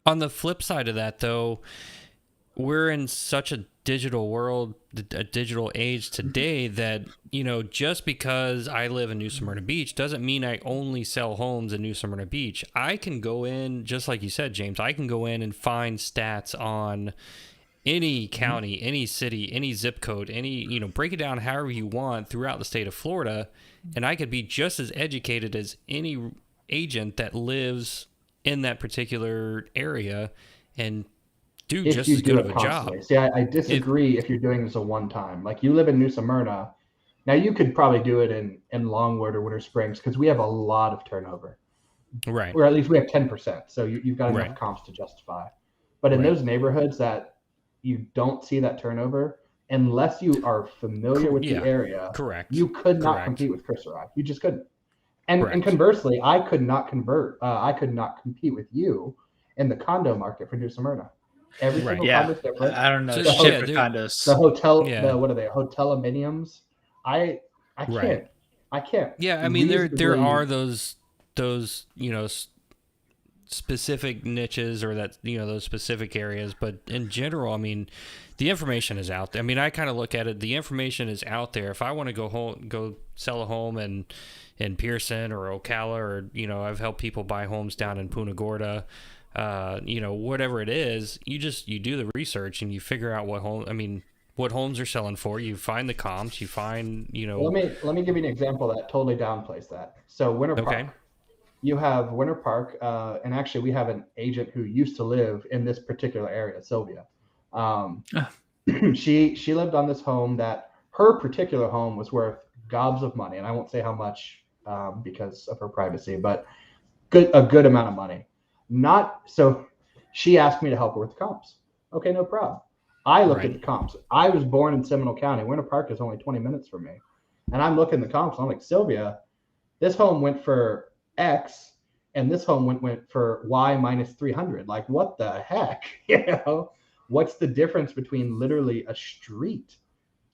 on the flip side of that, though, we're in such a digital world, a digital age today that, just because I live in New Smyrna Beach doesn't mean I only sell homes in New Smyrna Beach. I can go in, just like you said, James, I can go in and find stats on any county, any city, any zip code, break it down however you want throughout the state of Florida. And I could be just as educated as any agent that lives in that particular area and do just as good of a job. See, I disagree if you're doing this a one time. Like you live in New Smyrna. Now you could probably do it in Longwood or Winter Springs because we have a lot of turnover. Right. Or at least we have 10%. So you've got enough comps to justify. But in those neighborhoods that you don't see that turnover, unless you are familiar with the area, you could not compete with Chris or I. You just couldn't. And conversely, I could not compete with you in the condo market for New Smyrna. Every single condo is different. I don't know. Condos. The hotel, what are they? Hotel aminiums. I can't. I can't. Yeah, I mean there are those specific niches or that those specific areas, but in general, I mean, the information is out there. I mean, I kind of look at it. The information is out there. If I want to go sell a home in Pearson or Ocala, or I've helped people buy homes down in Punta Gorda, whatever it is, you do the research and you figure out what what homes are selling for. You find the comps. You find, Let me give you an example that totally downplays that. So Winter Okay. Park, you have Winter Park, and actually we have an agent who used to live in this particular area, Sylvia. She lived on this home that her particular home was worth gobs of money, and I won't say how much because of her privacy, but a good amount of money. Not so. She asked me to help her with the comps. Okay, no problem. I looked at the comps. I was born in Seminole County. Winter Park is only 20 minutes from me, and I'm looking at the comps. I'm like, Sylvia, this home went for X, and this home went for Y minus 300. Like, what the heck? What's the difference between literally a street?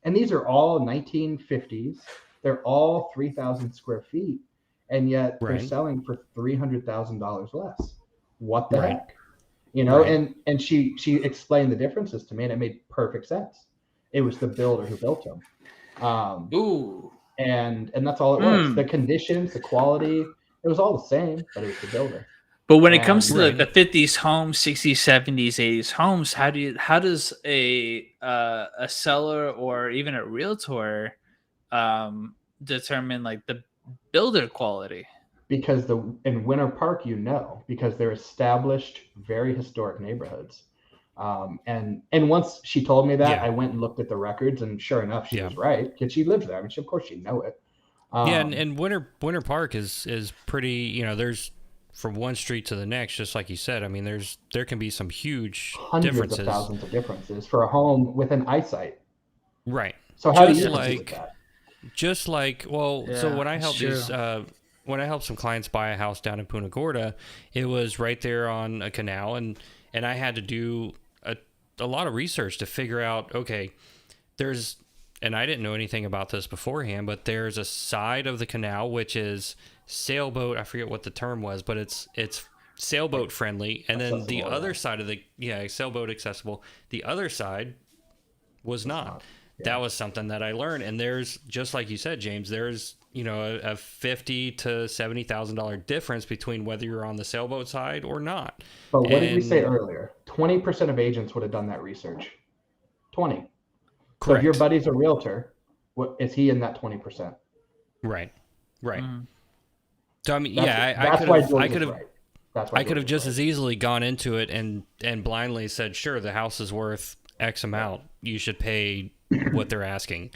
And these are all 1950s. They're all 3,000 square feet, and yet they're selling for $300,000 less. What the heck? And she explained the differences to me, and it made perfect sense. It was the builder who built them. And that's all it was. The conditions, the quality, it was all the same, but it was the builder. But when it comes to the 50s homes, 60s, 70s, 80s homes, how does a seller or even a realtor determine like the builder quality? Because in Winter Park, because they're established, very historic neighborhoods. And once she told me that, I went and looked at the records, and sure enough, she was right, because she lives there. I mean, of course she'd know it. And Winter Park is pretty, there's from one street to the next, just like you said. I mean, there can be some huge differences. Hundreds of thousands of differences for a home with an eyesight. Right. So how do you deal with that? Just like, so when I helped when I helped some clients buy a house down in Punta Gorda, it was right there on a canal, and I had to do a lot of research to figure out, okay, and I didn't know anything about this beforehand, but there's a side of the canal which is sailboat, I forget what the term was, but it's sailboat friendly, and then the other side of sailboat accessible. The other side was not. That was something that I learned, and there's, just like you said, James, there's a $50,000 to $70,000 difference between whether you're on the sailboat side or not. But what did we say earlier? 20% of agents would have done that research. 20. Correct. So if your buddy's a realtor, what is he in that 20%? Right. So I mean, I could have just as easily gone into it and blindly said, sure, the house is worth X amount. You should pay what they're asking,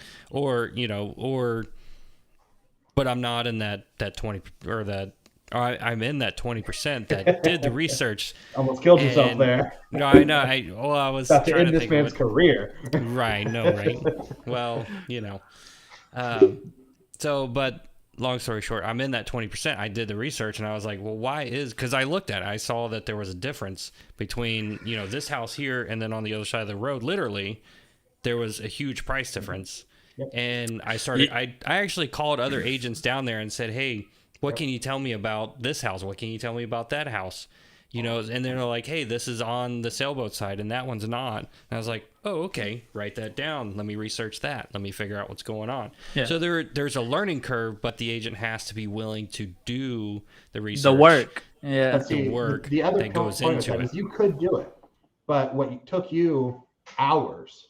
but I'm not in that 20 or that. I'm in that 20% that did the research. Almost killed yourself there. No, I know. I was about trying to end this man's career. Right. No. Right. Well, So, but long story short, I'm in that 20%. I did the research, and I was like, well, why because I looked at it. I saw that there was a difference between, this house here and then on the other side of the road, literally, there was a huge price difference. Yep. And I actually called other agents down there and said, hey, what can you tell me about this house? What can you tell me about that house? And they're like, hey, this is on the sailboat side and that one's not. And I was like, oh, okay, write that down. Let me research that. Let me figure out what's going on. Yeah. So there's a learning curve, but the agent has to be willing to do the research. The work. Yeah. The work the other that goes into it. Is you could do it, but what took you hours.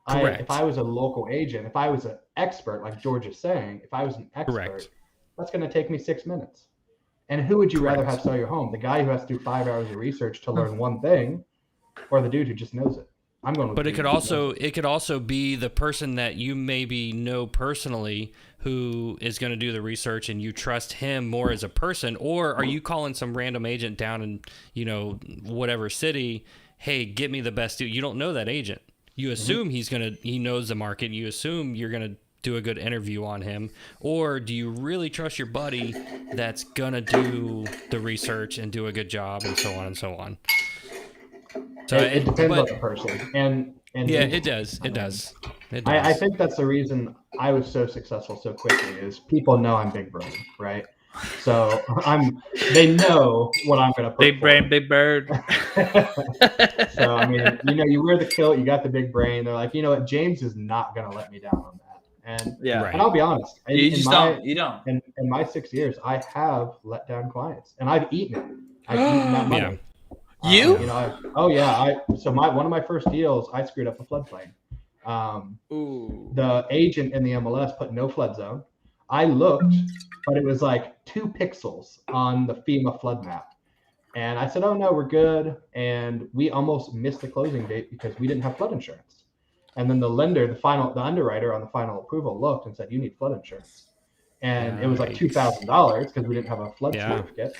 Correct. If I was a local agent, if I was an expert, like George is saying, if I was an expert, Correct. That's going to take me 6 minutes. And who would you rather have sell your home? The guy who has to do 5 hours of research to learn one thing, or the dude who just knows it? I'm going with. But it could also be the person that you maybe know personally who is going to do the research, and you trust him more as a person. Or are you calling some random agent down in whatever city? Hey, get me the best dude. You don't know that agent. You assume he knows the market. You assume you're gonna do a good interview on him, or do you really trust your buddy that's gonna do the research and do a good job, and so on and so on. So it depends on the person, and yeah, it does. I think that's the reason I was so successful so quickly is people know I'm big brain, right? So they know what I'm going to put. Big brain, big bird. So, I mean, you wear the kilt, you got the big brain. They're like, you know what? James is not going to let me down on that. And and I'll be honest. You don't. In my 6 years, I have let down clients, and I've eaten that money. Yeah. So one of my first deals, I screwed up a floodplain. The agent in the MLS put no flood zone. I looked, but it was like 2 pixels on the FEMA flood map. And I said, oh, no, we're good. And we almost missed the closing date because we didn't have flood insurance. And then the lender, the underwriter on the final approval looked and said, you need flood insurance. And it was like $2,000 because we didn't have a flood certificate.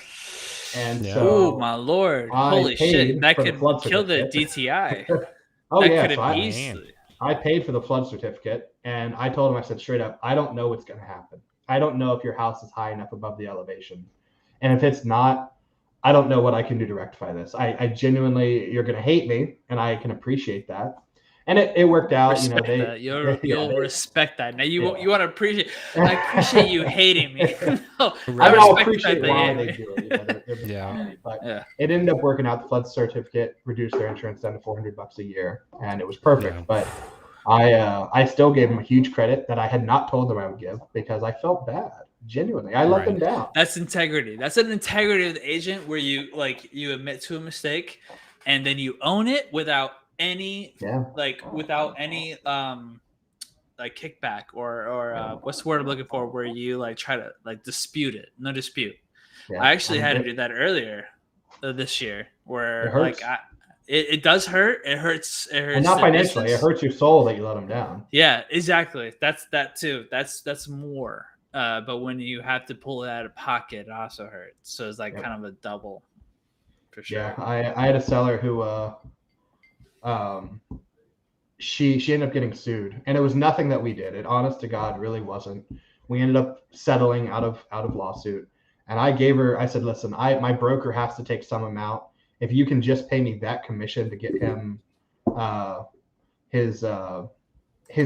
And so, oh my Lord, I holy shit, paid that for the could flood kill the certificate. DTI. Oh, That yeah. could So have easily. I paid for the flood certificate, and I told him, I said straight up, I don't know what's going to happen. I don't know if your house is high enough above the elevation. And if it's not, I don't know what I can do to rectify this. I genuinely, you're going to hate me, and I can appreciate that. And it worked out. Respect You know, that. You'll respect that. Now you want to appreciate. I I appreciate you hating me. No, I mean, I'll respect appreciate that why hate they me. do it. You know, they're Yeah. But Yeah. it ended up working out. The flood certificate reduced their insurance down to $400 a year, and it was perfect. Yeah. But I still gave them a huge credit that I had not told them I would give because I felt bad. Genuinely, I let them down. That's integrity. That's an integrity of the agent where you admit to a mistake, and then you own it without any kickback or what's the word I'm looking for, where you try to dispute it. No dispute. Yeah. I actually had to do that earlier this year, where It hurts. it does hurt. It hurts. It hurts. And not the financially. business. It hurts your soul that you let them down. Yeah, exactly. That's that too. That's more. But when you have to pull it out of pocket, it also hurts. So it's kind of a double, for sure. Yeah, I had a seller who she ended up getting sued, and it was nothing that we did. It, honest to God, really wasn't. We ended up settling out of lawsuit, and I said, listen, my broker has to take some amount. If you can just pay me that commission to get him his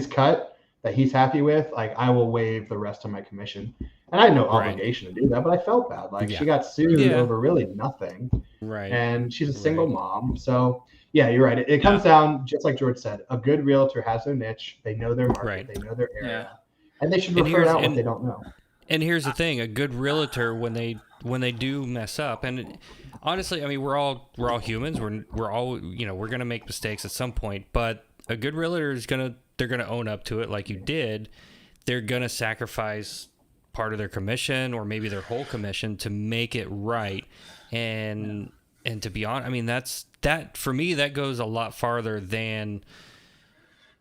cut that he's happy with, I will waive the rest of my commission. And I had no obligation to do that, but I felt bad. She got sued over really nothing. Right. And she's a single mom. So yeah, you're right. It comes down, just like George said, a good realtor has their niche. They know their market. They know their area. And they should refer out what they don't know. And here's the thing: a good realtor, when they do mess up, and honestly, I mean, we're all humans. We're all we're gonna make mistakes at some point. But a good realtor they're gonna own up to it, like you did. They're gonna sacrifice part of their commission or maybe their whole commission to make it right. And to be honest, I mean, that for me, that goes a lot farther than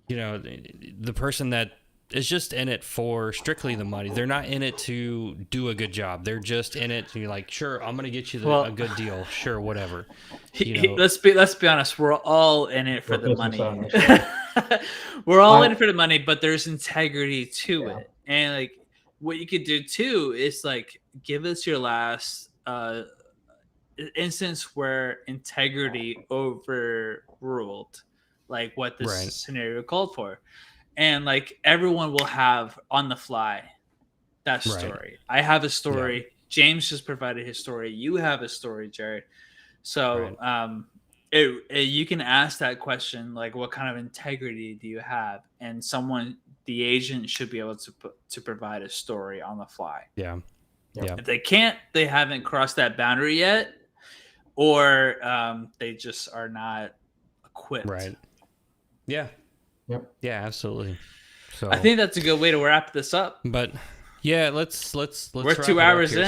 the person that is just in it for strictly the money. They're not in it to do a good job. They're just in it to be like, sure, I'm gonna get you a good deal. Sure, whatever. Let's be honest. We're all in it for the money. We're all in it for the money, but there's integrity to it. And what you could do too is give us your last instance where integrity overruled what this scenario called for. And everyone will have on the fly that story. I have a story. Yeah. James just provided his story. You have a story, Jared. So you can ask that question, what kind of integrity do you have? And the agent should be able to provide a story on the fly. Yeah. If they can't, they haven't crossed that boundary yet, or they just are not equipped. Right. Yeah. Yep. Yeah, absolutely. So I think that's a good way to wrap this up. But yeah, let's we're 2 hours in.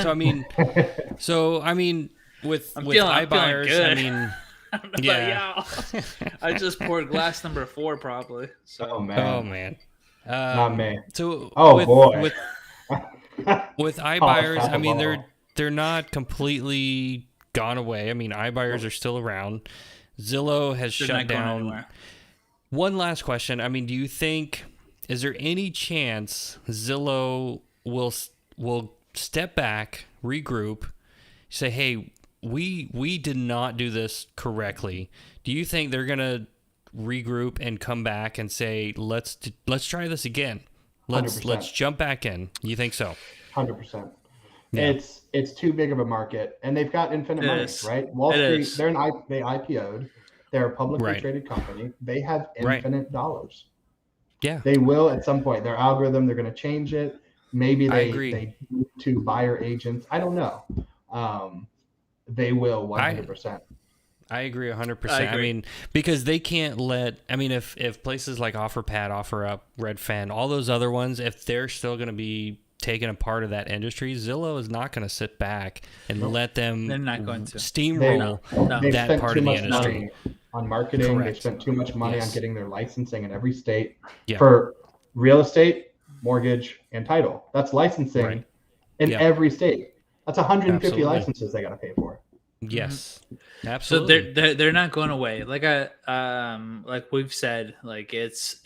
So I mean, with iBuyers, I mean, yeah. I just poured glass number 4 probably. So. Oh man. Not me. So boy. With iBuyers, I mean, they're not completely gone away. I mean, iBuyers are still around. Zillow has shut down. One last question. I mean, do you think, is there any chance Zillow will step back, regroup, say, hey, we did not do this correctly? Do you think they're gonna regroup and come back and say, let's try this again? Let's jump back in. You think so? 100%. Yeah. It's too big of a market, and they've got infinite money, right? Wall Street, they IPO'd. They're a publicly traded company. They have infinite dollars. Yeah. They will at some point. Their algorithm, they're going to change it. Maybe they move to buyer agents. I don't know. They will 100%. I agree 100%. I I agree. mean, because they can't let, I mean, if places like OfferPad, OfferUp, Redfin, all those other ones, if they're still going to be taking a part of that industry, Zillow is not going to sit back and let them They're not going to. steamroll No. They've that spent part too of the much industry. money on marketing. They've Correct. spent too much money on Yes. getting their licensing in every state Yeah. for real estate, mortgage, and title. That's licensing Right. in Yeah. every state. That's 150 Absolutely. licenses they got to pay for. Yes. So Absolutely. they're not going away. Like like we've said, like it's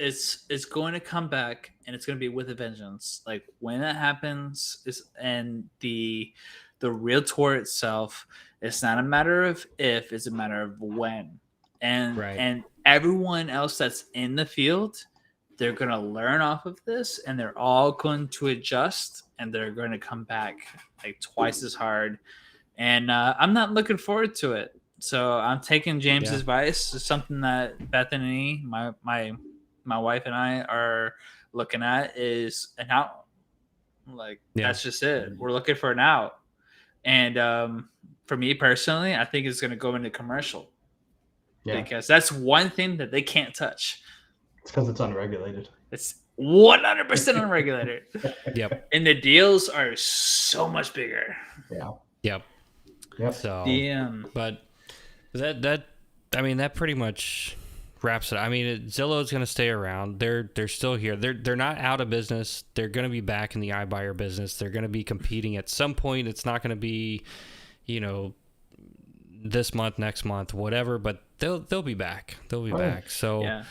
going to come back, and it's going to be with a vengeance. Like when that happens, and the realtor itself, it's not a matter of if, it's a matter of when. And Right. and everyone else that's in the field, they're going to learn off of this, and they're all going to adjust, and they're going to come back like twice as hard. And I'm not looking forward to it. So I'm taking James's Yeah. advice. It's something that Bethany, my wife, and I are looking at, is an out. Like Yeah. that's just it. We're looking for an out. And for me personally, I think it's going to go into commercial, because that's one thing that they can't touch. It's because it's unregulated. It's 100% unregulated. Yep. And the deals are so much bigger. Yeah. Yep. Yep. So, Damn. but that I mean, that pretty much wraps it. I mean, Zillow's going to stay around. They're still here. They're not out of business. They're going to be back in the iBuyer business. They're going to be competing at some point. It's not going to be, this month, next month, whatever. But they'll be back. They'll be back. So. Yeah.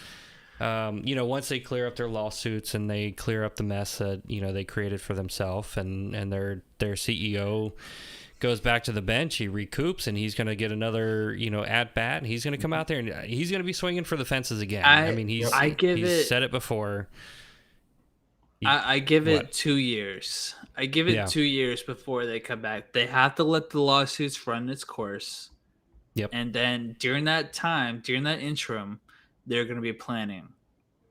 Once they clear up their lawsuits and they clear up the mess that they created for themselves, and their CEO goes back to the bench, he recoups, and he's going to get another at bat, and he's going to come out there and he's going to be swinging for the fences again. He's said it before. I give it 2 years. I give it 2 years before they come back. They have to let the lawsuits run its course. Yep. And then during that time, during that interim, they're going to be planning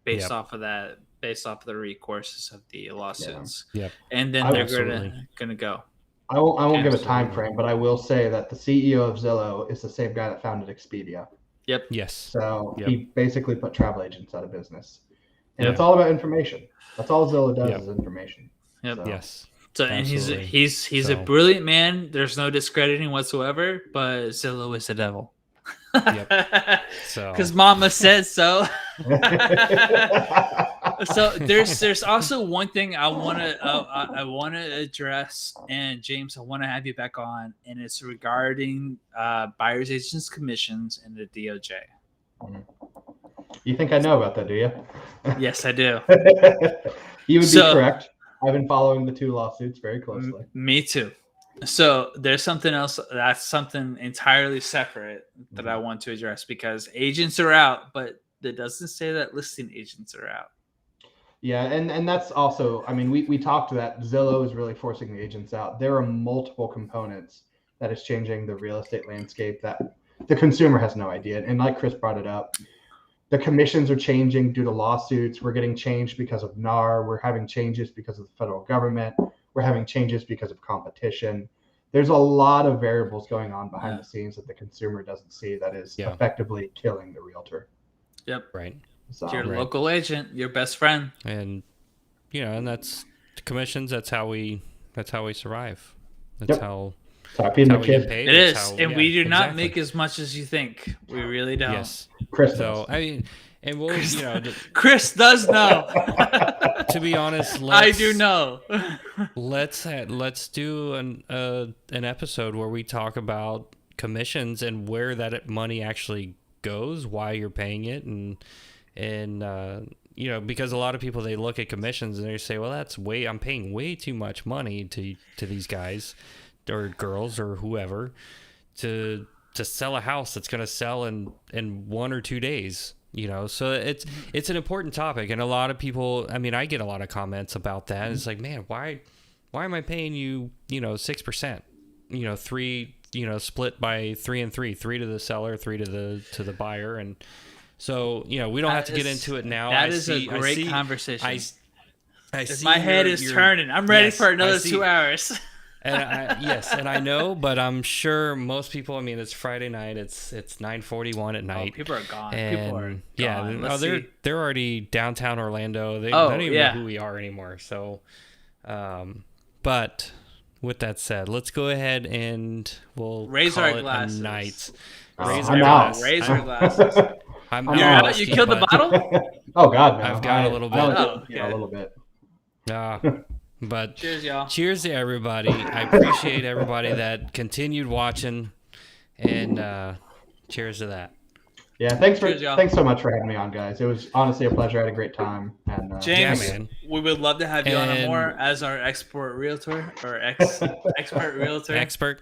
based off of that, based off of the recourses of the lawsuits. Yep. And then they're going to go. I won't give a time frame, but I will say that the CEO of Zillow is the same guy that founded Expedia. Yep. Yes. So he basically put travel agents out of business. And Yeah. it's all about information. That's all Zillow does is information. Yep. So. Yes. So, and Absolutely. he's a brilliant man. There's no discrediting whatsoever, but Zillow is the devil. Yep. So because Mama said so. So there's also one thing I want to address, and James, I want to have you back on, and it's regarding buyers agents commissions and the DOJ. You think I know about that, do you? Yes, I do. You would be correct. I've been following the two lawsuits very closely. Me too. So there's something else, that's something entirely separate that I want to address, because agents are out, but that doesn't say that listing agents are out. Yeah, and that's also, I mean, we talked to that. Zillow is really forcing the agents out. There are multiple components that is changing the real estate landscape that the consumer has no idea. And like Chris brought it up, the commissions are changing due to lawsuits. We're getting changed because of NAR. We're having changes because of the federal government. We're having changes because of competition. There's a lot of variables going on behind the scenes that the consumer doesn't see that is effectively killing the realtor. Yep. Right. So, your local agent, your best friend. And and that's commissions. That's how we survive. That's how we get paid. It is. And we do not make as much as you think. We really don't. Yes. Chris does. I mean, and we'll, Chris does know. To be honest, I do know. let's do an episode where we talk about commissions and where that money actually goes, why you're paying it, and because a lot of people, they look at commissions and they say, well, I'm paying way too much money to these guys or girls or whoever to sell a house that's going to sell in 1 or 2 days. So it's an important topic, and a lot of people, I mean, I get a lot of comments about that. It's like, man, why am I paying you 6%, 3, split by 3 and 3 to the seller, 3 to the buyer. And so, we don't have to get into it now. That is a great conversation. I see my head is turning. I'm ready for another 2 hours. and I know, but I'm sure most people. I mean, it's Friday night. It's 9:41 at night. People are gone. And People are yeah, gone. they're already downtown Orlando. They Oh, don't even yeah. know who we are anymore. So, but with that said, let's go ahead and we'll Raise call our it glasses. a night. I'm our out. glass. Raise our glasses. I'm You're not out? whiskey, You killed the but- bottle? Oh God, no. I've got a little bit. I only Oh, did, a okay. little bit. But Cheers, y'all. cheers to everybody. I appreciate everybody that continued watching, and cheers to that. Yeah, thanks Cheers, y'all. thanks so much for having me on, guys. It was honestly a pleasure. I had a great time. And James, Yeah, man. we would love to have you on And- more as our expert realtor or expert realtor. Expert.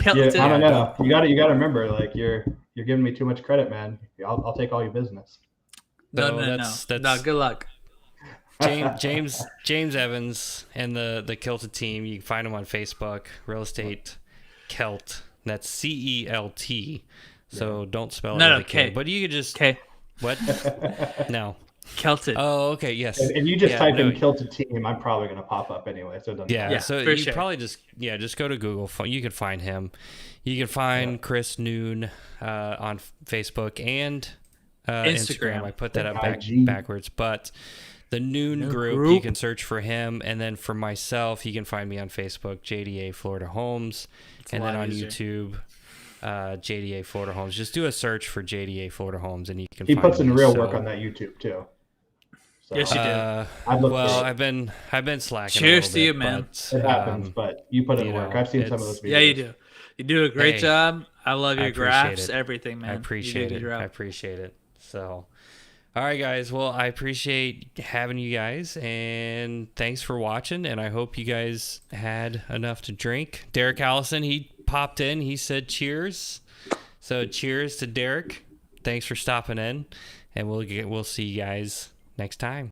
Kill- yeah, I don't Yeah, know. You got to remember, like you're giving me too much credit, man. I'll take all your business. No, So no, that's- no. No, good luck. James Evans and the Kilted team. You can find them on Facebook. Real Estate Kelt. That's CELT. So don't spell it No, with no, a K. K. But you could just Okay. what? No. Kilted. Oh, okay. Yes. If you just Yeah, type no, in Kilted Team, I'm probably going to pop up anyway. So it doesn't Yeah, matter. Yeah, so for you sure. probably just go to Google. You can find him. You can find Chris Neun on Facebook and Instagram. I put that up IG. backwards, but the Neun Group, you Group. can search for him, and then for myself, you can find me on Facebook, JDA Florida Homes, and a then lot on easier. YouTube, JDA Florida Homes. Just do a search for JDA Florida Homes, and you can. He find puts in me. real So, work on that YouTube too. So, Yes, you do. I've looked Well, through it. I've been slacking. Cheers a to you, little bit, man. but, It happens, but you put in you work. know, I've seen some of those it's- videos. Yeah, you do. You do a great Hey, job. I love I your appreciate graphs, it. everything, man. I You do a appreciate good it. job. I appreciate it. So, all right, guys. Well, I appreciate having you guys, and thanks for watching. And I hope you guys had enough to drink. Derek Allison, he popped in. He said cheers. So, cheers to Derek. Thanks for stopping in, and we'll see you guys next time.